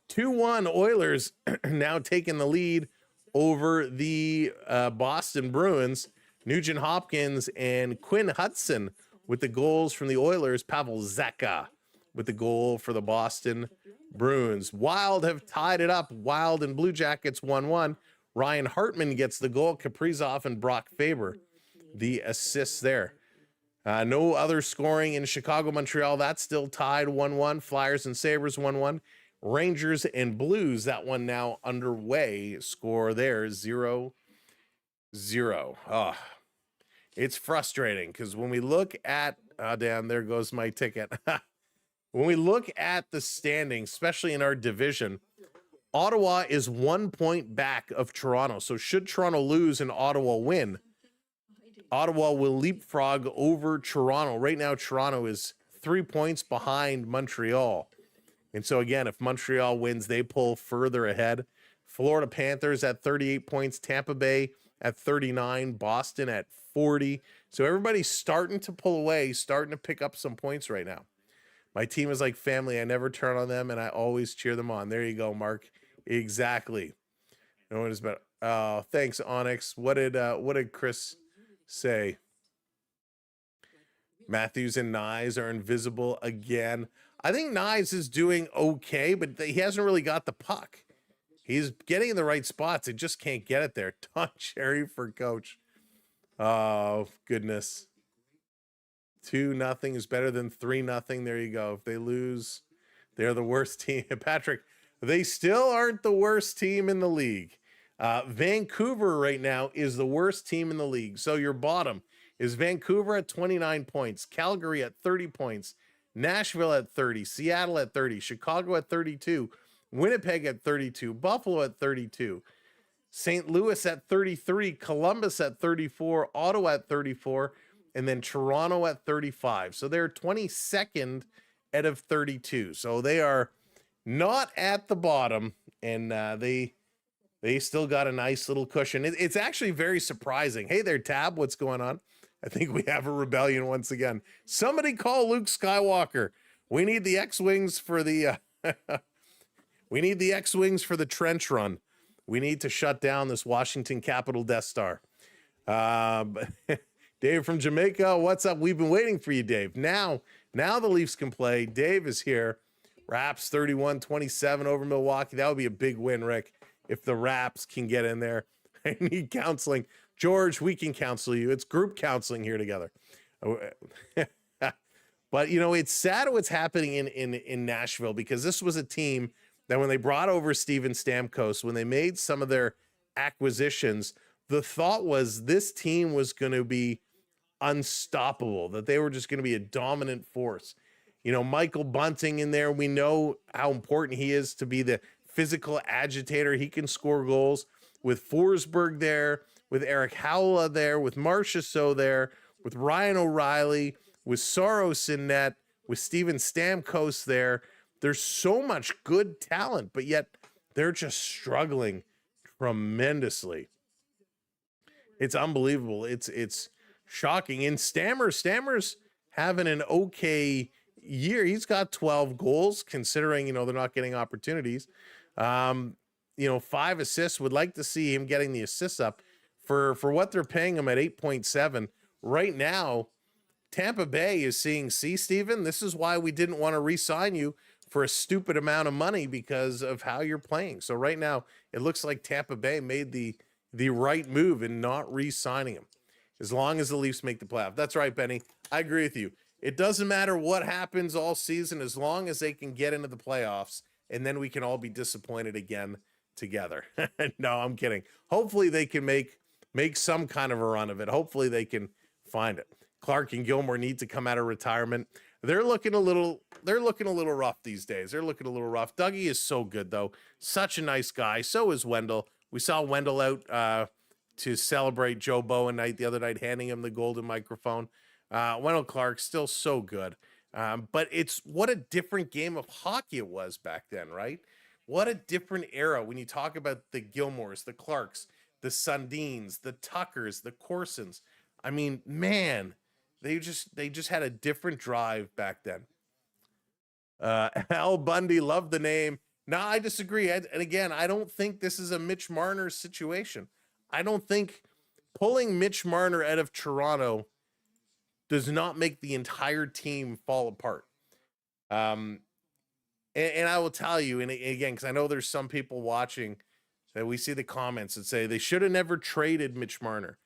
Speaker 2: 2-1 Oilers now taking the lead over the Boston Bruins. Nugent Hopkins and Quinn Hudson with the goals from the Oilers. Pavel Zacha with the goal for the Boston Bruins. Wild have tied it up. Wild and Blue Jackets 1-1. Ryan Hartman gets the goal. Kaprizov and Brock Faber the assists there. No other scoring in Chicago, Montreal. That's still tied 1-1. Flyers and Sabres 1-1. Rangers and Blues, that one now underway. Score there 0-0. Oh, it's frustrating because when we look at, damn, there goes my ticket. When we look at the standings, especially in our division, Ottawa is 1 point back of Toronto. So should Toronto lose and Ottawa win, Ottawa will leapfrog over Toronto. Right now, Toronto is 3 points behind Montreal. And so, again, if Montreal wins, they pull further ahead. Florida Panthers at 38 points, Tampa Bay at 39, Boston at 40. So everybody's starting to pull away, starting to pick up some points right now. My team is like family. I never turn on them, and I always cheer them on. There you go, Mark. Exactly. No one is better. Thanks, Onyx. What did Chris say? Matthews and Nyes are invisible again. I think Nyes is doing okay, but he hasn't really got the puck. He's getting in the right spots. He just can't get it there. Don Cherry for coach. Oh, goodness. 2-0 is better than 3-0. There you go. If they lose, they're the worst team. Patrick, they still aren't the worst team in the league. Vancouver right now is the worst team in the league. So your bottom is Vancouver at 29 points, Calgary at 30 points, Nashville at 30, Seattle at 30, Chicago at 32, Winnipeg at 32, Buffalo at 32, St. Louis at 33, Columbus at 34, Ottawa at 34, and then Toronto at 35. So they're 22nd out of 32. So they are not at the bottom, and they still got a nice little cushion. It's actually very surprising. Hey there, Tab, what's going on? I think we have a rebellion once again. Somebody call Luke Skywalker. We need the X-Wings for the we need the X-Wings for the trench run. We need to shut down this Washington Capitol Death Star. Dave from Jamaica, what's up? We've been waiting for you, Dave. Now the Leafs can play. Dave is here. Raps 31-27 over Milwaukee. That would be a big win, Rick, if the Raps can get in there. I need counseling. George, we can counsel you. It's group counseling here together. But, you know, it's sad what's happening in Nashville, because this was a team that when they brought over Steven Stamkos, when they made some of their acquisitions, the thought was this team was going to be unstoppable, that they were just going to be a dominant force. You know, Michael Bunting in there, we know how important he is to be the physical agitator. He can score goals. With Forsberg there, with Eric Howla there, with Marchessault there, with Ryan O'Reilly, with Soros in net, with Steven Stamkos there. There's so much good talent, but yet they're just struggling tremendously. It's unbelievable. It's shocking. And Stammer's having an okay year. He's got 12 goals, considering, you know, they're not getting opportunities. 5 assists. Would like to see him getting the assists up for what they're paying him at 8.7 right now. Tampa Bay is seeing, see, Steven, this is why we didn't want to re-sign you for a stupid amount of money, because of how you're playing. So right now it looks like Tampa Bay made the right move in not re-signing him, as long as the Leafs make the playoff. That's right, Benny. I agree with you. It doesn't matter what happens all season, as long as they can get into the playoffs, and then we can all be disappointed again together. No, I'm kidding. Hopefully they can make some kind of a run of it. Hopefully they can find it. Clark and Gilmore need to come out of retirement. They're looking a little rough these days. They're looking a little rough. Dougie is so good, though. Such a nice guy. So is Wendell. We saw Wendell out to celebrate Joe Bowen night the other night, handing him the golden microphone. Wendell Clark, still so good. But it's what a different game of hockey it was back then, right? What a different era when you talk about the Gilmores, the Clarks, the Sundins, the Tuckers, the Corsons. I mean, man, they just had a different drive back then. Al Bundy, love the name. No, I disagree. And again, I don't think this is a Mitch Marner situation. I don't think pulling Mitch Marner out of Toronto does not make the entire team fall apart. And I will tell you, and again, because I know there's some people watching that we see the comments that say they should have never traded Mitch Marner.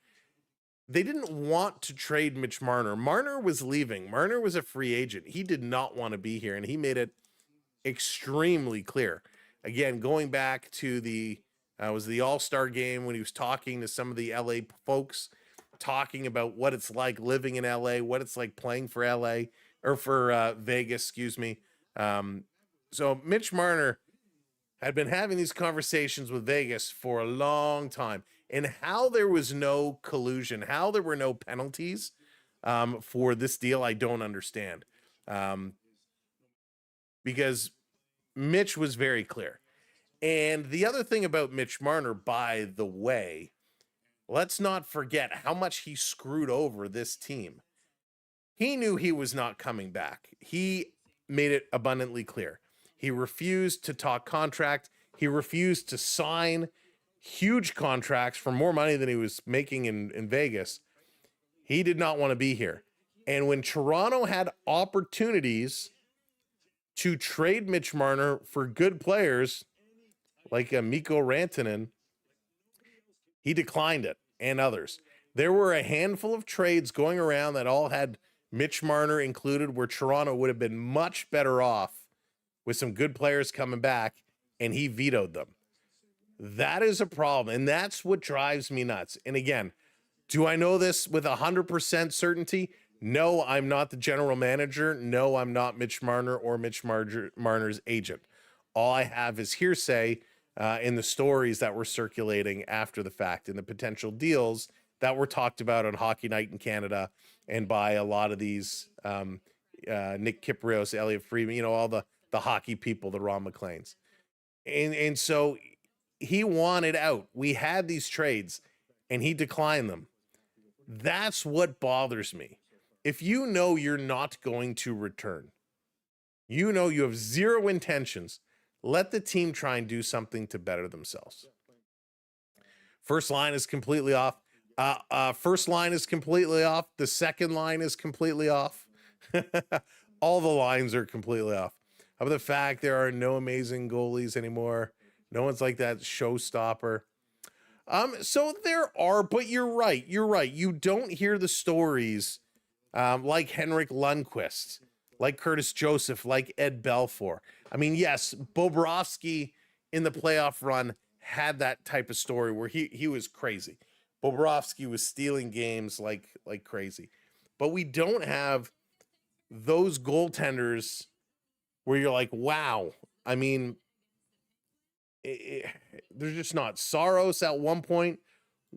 Speaker 2: They didn't want to trade Mitch Marner. Marner was leaving. Marner was a free agent. He did not want to be here, and he made it extremely clear. Again, going back to the was the All-Star game when he was talking to some of the LA folks, talking about what it's like living in LA, what it's like playing for LA or for Vegas, excuse me. So Mitch Marner had been having these conversations with Vegas for a long time, and how there was no collusion, how there were no penalties for this deal, I don't understand. Because Mitch was very clear. And the other thing about Mitch Marner, by the way, let's not forget how much he screwed over this team. He knew he was not coming back. He made it abundantly clear. He refused to talk contract. He refused to sign huge contracts for more money than he was making in Vegas. He did not want to be here. And when Toronto had opportunities to trade Mitch Marner for good players like Mikko Rantanen, he declined it, and others. There were a handful of trades going around that all had Mitch Marner included, where Toronto would have been much better off with some good players coming back, and he vetoed them. That is a problem, and that's what drives me nuts. And again, do I know this with 100% certainty? No, I'm not the general manager. No, I'm not Mitch Marner or Mitch Marner's agent. All I have is hearsay in the stories that were circulating after the fact, and the potential deals that were talked about on Hockey Night in Canada and by a lot of these Nick Kypreos, Elliot Friedman, all the hockey people, the Ron McLeans. And so he wanted out. We had these trades and he declined them. That's what bothers me. If you know you're not going to return, you know you have zero intentions, let the team try and do something to better themselves. First line is completely off. First line is completely off. The second line is completely off. All the lines are completely off. How about the fact there are no amazing goalies anymore? No one's like that showstopper. So there are, but you're right. You're right. You don't hear the stories like Henrik Lundqvist, like Curtis Joseph, like Ed Belfour. I mean, yes, Bobrovsky in the playoff run had that type of story where he was crazy. Bobrovsky was stealing games like crazy. But we don't have those goaltenders where you're like, wow. I mean, they're just not. Saros at one point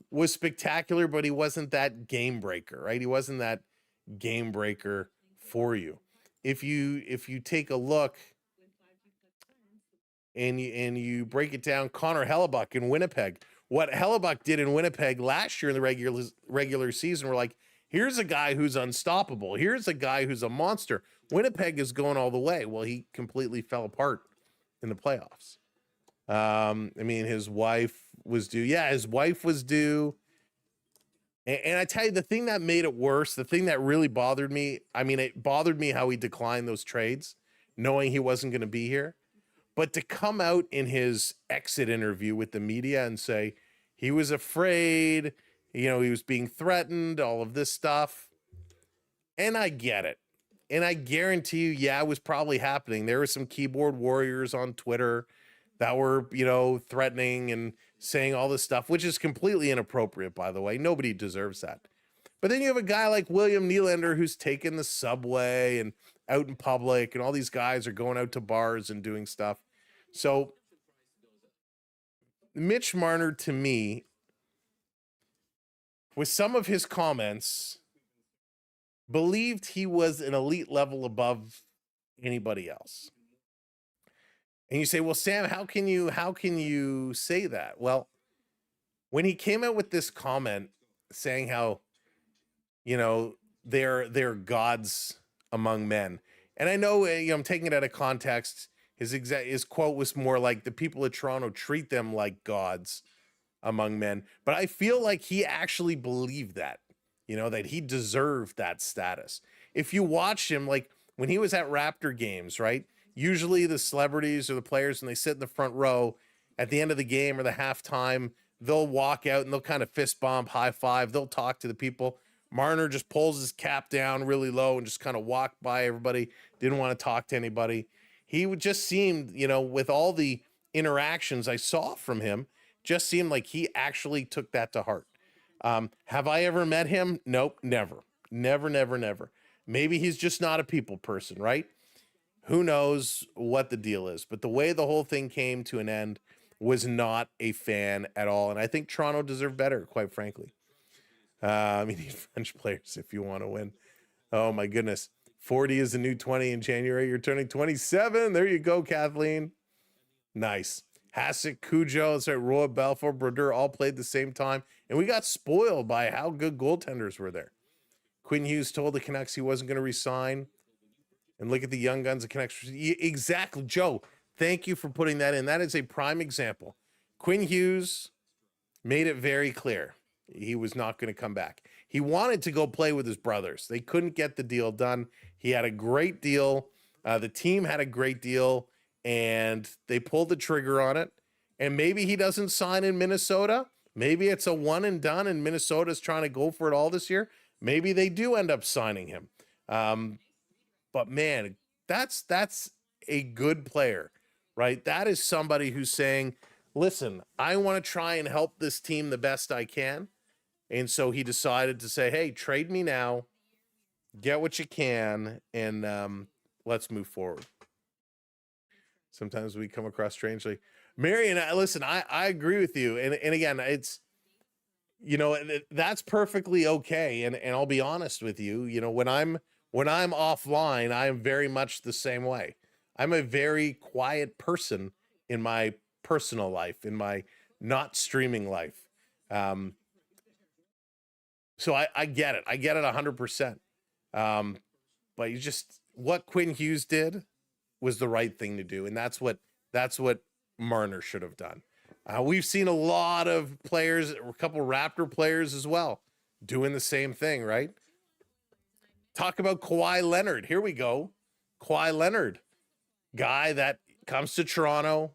Speaker 2: was spectacular, but he wasn't that game breaker, right? He wasn't that game breaker for you. If you take a look and you break it down, Connor Hellebuck in Winnipeg, what Hellebuck did in Winnipeg last year in the regular season, we're like, here's a guy who's unstoppable. Here's a guy who's a monster. Winnipeg is going all the way. Well, he completely fell apart in the playoffs. I mean, his wife was due. Yeah, his wife was due. And I tell you, the thing that made it worse, the thing that really bothered me, I mean, it bothered me how he declined those trades, knowing he wasn't going to be here. But to come out in his exit interview with the media and say he was afraid, he was being threatened, all of this stuff. And I get it. And I guarantee you, yeah, it was probably happening. There were some keyboard warriors on Twitter that were, threatening and saying all this stuff, which is completely inappropriate, by the way. Nobody deserves that. But then you have a guy like William Nylander who's taken the subway and out in public, and all these guys are going out to bars and doing stuff. So Mitch Marner, to me, with some of his comments, believed he was an elite level above anybody else. And you say, well, Sam, how can you say that? Well, when he came out with this comment saying how you know, they're gods among men. And I know, I'm taking it out of context. His quote was more like the people of Toronto treat them like gods among men. But I feel like he actually believed that, that he deserved that status. If you watch him, like when he was at Raptor games, right? Usually the celebrities or the players, when they sit in the front row at the end of the game or the halftime, they'll walk out and they'll kind of fist bump, high five. They'll talk to the people. Marner just pulls his cap down really low and just kind of walked by everybody. Didn't want to talk to anybody. He would just seemed, with all the interactions I saw from him, just seemed like he actually took that to heart. Have I ever met him? Nope, never. Never. Maybe he's just not a people person, right? Who knows what the deal is? But the way the whole thing came to an end was not a fan at all. And I think Toronto deserved better, quite frankly. You need French players if you want to win. Oh, my goodness. 40 is the new 20 in January. You're turning 27. There you go, Kathleen. Nice. Hasek, Cujo, that's right, Roy, Balfour, Brodeur all played the same time. And we got spoiled by how good goaltenders were there. Quinn Hughes told the Canucks he wasn't going to resign. And look at the young guns of Canucks. Exactly, Joe. Thank you for putting that in. That is a prime example. Quinn Hughes made it very clear he was not going to come back. He wanted to go play with his brothers. They couldn't get the deal done. He had a great deal. The team had a great deal, and they pulled the trigger on it. And maybe he doesn't sign in Minnesota. Maybe it's a one and done, and Minnesota's trying to go for it all this year. Maybe they do end up signing him. But man, that's a good player, right? That is somebody who's saying, listen, I want to try and help this team the best I can. And so he decided to say, hey, trade me now, get what you can, and let's move forward. Sometimes we come across strangely. Marion, listen, I agree with you. And again, it's, that's perfectly okay. And I'll be honest with you, when I'm offline, I am very much the same way. I'm a very quiet person in my personal life, in my not streaming life. So I get it. I get it 100%. But what Quinn Hughes did was the right thing to do. And that's what Marner should have done. We've seen a lot of players, a couple Raptor players as well, doing the same thing, right? Talk about Kawhi Leonard. Here we go. Kawhi Leonard, guy that comes to Toronto,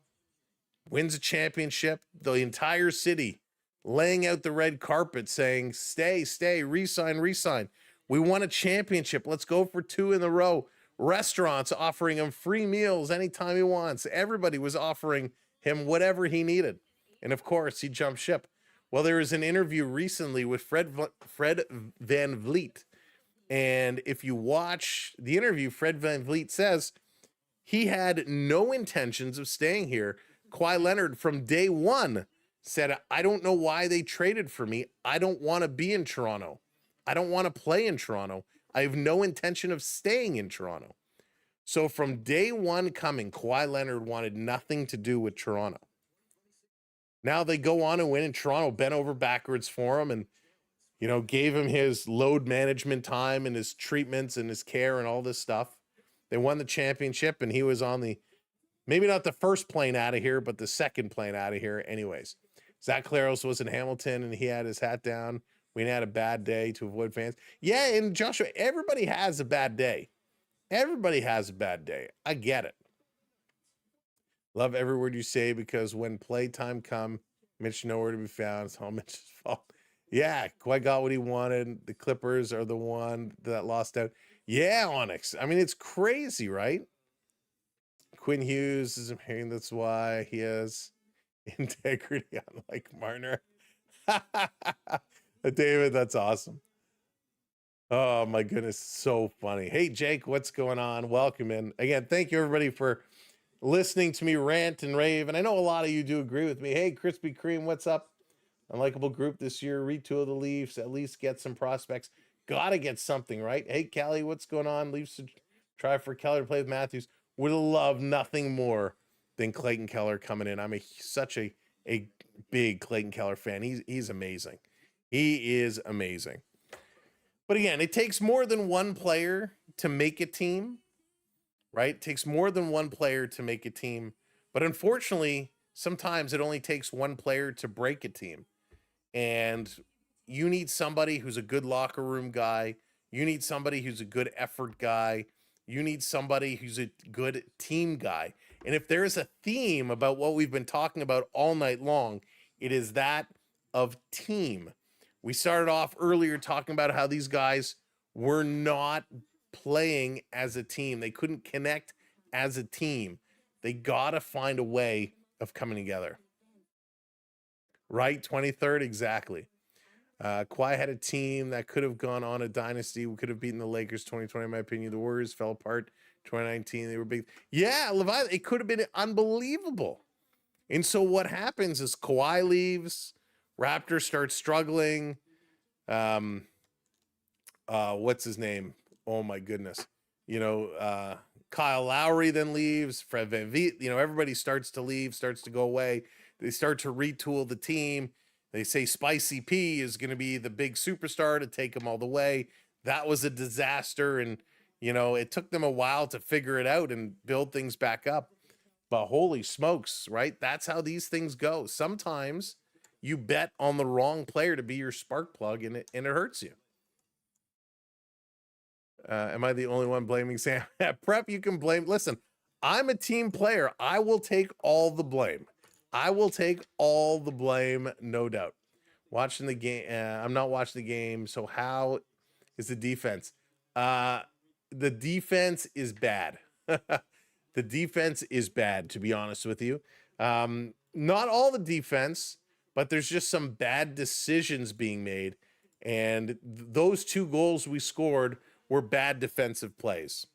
Speaker 2: wins a championship, the entire city laying out the red carpet saying, stay, re-sign. We won a championship. Let's go for 2 in a row. Restaurants offering him free meals anytime he wants. Everybody was offering him whatever he needed. And of course, he jumped ship. Well, there was an interview recently with Fred Van Vliet. And if you watch the interview, Fred Van Vliet says he had no intentions of staying here. Kawhi Leonard from day one said, I don't know why they traded for me. I don't want to be in Toronto. I don't want to play in Toronto. I have no intention of staying in Toronto. So from day one coming, Kawhi Leonard wanted nothing to do with Toronto. Now they go on and win, and Toronto bent over backwards for him and, gave him his load management time and his treatments and his care and all this stuff. They won the championship, and he was on maybe not the first plane out of here, but the second plane out of here anyways. Zach Claros was in Hamilton, and he had his hat down. We had a bad day to avoid fans. Yeah, and Joshua, everybody has a bad day. Everybody has a bad day. I get it. Love every word you say, because when playtime come, Mitch nowhere to be found. It's all Mitch's fault. Yeah, Kawhi got what he wanted. The Clippers are the one that lost out. Yeah, Onyx. I mean, it's crazy, right? Quinn Hughes is hearing that's why he has integrity, unlike Marner. David, that's awesome. Oh my goodness, so funny. Hey Jake, what's going on? Welcome in. Again, thank you everybody for listening to me rant and rave. And I know a lot of you do agree with me. Hey, Krispy Kreme, what's up? Unlikable group this year. Retool the Leafs. At least get some prospects. Gotta get something, right? Hey, Callie, what's going on? Leafs to try for Keller to play with Matthews. Would love nothing more than Clayton Keller coming in. I'm such a big Clayton Keller fan. He's amazing. He is amazing. But again, it takes more than one player to make a team, right? It takes more than one player to make a team. But unfortunately, sometimes it only takes one player to break a team. And you need somebody who's a good locker room guy. You need somebody who's a good effort guy. You need somebody who's a good team guy. And if there is a theme about what we've been talking about all night long, it is that of team. We started off earlier talking about how these guys were not playing as a team. They couldn't connect as a team. They got to find a way of coming together. Right? 23rd, exactly. Kawhi had a team that could have gone on a dynasty. We could have beaten the Lakers 2020, in my opinion. The Warriors fell apart 2019. They were big. Yeah, Levi, it could have been unbelievable. And so what happens is Kawhi leaves, Raptors start struggling. What's his name? Oh my goodness. Kyle Lowry then leaves. Fred VanVleet, everybody starts to leave, starts to go away. They start to retool the team. They say Spicy P is going to be the big superstar to take them all the way. That was a disaster. And, it took them a while to figure it out and build things back up. But holy smokes, right? That's how these things go. Sometimes you bet on the wrong player to be your spark plug and it hurts you. Am I the only one blaming Sam? Prep, you can blame. Listen, I'm a team player. I will take all the blame. I will take all the blame, no doubt. Watching the game, I'm not watching the game. So how is the defense? The defense is bad. The defense is bad, to be honest with you. Not all the defense, but there's just some bad decisions being made. And those 2 goals we scored were bad defensive plays,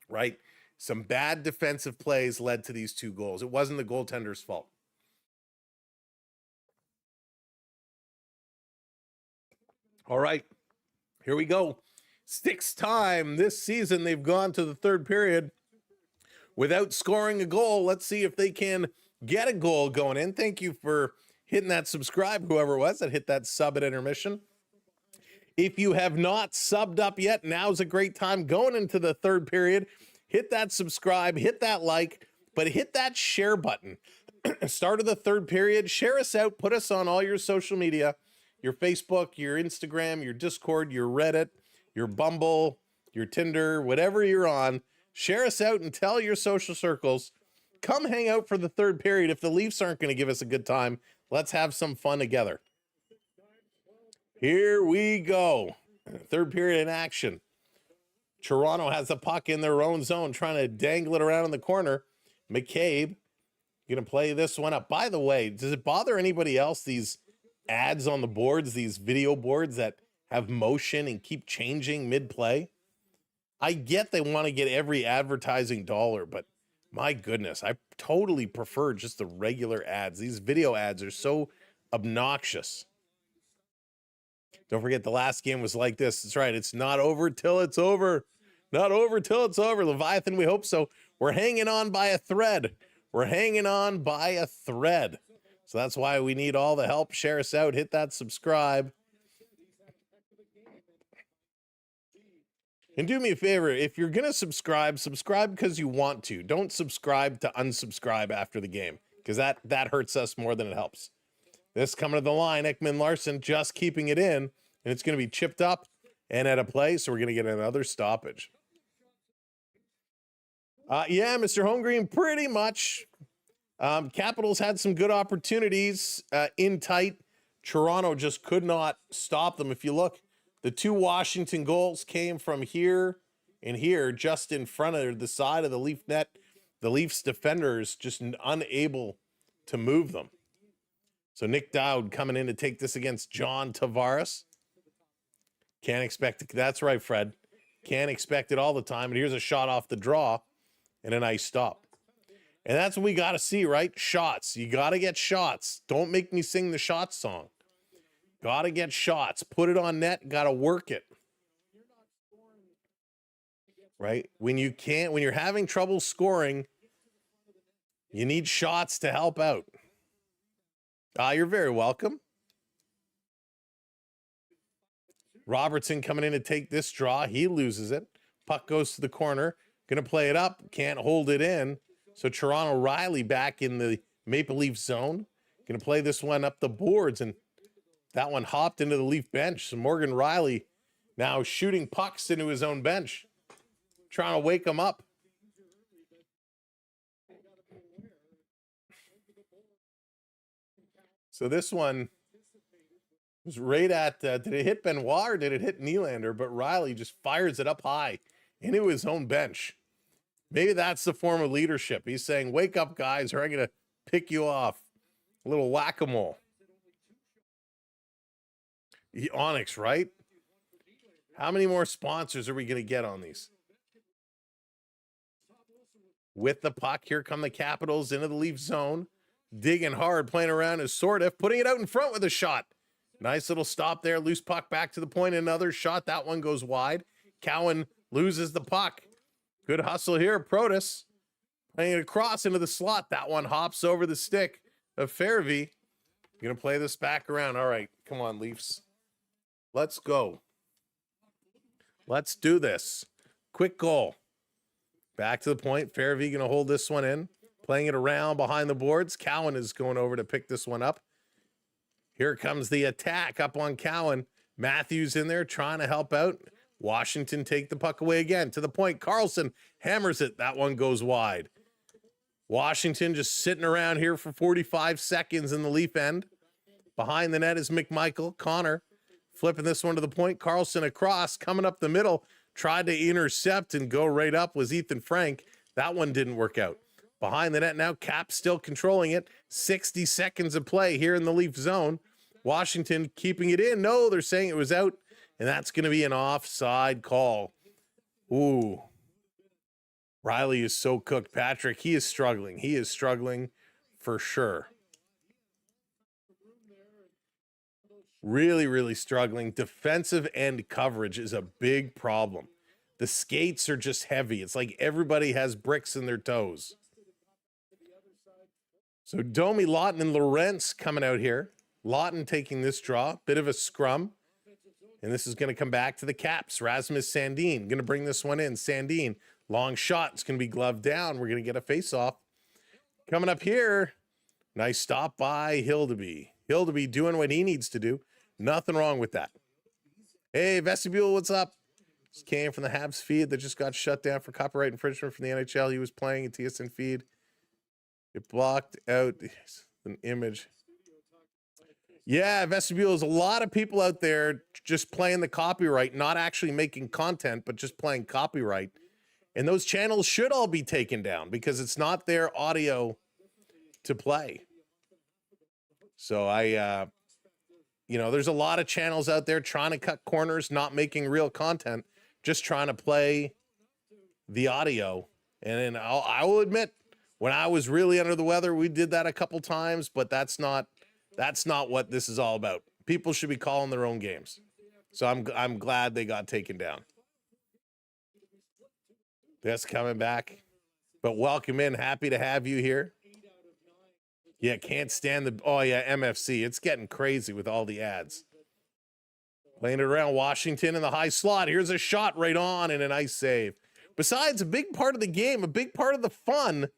Speaker 2: right? Some bad defensive plays led to these 2 goals. It wasn't the goaltender's fault. All right, here we go. 6th time this season they've gone to the 3rd period without scoring a goal. Let's see if they can get a goal going in. Thank you for hitting that subscribe, whoever it was that hit that sub at intermission. If you have not subbed up yet, now's a great time going into the 3rd period. Hit that subscribe, hit that like, but hit that share button. Start of the 3rd period. Share us out. Put us on all your social media, your Facebook, your Instagram, your Discord, your Reddit, your Bumble, your Tinder, whatever you're on. Share us out and tell your social circles. Come hang out for the 3rd period. If the Leafs aren't going to give us a good time, let's have some fun together. Here we go. 3rd period in action. Toronto has the puck in their own zone, trying to dangle it around in the corner. McCabe going to play this one up. By the way, does it bother anybody else, these ads on the boards, these video boards that have motion and keep changing mid-play? I get they want to get every advertising dollar, but my goodness, I totally prefer just the regular ads. These video ads are so obnoxious. Don't forget the last game was like this. That's right. It's not over till it's over. Not over till it's over. Leviathan, we hope so. We're hanging on by a thread. We're hanging on by a thread. So that's why we need all the help. Share us out. Hit that subscribe. And do me a favor. If you're going to subscribe because you want to. Don't subscribe to unsubscribe after the game, because that hurts us more than it helps. This coming to the line, Ekman Larson just keeping it in, and it's going to be chipped up and at a play, so we're going to get another stoppage. Yeah, Mr. Holmgreen, pretty much. Capitals had some good opportunities in tight. Toronto just could not stop them. If you look, the 2 Washington goals came from here and here, just in front of the side of the Leaf net. The Leafs defenders just unable to move them. So Nick Dowd coming in to take this against John Tavares. Can't expect it. That's right, Fred. Can't expect it all the time. And here's a shot off the draw and a nice stop. And that's what we got to see, right? Shots. You got to get shots. Don't make me sing the shots song. Got to get shots. Put it on net. Got to work it. Right? When you're having trouble scoring, you need shots to help out. You're very welcome. Robertson coming in to take this draw. He loses it. Puck goes to the corner. Going to play it up. Can't hold it in. So Toronto Riley back in the Maple Leaf zone. Going to play this one up the boards, and that one hopped into the Leaf bench. So Morgan Riley now shooting pucks into his own bench, trying to wake him up. So this one was right at, did it hit Benoit or did it hit Nylander? But Riley just fires it up high into his own bench. Maybe that's the form of leadership. He's saying, wake up, guys, or I'm going to pick you off. A little whack-a-mole. Onyx, right? How many more sponsors are we going to get on these? With the puck, here come the Capitals into the Leaf zone. Digging hard, playing around is Sortif, putting it out in front with a shot. Nice little stop there. Loose puck back to the point. Another shot. That one goes wide. Cowan loses the puck. Good hustle here. Protas playing it across into the slot. That one hops over the stick of Fairvey. Going to play this back around. All right, come on, Leafs. Let's go. Let's do this. Quick goal. Back to the point. Fairvey going to hold this one in. Playing it around behind the boards. Cowan is going over to pick this one up. Here comes the attack up on Cowan. Matthews in there trying to help out. Washington take the puck away again. To the point. Carlson hammers it. That one goes wide. Washington just sitting around here for 45 seconds in the Leaf end. Behind the net is McMichael. Connor flipping this one to the point. Carlson across, coming up the middle. Tried to intercept and go right up was Ethan Frank. That one didn't work out. Behind the net now, Cap still controlling it. 60 seconds of play here in the Leaf zone. Washington keeping it in. No, they're saying it was out, and that's going to be an offside call. Ooh. Riley is so cooked. Patrick, he is struggling. He is struggling for sure. Really, really struggling. Defensive end coverage is a big problem. The skates are just heavy. It's like everybody has bricks in their toes. So Domi, Lawton, and Lorentz coming out here. Lawton taking this draw. Bit of a scrum. And this is going to come back to the Caps. Rasmus Sandin going to bring this one in. Sandin, long shot. It's going to be gloved down. We're going to get a face-off. Coming up here, nice stop by Hildeby. Hildeby doing what he needs to do. Nothing wrong with that. Hey, Vestibule, what's up? This came from the Habs feed that just got shut down for copyright infringement from the NHL. He was playing a TSN feed. It blocked out an image. Yeah, Vestibule, there's a lot of people out there just playing the copyright, not actually making content, but just playing copyright. And those channels should all be taken down because it's not their audio to play. So there's a lot of channels out there trying to cut corners, not making real content, just trying to play the audio. And I will admit, when I was really under the weather, we did that a couple times, but that's not what this is all about. People should be calling their own games. So I'm glad they got taken down. That's coming back. But welcome in. Happy to have you here. Yeah, can't stand MFC. It's getting crazy with all the ads. Playing it around Washington in the high slot. Here's a shot right on and a nice save. Besides, a big part of the game, a big part of the fun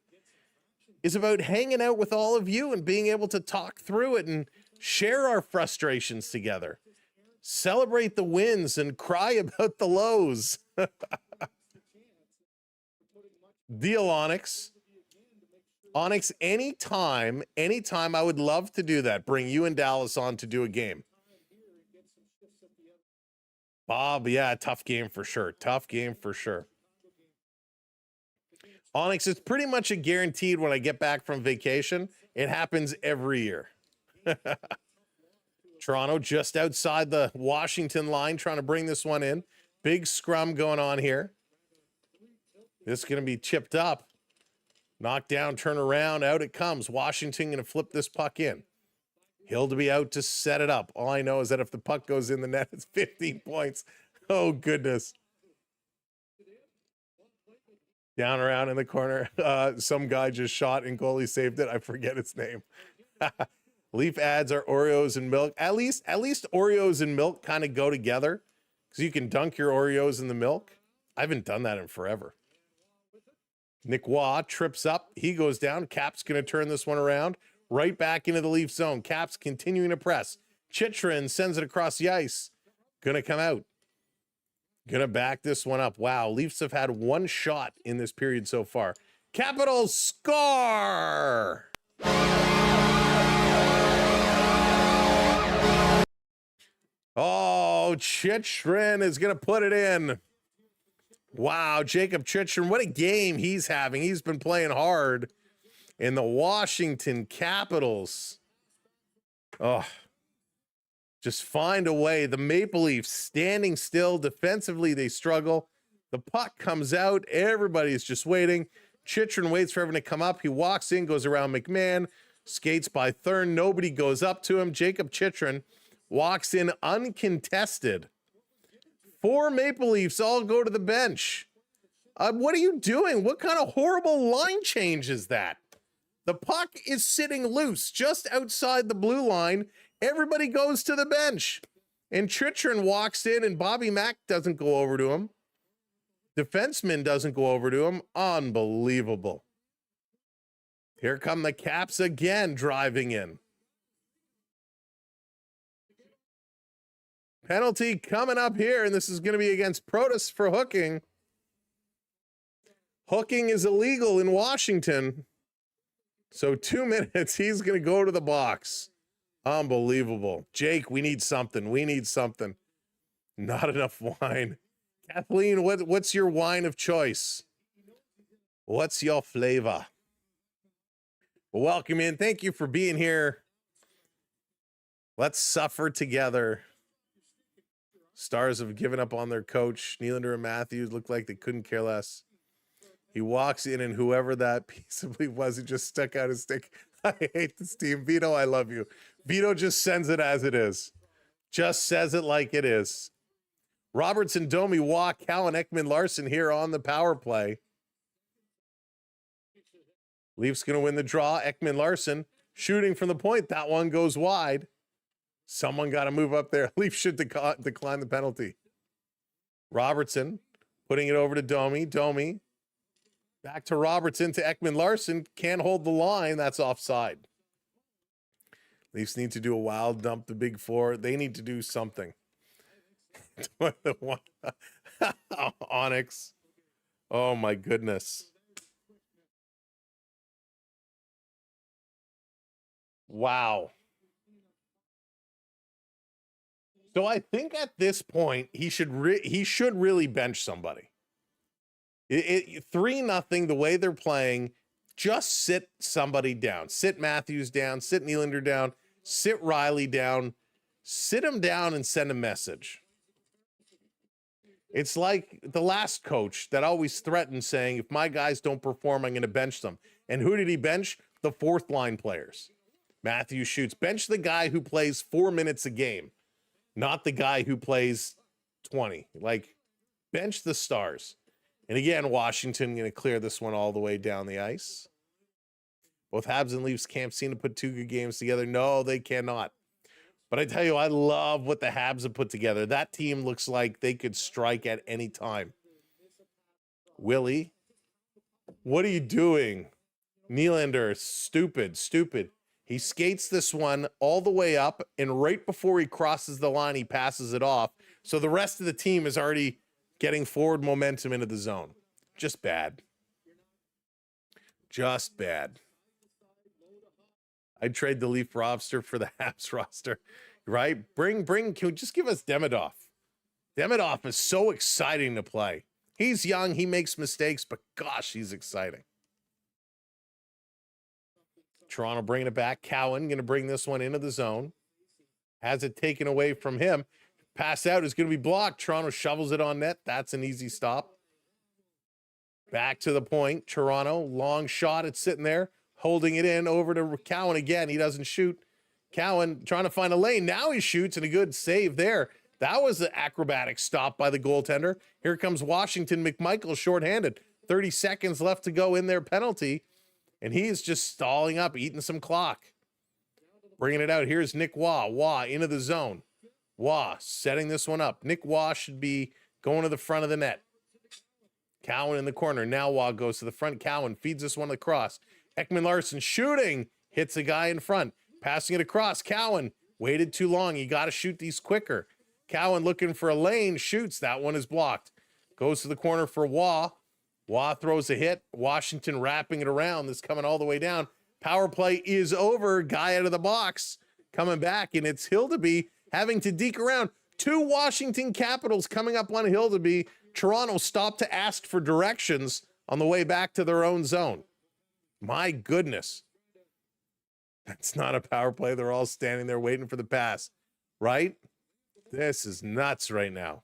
Speaker 2: is about hanging out with all of you and being able to talk through it and share our frustrations together. Celebrate the wins and cry about the lows. Deal, Onyx. Onyx, anytime I would love to do that. Bring you and Dallas on to do a game. Bob, yeah, tough game for sure. Tough game for sure. Onyx, it's pretty much a guaranteed when I get back from vacation. It happens every year. Toronto just outside the Washington line trying to bring this one in. Big scrum going on here. This is going to be chipped up. Knocked down, turn around, out it comes. Washington going to flip this puck in. Hildeby out to set it up. All I know is that if the puck goes in the net, it's 15 points. Oh, goodness. Down around in the corner. Some guy just shot and goalie saved it. I forget his name. Leaf ads are Oreos and milk. At least Oreos and milk kind of go together. Because you can dunk your Oreos in the milk. I haven't done that in forever. Nick Waugh trips up. He goes down. Cap's going to turn this one around. Right back into the Leaf zone. Cap's continuing to press. Chychrun sends it across the ice. Going to come out. Going to back this one up. Wow, Leafs have had one shot in this period so far. Capitals score! Oh, Chychrun is going to put it in. Wow, Jacob Chychrun, what a game he's having. He's been playing hard in the Washington Capitals. Oh, just find a way. The Maple Leafs standing still. Defensively, they struggle. The puck comes out. Everybody's just waiting. Chychrun waits for everyone to come up. He walks in, goes around McMahon, skates by Thurn. Nobody goes up to him. Jacob Chychrun walks in uncontested. 4 Maple Leafs all go to the bench. What are you doing? What kind of horrible line change is that? The puck is sitting loose just outside the blue line. Everybody goes to the bench. And Chychrun walks in, and Bobby Mack doesn't go over to him. Defenseman doesn't go over to him. Unbelievable. Here come the Caps again driving in. Penalty coming up here, and this is going to be against Protas for hooking. Hooking is illegal in Washington. So 2 minutes, he's going to go to the box. Unbelievable. Jake, we need something. We need something. Not enough wine. Kathleen, what's your wine of choice? What's your flavor? Well, welcome in. Thank you for being here. Let's suffer together. Stars have given up on their coach. Nylander and Matthews look like they couldn't care less. He walks in, and whoever that peaceably was, he just stuck out his stick. I hate this team. Vito, I love you. Vito just sends it as it is. Just says it like it is. Robertson, Domi, Waugh, Callan, Ekman, Larson here on the power play. Leafs going to win the draw. Ekman, Larson shooting from the point. That one goes wide. Someone got to move up there. Leafs should decline the penalty. Robertson putting it over to Domi. Domi back to Robertson to Ekman, Larson. Can't hold the line. That's offside. Leafs need to do a wild dump. The big four. They need to do something. Onyx. Oh my goodness. Wow. So I think at this point he should really bench somebody. 3-0 the way they're playing. Just sit somebody down. Sit Matthews down. Sit Nylander down. Sit Riley down. Sit him down and send a message. It's like the last coach that always threatened, saying, if my guys don't perform, I'm going to bench them. And who did he bench? The fourth line players. Matthews shoots. Bench the guy who plays 4 minutes a game, not the guy who plays 20. Like, bench the stars. And again, Washington going to clear this one all the way down the ice. Both Habs and Leafs can't seem to put 2 good games together. No, they cannot. But I tell you, I love what the Habs have put together. That team looks like they could strike at any time. Willie, what are you doing? Nylander, stupid. He skates this one all the way up, and right before he crosses the line, he passes it off. So the rest of the team is already getting forward momentum into the zone. Just bad. Just bad. I'd trade the Leaf roster for the Habs roster, right? Can we just give us Demidov? Demidov is so exciting to play. He's young, he makes mistakes, but gosh, he's exciting. Toronto bringing it back. Cowan going to bring this one into the zone. Has it taken away from him. Pass out is going to be blocked. Toronto shovels it on net. That's an easy stop. Back to the point. Toronto, long shot. It's sitting there. Holding it in over to Cowan again. He doesn't shoot. Cowan trying to find a lane. Now he shoots, and a good save there. That was an acrobatic stop by the goaltender. Here comes Washington. McMichael shorthanded. 30 seconds left to go in their penalty. And he is just stalling up, eating some clock. Bringing it out. Here's Nick Waugh. Waugh into the zone. Waugh setting this one up. Nick Waugh should be going to the front of the net. Cowan in the corner. Now Waugh goes to the front. Cowan feeds this one across. Ekman Larson shooting. Hits a guy in front. Passing it across. Cowan waited too long. You got to shoot these quicker. Cowan looking for a lane. Shoots. That one is blocked. Goes to the corner for Waugh. Waugh throws a hit. Washington wrapping it around. This coming all the way down. Power play is over. Guy out of the box. Coming back, and it's Hildeby having to deke around. 2 Washington Capitals coming up on Hildeby. Toronto stopped to ask for directions on the way back to their own zone. My goodness. That's not a power play. They're all standing there waiting for the pass, right? This is nuts right now.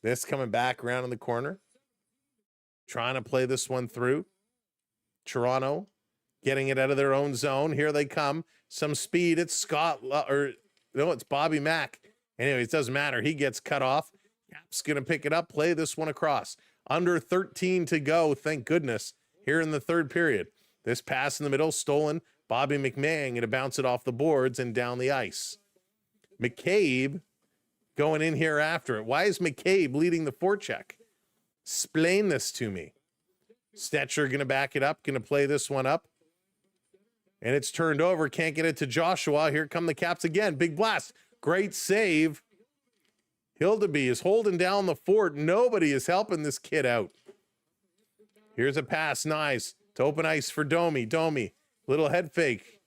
Speaker 2: This coming back around in the corner. Trying to play this one through. Toronto getting it out of their own zone. Here they come. Some speed. It's it's Bobby Mack. Anyways, it doesn't matter. He gets cut off. Cap's going to pick it up, play this one across. Under 13 to go, thank goodness, here in the third period. This pass in the middle, stolen. Bobby McMahon going to bounce it off the boards and down the ice. McCabe going in here after it. Why is McCabe leading the forecheck? Explain this to me. Stetcher going to back it up, going to play this one up. And it's turned over. Can't get it to Joshua. Here come the Caps again. Big blast. Great save. Hildeby is holding down the fort. Nobody is helping this kid out. Here's a pass. Nice. To open ice for Domi. Domi. Little head fake.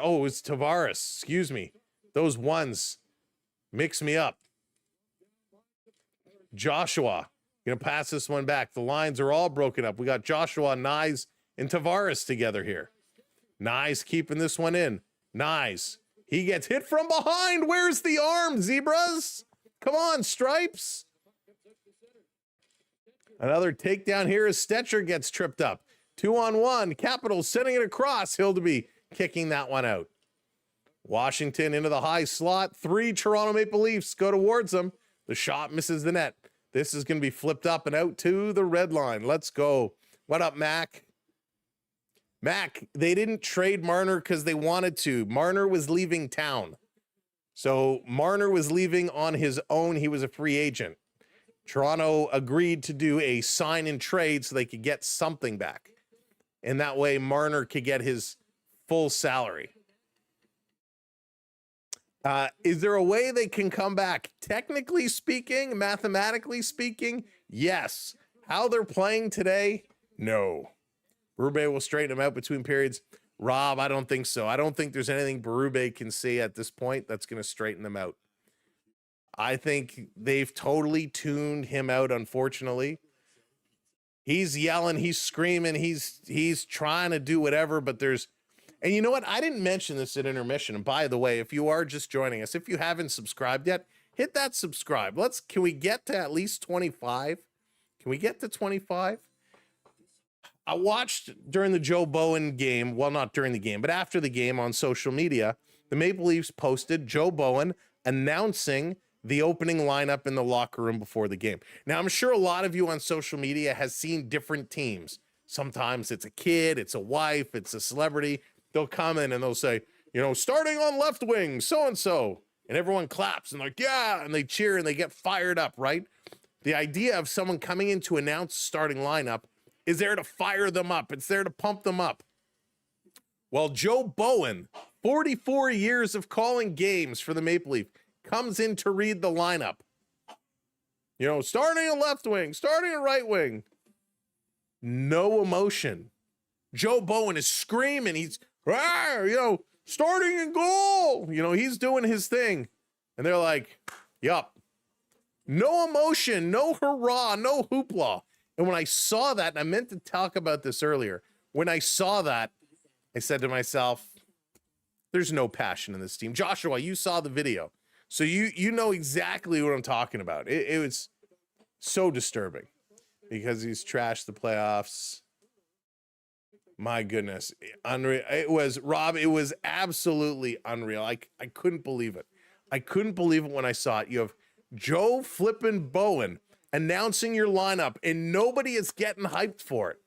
Speaker 2: Oh, it's Tavares. Excuse me. Those ones mix me up. Joshua. Going to pass this one back. The lines are all broken up. We got Joshua, Nyes, and Tavares together here. Nyes keeping this one in. Nyes. He gets hit from behind. Where's the arm, Zebras? Come on, Stripes. Another takedown here as Stetcher gets tripped up. 2-on-1. Capitals sending it across. Hildeby kicking that one out. Washington into the high slot. 3 Toronto Maple Leafs go towards them. The shot misses the net. This is going to be flipped up and out to the red line. Let's go. What up, Mac? Mac, they didn't trade Marner because they wanted to. Marner was leaving town. So Marner was leaving on his own. He was a free agent. Toronto agreed to do a sign and trade so they could get something back. And that way Marner could get his full salary. Is there a way they can come back? Technically speaking, mathematically speaking, yes. How they're playing today? No. Berube will straighten them out between periods. Rob, I don't think so. I don't think there's anything Berube can see at this point that's going to straighten them out. I think they've totally tuned him out, unfortunately. He's yelling, he's screaming, he's trying to do whatever, but there's... And you know what? I didn't mention this at intermission. And by the way, if you are just joining us, if you haven't subscribed yet, hit that subscribe. Can we get to at least 25? Can we get to 25? I watched during the Joe Bowen game, well, not during the game, but after the game on social media, the Maple Leafs posted Joe Bowen announcing the opening lineup in the locker room before the game. Now, I'm sure a lot of you on social media has seen different teams. Sometimes it's a kid, it's a wife, it's a celebrity. They'll come in and they'll say, you know, starting on left wing, so-and-so. And everyone claps and like, yeah, and they cheer and they get fired up, right? The idea of someone coming in to announce starting lineup is there to fire them up. It's there to pump them up. Well, Joe Bowen, 44 years of calling games for the Maple Leaf, comes in to read the lineup. You know, starting on left wing, starting on right wing. No emotion. Joe Bowen is screaming. He's, starting in goal. You know, he's doing his thing. And they're like, yup. No emotion, no hurrah, no hoopla. And when I saw that, and I meant to talk about this earlier, when I saw that, I said to myself, there's no passion in this team. Joshua, you saw the video. So you know exactly what I'm talking about. It was so disturbing because he's trashed the playoffs. My goodness. Unreal. It was, Rob, it was absolutely unreal. I couldn't believe it. I couldn't believe it when I saw it. You have Joe flippin' Bowen announcing your lineup, and nobody is getting hyped for it.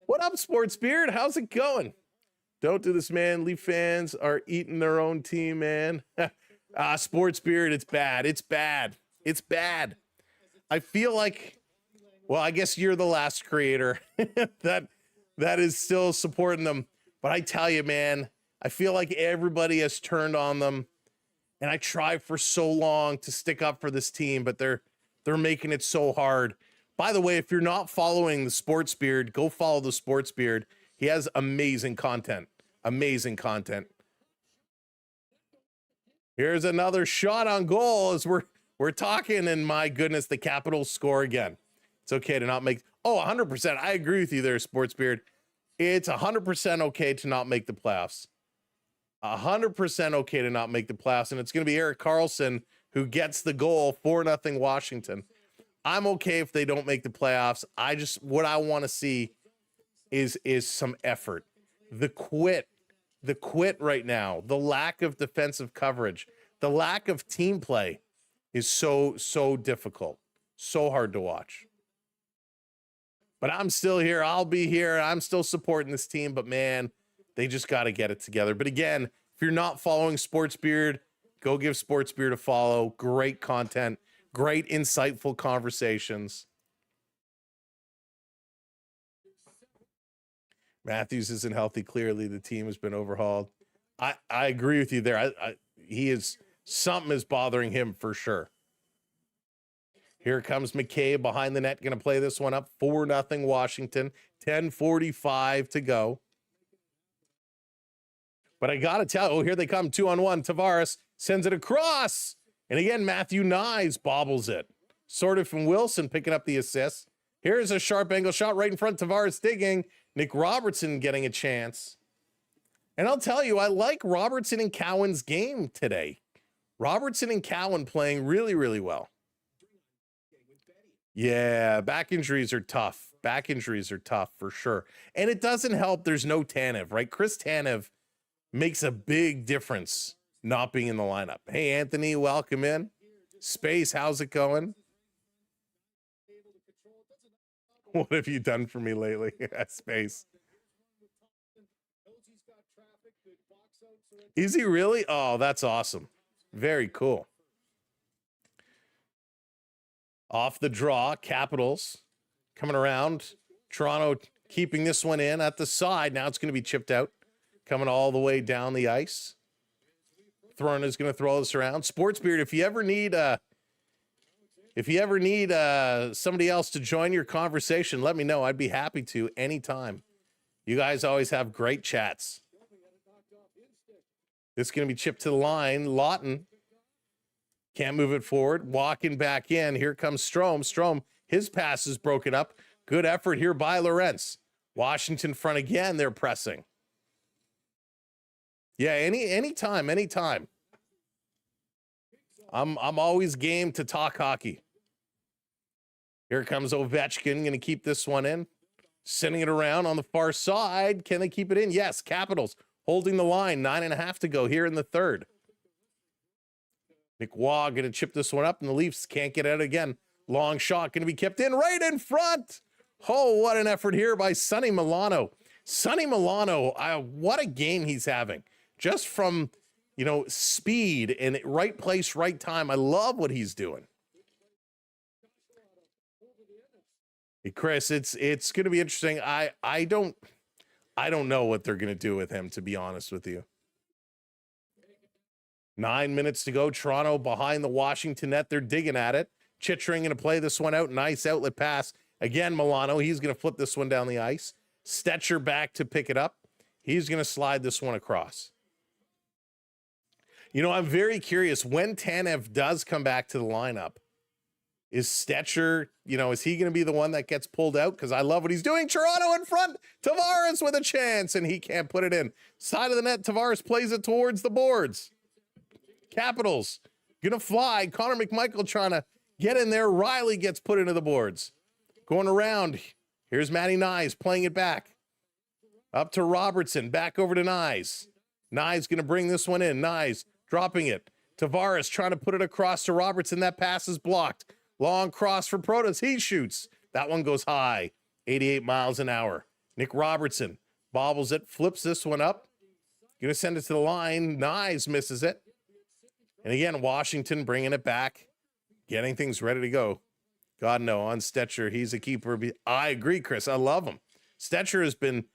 Speaker 2: What up, Sports Beard? How's it going? Don't do this, man. Leaf fans are eating their own team, man. Sports Beard, it's bad. It's bad. It's bad. I feel like, well, I guess you're the last creator that is still supporting them. But I tell you, man, I feel like everybody has turned on them. And I tried for so long to stick up for this team, but they're making it so hard. By the way, if you're not following the Sports Beard, go follow the Sports Beard. He has amazing content. Amazing content. Here's another shot on goal as we're talking, and my goodness, the Capitals score again. It's okay to not make, 100%. I agree with you there, Sports Beard. It's 100% okay to not make the playoffs. 100% okay to not make the playoffs, and it's going to be Erik Karlsson who gets the goal, 4-0 Washington. I'm okay if they don't make the playoffs. What I want to see is some effort. The quit right now, the lack of defensive coverage, the lack of team play is so difficult, so hard to watch. But I'm still here. I'll be here. I'm still supporting this team, but man, they just got to get it together. But again, if you're not following Sports Beard, go give Sports Beard a follow. Great content, great insightful conversations. Matthews isn't healthy. Clearly, the team has been overhauled. I agree with you there. Something is bothering him for sure. Here comes McCabe behind the net, going to play this one up. 4-0 Washington. 10:45 to go. But I got to tell, here they come, 2-on-1. Tavares sends it across. And again, Matthew Knies bobbles it. Sorted from Wilson, picking up the assist. Here's a sharp angle shot right in front. Tavares digging. Nick Robertson getting a chance. And I'll tell you, I like Robertson and Cowan's game today. Robertson and Cowan playing really, really well. Yeah, back injuries are tough. Back injuries are tough for sure. And it doesn't help there's no Tanev, right? Chris Tanev makes a big difference not being in the lineup. Hey, Anthony, welcome in. Space, how's it going? What have you done for me lately? Space. Is he really? Oh, that's awesome. Very cool. Off the draw, Capitals coming around. Toronto keeping this one in at the side. Now it's going to be chipped out. Coming all the way down the ice. Thorne is going to throw this around. Sports Beard, if you ever need somebody else to join your conversation, let me know. I'd be happy to anytime. You guys always have great chats. This is going to be chipped to the line. Lawton can't move it forward. Walking back in. Here comes Strome. Strome, his pass is broken up. Good effort here by Lorentz. Washington front again. They're pressing. Yeah, anytime. I'm always game to talk hockey. Here comes Ovechkin, going to keep this one in. Sending it around on the far side. Can they keep it in? Yes, Capitals holding the line. 9.5 to go here in the third. McWaugh going to chip this one up, and the Leafs can't get it again. Long shot going to be kept in right in front. Oh, what an effort here by Sonny Milano. Sonny Milano, what a game he's having. Just from, speed and right place, right time. I love what he's doing. Hey, Chris, it's going to be interesting. I don't know what they're going to do with him, to be honest with you. 9 minutes to go. Toronto behind the Washington net. They're digging at it. Chittering going to play this one out. Nice outlet pass. Again, Milano. He's going to flip this one down the ice. Stetcher back to pick it up. He's going to slide this one across. I'm very curious when Tanev does come back to the lineup. Is Stetcher, is he going to be the one that gets pulled out? Because I love what he's doing. Toronto in front. Tavares with a chance, and he can't put it in. Side of the net, Tavares plays it towards the boards. Capitals going to fly. Connor McMichael trying to get in there. Riley gets put into the boards. Going around. Here's Matty Knies playing it back. Up to Robertson. Back over to Knies. Knies going to bring this one in. Knies dropping it. Tavares trying to put it across to Robertson. That pass is blocked. Long cross for Protas. He shoots. That one goes high. 88 miles an hour. Nick Robertson bobbles it. Flips this one up. Going to send it to the line. Knies misses it. And again, Washington bringing it back, getting things ready to go. God, no, on Stetcher, he's a keeper. I agree, Chris. I love him. Stetcher has been,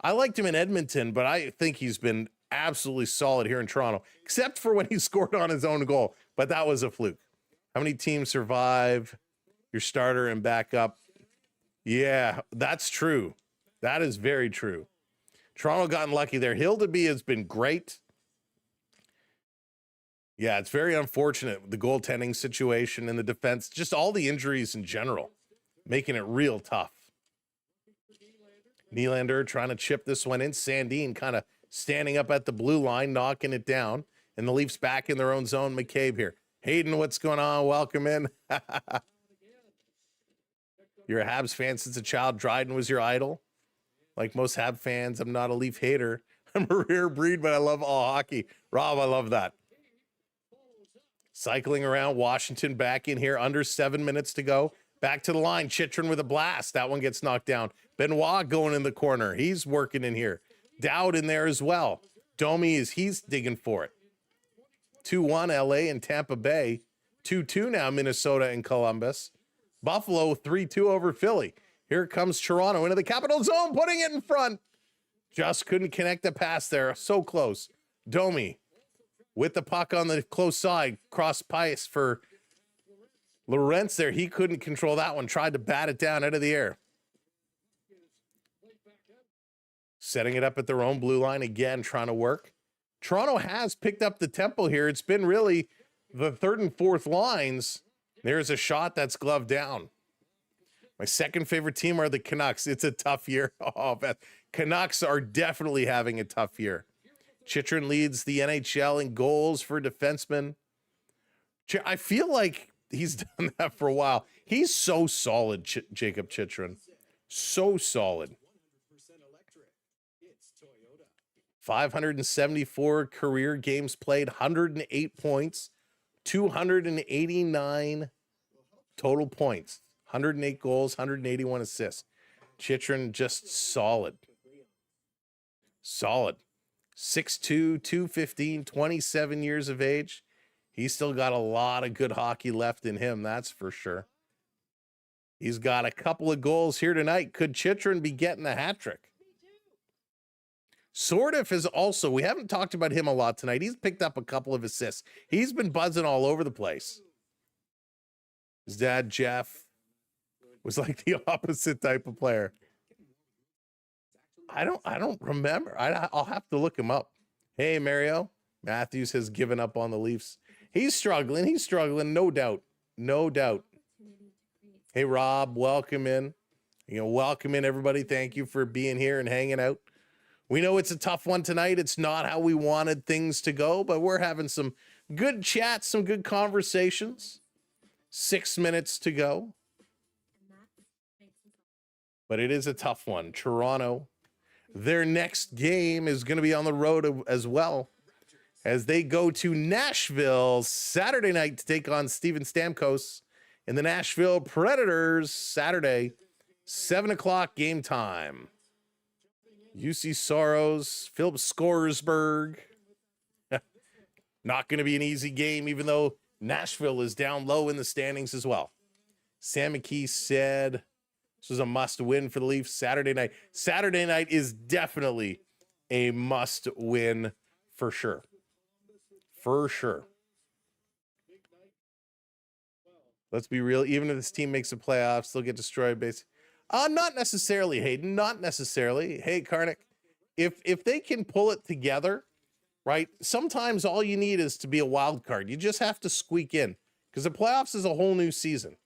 Speaker 2: I liked him in Edmonton, but I think he's been absolutely solid here in Toronto, except for when he scored on his own goal. But that was a fluke. How many teams survive your starter and backup? Yeah, that's true. That is very true. Toronto gotten lucky there. Hildeby has been great. Yeah, it's very unfortunate, the goaltending situation and the defense, just all the injuries in general, making it real tough. Nylander trying to chip this one in. Sandin kind of standing up at the blue line, knocking it down. And the Leafs back in their own zone. McCabe here. Hayden, what's going on? Welcome in. You're a Habs fan since a child. Dryden was your idol. Like most Habs fans, I'm not a Leaf hater. I'm a rare breed, but I love all hockey. Rob, I love that. Cycling around, Washington back in here, under 7 minutes to go. Back to the line, Chychrun with a blast. That one gets knocked down. Benoit going in the corner. He's working in here. Dowd in there as well. Domi he's digging for it. 2-1 LA and Tampa Bay. 2-2 now Minnesota and Columbus. Buffalo 3-2 over Philly. Here comes Toronto into the Capital Zone, putting it in front. Just couldn't connect the pass there. So close. Domi with the puck on the close side. Cross ice for Lorentz there. He couldn't control that one. Tried to bat it down out of the air. Setting it up at their own blue line again, trying to work. Toronto has picked up the tempo here. It's been really the third and fourth lines. There's a shot that's gloved down. My second favorite team are the Canucks. It's a tough year. Oh, Beth. Canucks are definitely having a tough year. Chychrun leads the NHL in goals for defensemen. I feel like he's done that for a while. He's so solid, Jacob Chychrun. So solid. 574 career games played, 108 points, 289 total points, 108 goals, 181 assists. Chychrun just solid. Solid. 6'2", 215, 27 years of age. He's still got a lot of good hockey left in him, that's for sure. He's got a couple of goals here tonight. Could Chychrun be getting a hat trick? Sordiff is also, we haven't talked about him a lot tonight. He's picked up a couple of assists. He's been buzzing all over the place. His dad, Jeff, was like the opposite type of player. I don't remember. I'll have to look him up. Hey, Mario. Matthews has given up on the Leafs. He's struggling. He's struggling, no doubt. No doubt. Hey, Rob, welcome in. Welcome in, everybody. Thank you for being here and hanging out. We know it's a tough one tonight. It's not how we wanted things to go, but we're having some good chats, some good conversations. 6 minutes to go. But it is a tough one. Toronto, their next game is going to be on the road as well, as they go to Nashville Saturday night to take on Steven Stamkos and the Nashville Predators. Saturday, 7 o'clock game time. UC Soros, Philip Scoresburg. Not going to be an easy game, even though Nashville is down low in the standings as well. Sam McKee said this was a must-win for the Leafs Saturday night. Saturday night is definitely a must-win for sure. For sure. Let's be real. Even if this team makes the playoffs, they'll get destroyed basically. Not necessarily, Hayden. Not necessarily. Hey, Karnik, if they can pull it together, right? Sometimes all you need is to be a wild card. You just have to squeak in because the playoffs is a whole new season.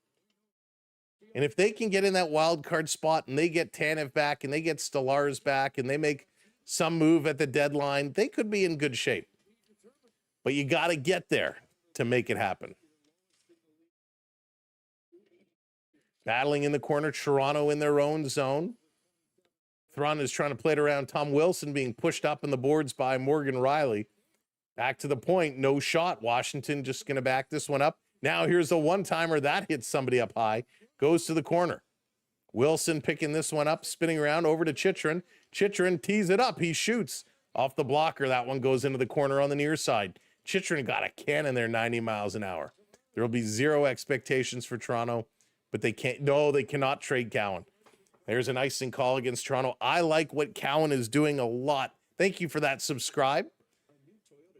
Speaker 2: And if they can get in that wild card spot and they get Tanev back and they get Stolarz back and they make some move at the deadline, they could be in good shape. But you got to get there to make it happen. Battling in the corner, Toronto in their own zone. Thrawn is trying to play it around Tom Wilson, being pushed up in the boards by Morgan Riley. Back to the point, no shot. Washington just going to back this one up. Now here's a one-timer that hits somebody up high. Goes to the corner. Wilson picking this one up, spinning around over to Chychrun. Chychrun tees it up. He shoots off the blocker. That one goes into the corner on the near side. Chychrun got a cannon there, 90 miles an hour. There will be zero expectations for Toronto, but they cannot trade Cowan. There's an icing call against Toronto. I like what Cowan is doing a lot. Thank you for that subscribe.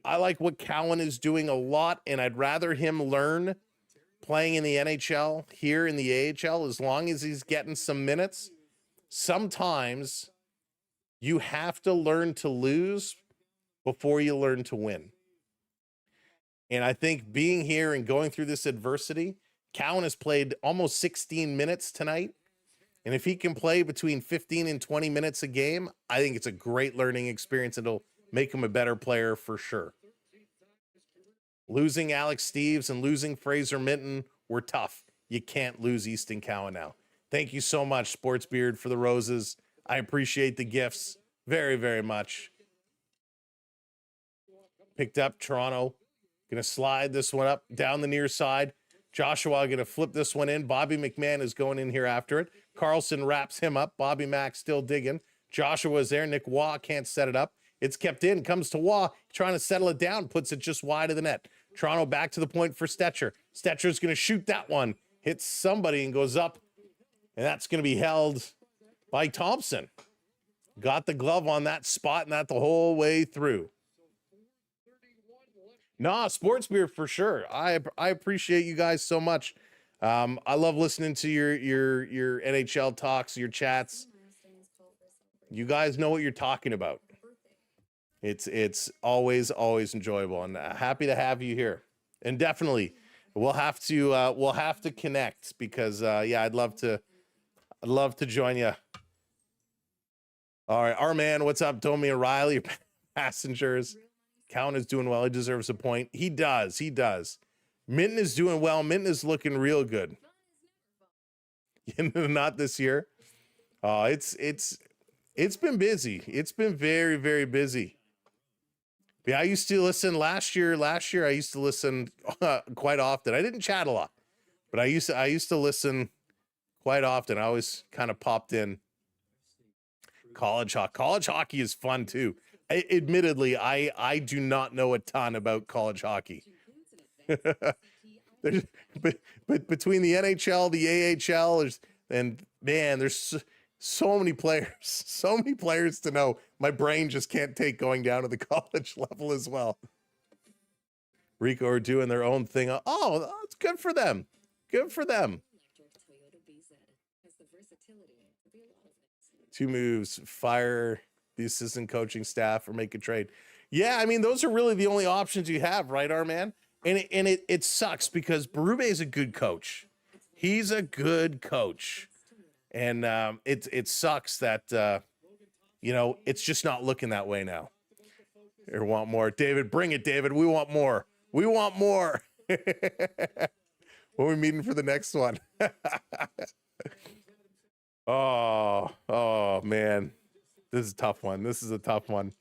Speaker 2: I like what Cowan is doing a lot, and I'd rather him learn playing in the NHL here in the AHL as long as he's getting some minutes. Sometimes you have to learn to lose before you learn to win. And I think being here and going through this adversity, Cowan has played almost 16 minutes tonight. And if he can play between 15 and 20 minutes a game, I think it's a great learning experience. It'll make him a better player for sure. Losing Alex Steeves and losing Fraser Minton were tough. You can't lose Easton Cowan now. Thank you so much, Sports Beard, for the roses. I appreciate the gifts very, very much. Picked up Toronto. Going to slide this one up down the near side. Joshua going to flip this one in. Bobby McMahon is going in here after it. Carlson wraps him up. Bobby Mack still digging. Joshua's there. Nick Waugh can't set it up. It's kept in. Comes to Waugh. Trying to settle it down. Puts it just wide of the net. Toronto back to the point for Stetcher. Stetcher's going to shoot that one. Hits somebody and goes up. And that's going to be held by Thompson. Got the glove on that spot and that the whole way through. Nah, Sports Beer for sure. I appreciate you guys so much. I love listening to your NHL talks, your chats. You guys know what you're talking about. It's always enjoyable, and happy to have you here. And definitely, we'll have to connect because yeah, I'd love to join you. All right, our man, what's up, Domi O'Reilly? Passengers. Cowan is doing well. He deserves a point. He does. Minton is doing well. Minton is looking real good. Not this year. Oh, it's been busy. It's been very, very busy. Yeah, I used to listen last year. I used to listen quite often. I didn't chat a lot, but I used to listen quite often. I always kind of popped in. College hockey is fun too. Admittedly, I do not know a ton about college hockey. but between the NHL, the AHL, there's so many players to know. My brain just can't take going down to the college level as well. Rico are doing their own thing. Oh, it's good for them. Good for them. 2 moves, fire the assistant coaching staff or make a trade. Yeah, I mean, those are really the only options you have, right, our man? And it sucks because Berube is a good coach. He's a good coach. And it sucks that, it's just not looking that way now. Or want more. David, bring it, David. We want more. We want more. When are we meeting for the next one? Oh, man. This is a tough one.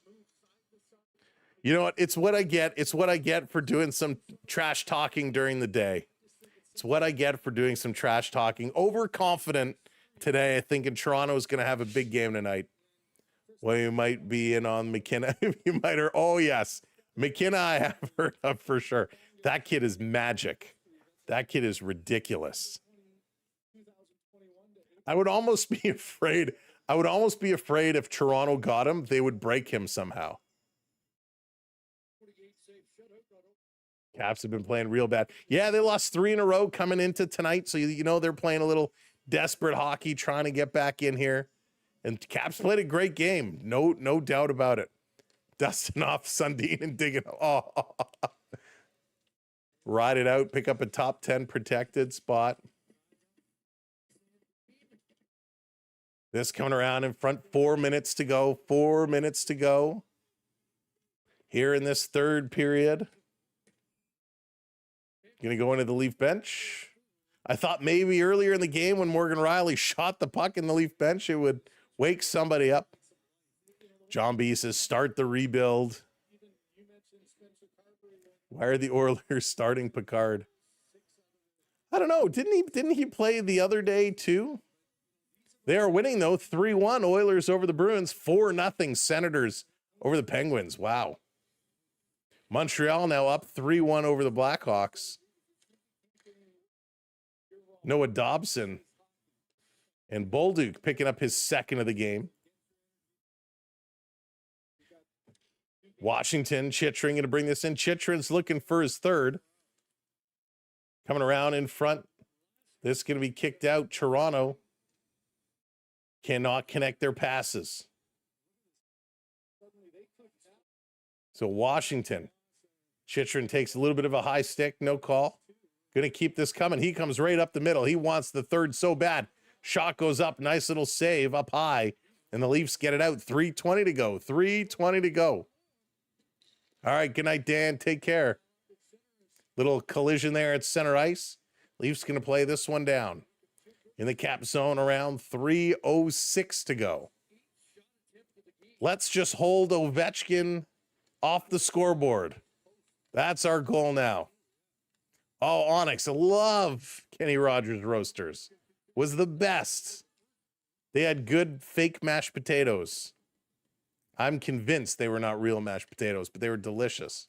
Speaker 2: You know what? It's what I get. It's what I get for doing some trash talking during the day. It's what I get for doing some trash talking. Overconfident today. I think in Toronto is going to have a big game tonight. Well, you might be in on McKenna. You might hear, oh, yes. McKenna I have heard of for sure. That kid is magic. That kid is ridiculous. I would almost be afraid if Toronto got him, they would break him somehow. Caps have been playing real bad. Yeah, they lost 3 in a row coming into tonight. So, they're playing a little desperate hockey, trying to get back in here. And Caps played a great game. No doubt about it. Dusting off Sundin and digging. Oh, ride it out, pick up a top 10 protected spot. This coming around in front, 4 minutes to go. 4 minutes to go. Here in this third period. Going to go into the Leaf bench. I thought maybe earlier in the game when Morgan Riley shot the puck in the Leaf bench, it would wake somebody up. John B says, start the rebuild. Why are the Oilers starting Picard? I don't know. Didn't he play the other day too? They are winning though, 3-1 Oilers over the Bruins, 4-0 Senators over the Penguins. Wow. Montreal now up 3-1 over the Blackhawks. Noah Dobson and Bolduc picking up his second of the game. Washington, Chychrun going to bring this in. Chychrun's looking for his third. Coming around in front. This is going to be kicked out. Toronto cannot connect their passes. So Washington. Chychrun takes a little bit of a high stick. No call. Going to keep this coming. He comes right up the middle. He wants the third so bad. Shot goes up. Nice little save up high. And the Leafs get it out. 3:20 to go. 3:20 to go. All right. Good night, Dan. Take care. Little collision there at center ice. Leafs going to play this one down. In the cap zone around 3:06 to go. Let's just hold Ovechkin off the scoreboard. That's our goal now. Oh, Onyx, I love Kenny Rogers Roasters. Was the best. They had good fake mashed potatoes. I'm convinced they were not real mashed potatoes, but they were delicious.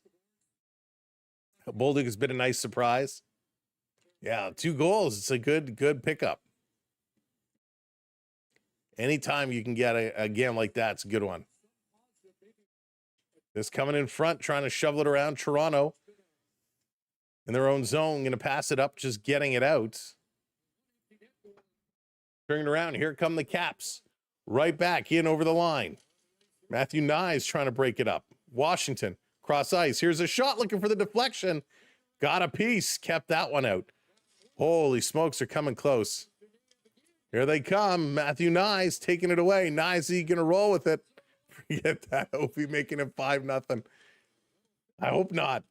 Speaker 2: Bolduc has been a nice surprise. Yeah, 2 goals. It's a good pickup. Anytime you can get a game like that, it's a good one. This coming in front, trying to shovel it around. Toronto in their own zone, going to pass it up, just getting it out. Turning around, here come the Caps. Right back in over the line. Matthew Nyes trying to break it up. Washington, cross ice. Here's a shot looking for the deflection. Got a piece, kept that one out. Holy smokes, they're coming close. Here they come. Matthew Nyes taking it away. Nyes, he going to roll with it. Forget that. Ovi making it 5-0. I hope not.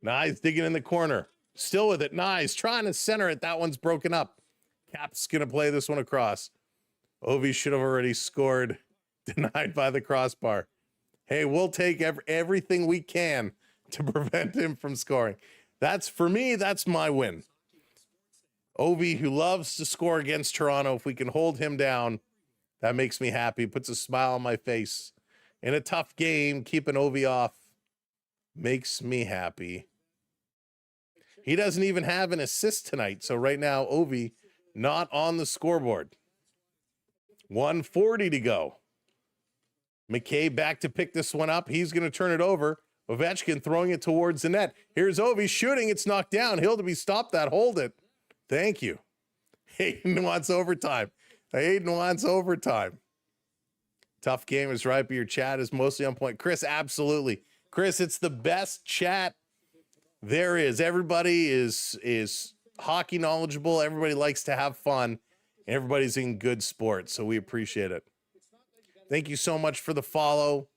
Speaker 2: Nyes digging in the corner. Still with it. Nyes trying to center it. That one's broken up. Cap's going to play this one across. Ovi should have already scored. Denied by the crossbar. Hey, we'll take everything we can to prevent him from scoring. That's, for me, that's my win. Ovi, who loves to score against Toronto, if we can hold him down, that makes me happy. Puts a smile on my face. In a tough game, keeping Ovi off makes me happy. He doesn't even have an assist tonight. So right now, Ovi not on the scoreboard. 1:40 to go. McKay back to pick this one up. He's going to turn it over. Ovechkin throwing it towards the net. Here's Ovi shooting. It's knocked down. Hildaby, stop that. Hold it. Thank you. Hayden wants overtime. Hayden wants overtime. Tough game is right, but your chat is mostly on point. Chris, absolutely. Chris, it's the best chat there is. Everybody is hockey knowledgeable. Everybody likes to have fun. Everybody's in good sports, so we appreciate it. Thank you so much for the follow.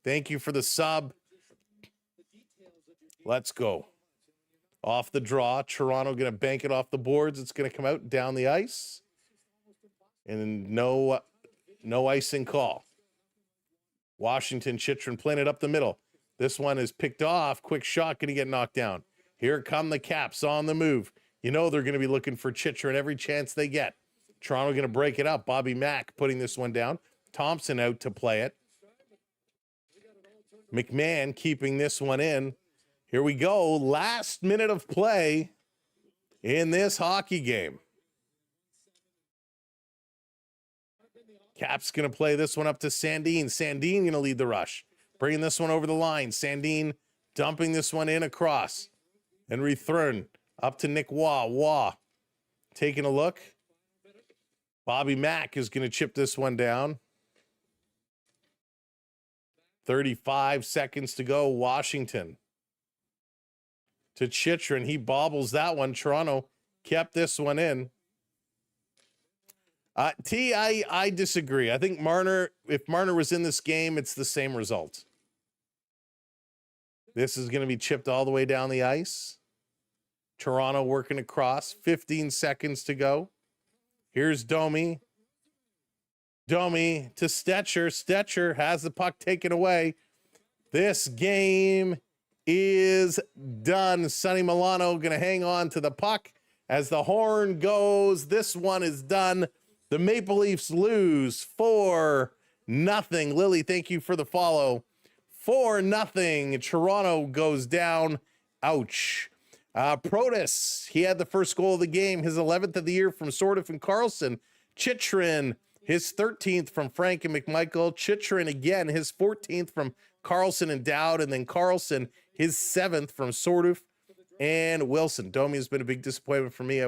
Speaker 2: Thank you for the sub. Let's go. Off the draw. Toronto going to bank it off the boards. It's going to come out down the ice. And no icing call. Washington, Chychrun playing it up the middle. This one is picked off. Quick shot, going to get knocked down. Here come the Caps on the move. You know they're going to be looking for Chychrun every chance they get. Toronto going to break it up. Bobby Mack putting this one down. Thompson out to play it. McMahon keeping this one in. Here we go. Last minute of play in this hockey game. Cap's going to play this one up to Sandin. Sandin going to lead the rush. Bringing this one over the line. Sandin dumping this one in across. And return up to Nick Waugh. Waugh taking a look. Bobby Mack is going to chip this one down. 35 seconds to go. Washington to Chychrun. He bobbles that one. Toronto kept this one in. I disagree. I think Marner, if Marner was in this game, it's the same result. This is going to be chipped all the way down the ice. Toronto working across. 15 seconds to go. Here's Domi. Domi to Stetcher. Stetcher has the puck taken away. This game is done. Sonny Milano going to hang on to the puck as the horn goes. This one is done. The Maple Leafs lose 4-0. Lily, thank you for the follow. 4-0. Toronto goes down. Ouch. Protas, he had the first goal of the game, his 11th of the year from Sordif and Carlson. Chychrun, his 13th from Frank and McMichael. Chychrun again, his 14th from Carlson and Dowd, and then Carlson, his 7th from Sordif and Wilson. Domi has been a big disappointment for me.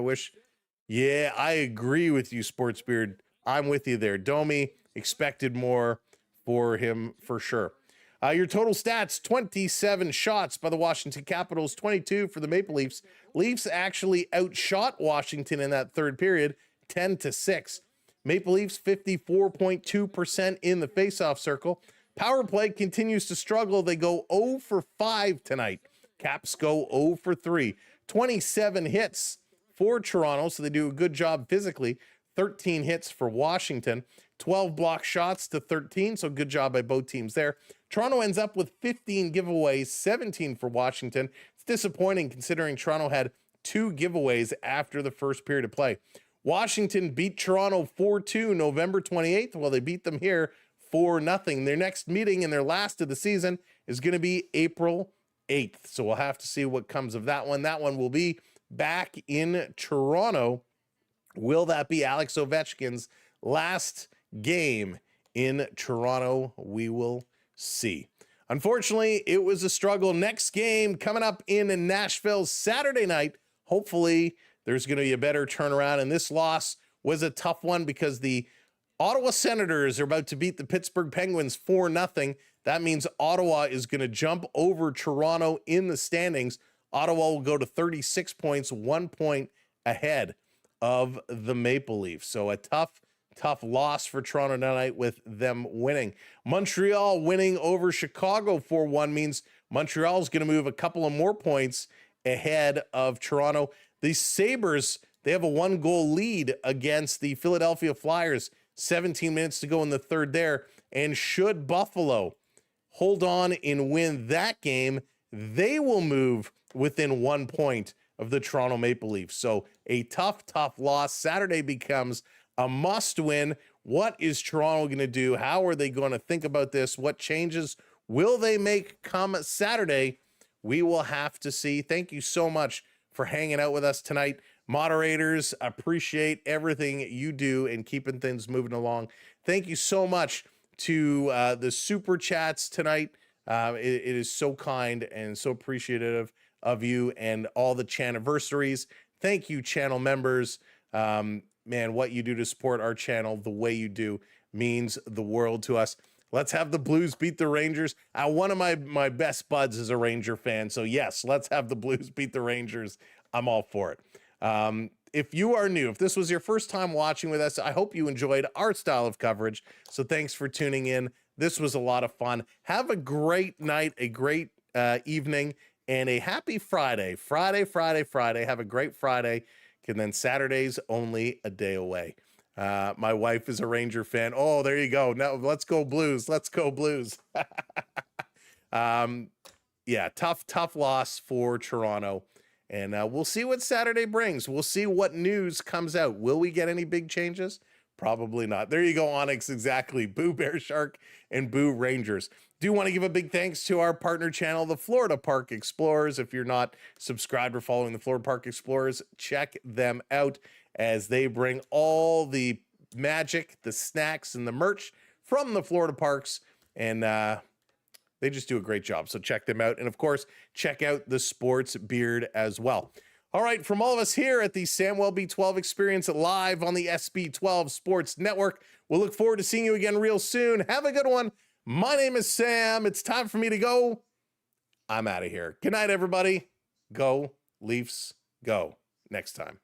Speaker 2: Yeah, I agree with you, Sportsbeard. I'm with you there. Domi, expected more for him for sure. Your total stats, 27 shots by the Washington Capitals, 22 for the Maple Leafs. Leafs actually outshot Washington in that third period, 10-6. Maple Leafs, 54.2% in the faceoff circle. Power play continues to struggle. They go 0 for 5 tonight. Caps go 0 for 3. 27 hits for Toronto, so they do a good job physically. 13 hits for Washington. 12 block shots to 13, so good job by both teams there. Toronto ends up with 15 giveaways, 17 for Washington. It's disappointing considering Toronto had 2 giveaways after the first period of play. Washington beat Toronto 4-2 November 28th. Well, they beat them here 4-0. Their next meeting and their last of the season is going to be April 8th. So we'll have to see what comes of that one. That one will be back in Toronto. Will that be Alex Ovechkin's last game in Toronto? We will see. Unfortunately, it was a struggle. Next game coming up in Nashville Saturday night. Hopefully, there's going to be a better turnaround. And this loss was a tough one because the Ottawa Senators are about to beat the Pittsburgh Penguins 4-0. That means Ottawa is going to jump over Toronto in the standings. Ottawa will go to 36 points, 1 point ahead of the Maple Leafs. So a tough loss for Toronto tonight with them winning. Montreal winning over Chicago 4-1 means Montreal is going to move a couple of more points ahead of Toronto. The Sabres, they have a 1-goal lead against the Philadelphia Flyers. 17 minutes to go in the third there. And should Buffalo hold on and win that game, they will move within 1 point of the Toronto Maple Leafs. So a tough loss. Saturday becomes a must win. What is Toronto going to do? How are they going to think about this? What changes will they make come Saturday? We will have to see. Thank you so much for hanging out with us tonight. Moderators, appreciate everything you do in keeping things moving along. Thank you so much to the super chats tonight. It is so kind and so appreciative of you and all the chaniversaries. Thank you, channel members. Man, what you do to support our channel the way you do means the world to us. Let's have the Blues beat the Rangers. One of my best buds is a Ranger fan. So yes, let's have the Blues beat the Rangers. I'm all for it. If you are new, if this was your first time watching with us, I hope you enjoyed our style of coverage. So thanks for tuning in. This was a lot of fun. Have a great night, a great evening, and a happy Friday. Friday. Have a great Friday. And then Saturday's only a day away. My wife is a Ranger fan. Oh, there you go. Now let's go Blues. Let's go Blues. Yeah, tough loss for Toronto. And we'll see what Saturday brings. We'll see what news comes out. Will we get any big changes? Probably not. There you go, Onyx. Exactly. Boo Bear Shark and Boo Rangers. Do want to give a big thanks to our partner channel, the Florida Park Explorers. If you're not subscribed or following the Florida Park Explorers, check them out as they bring all the magic, the snacks, and the merch from the Florida parks. And they just do a great job. So check them out. And of course, check out the Sports Beard as well. All right, from all of us here at the Samwelb12 Experience live on the SB12 Sports Network, we'll look forward to seeing you again real soon. Have a good one. My name is Sam. It's time for me to go. I'm out of here. Good night, everybody. Go Leafs, go. Next time.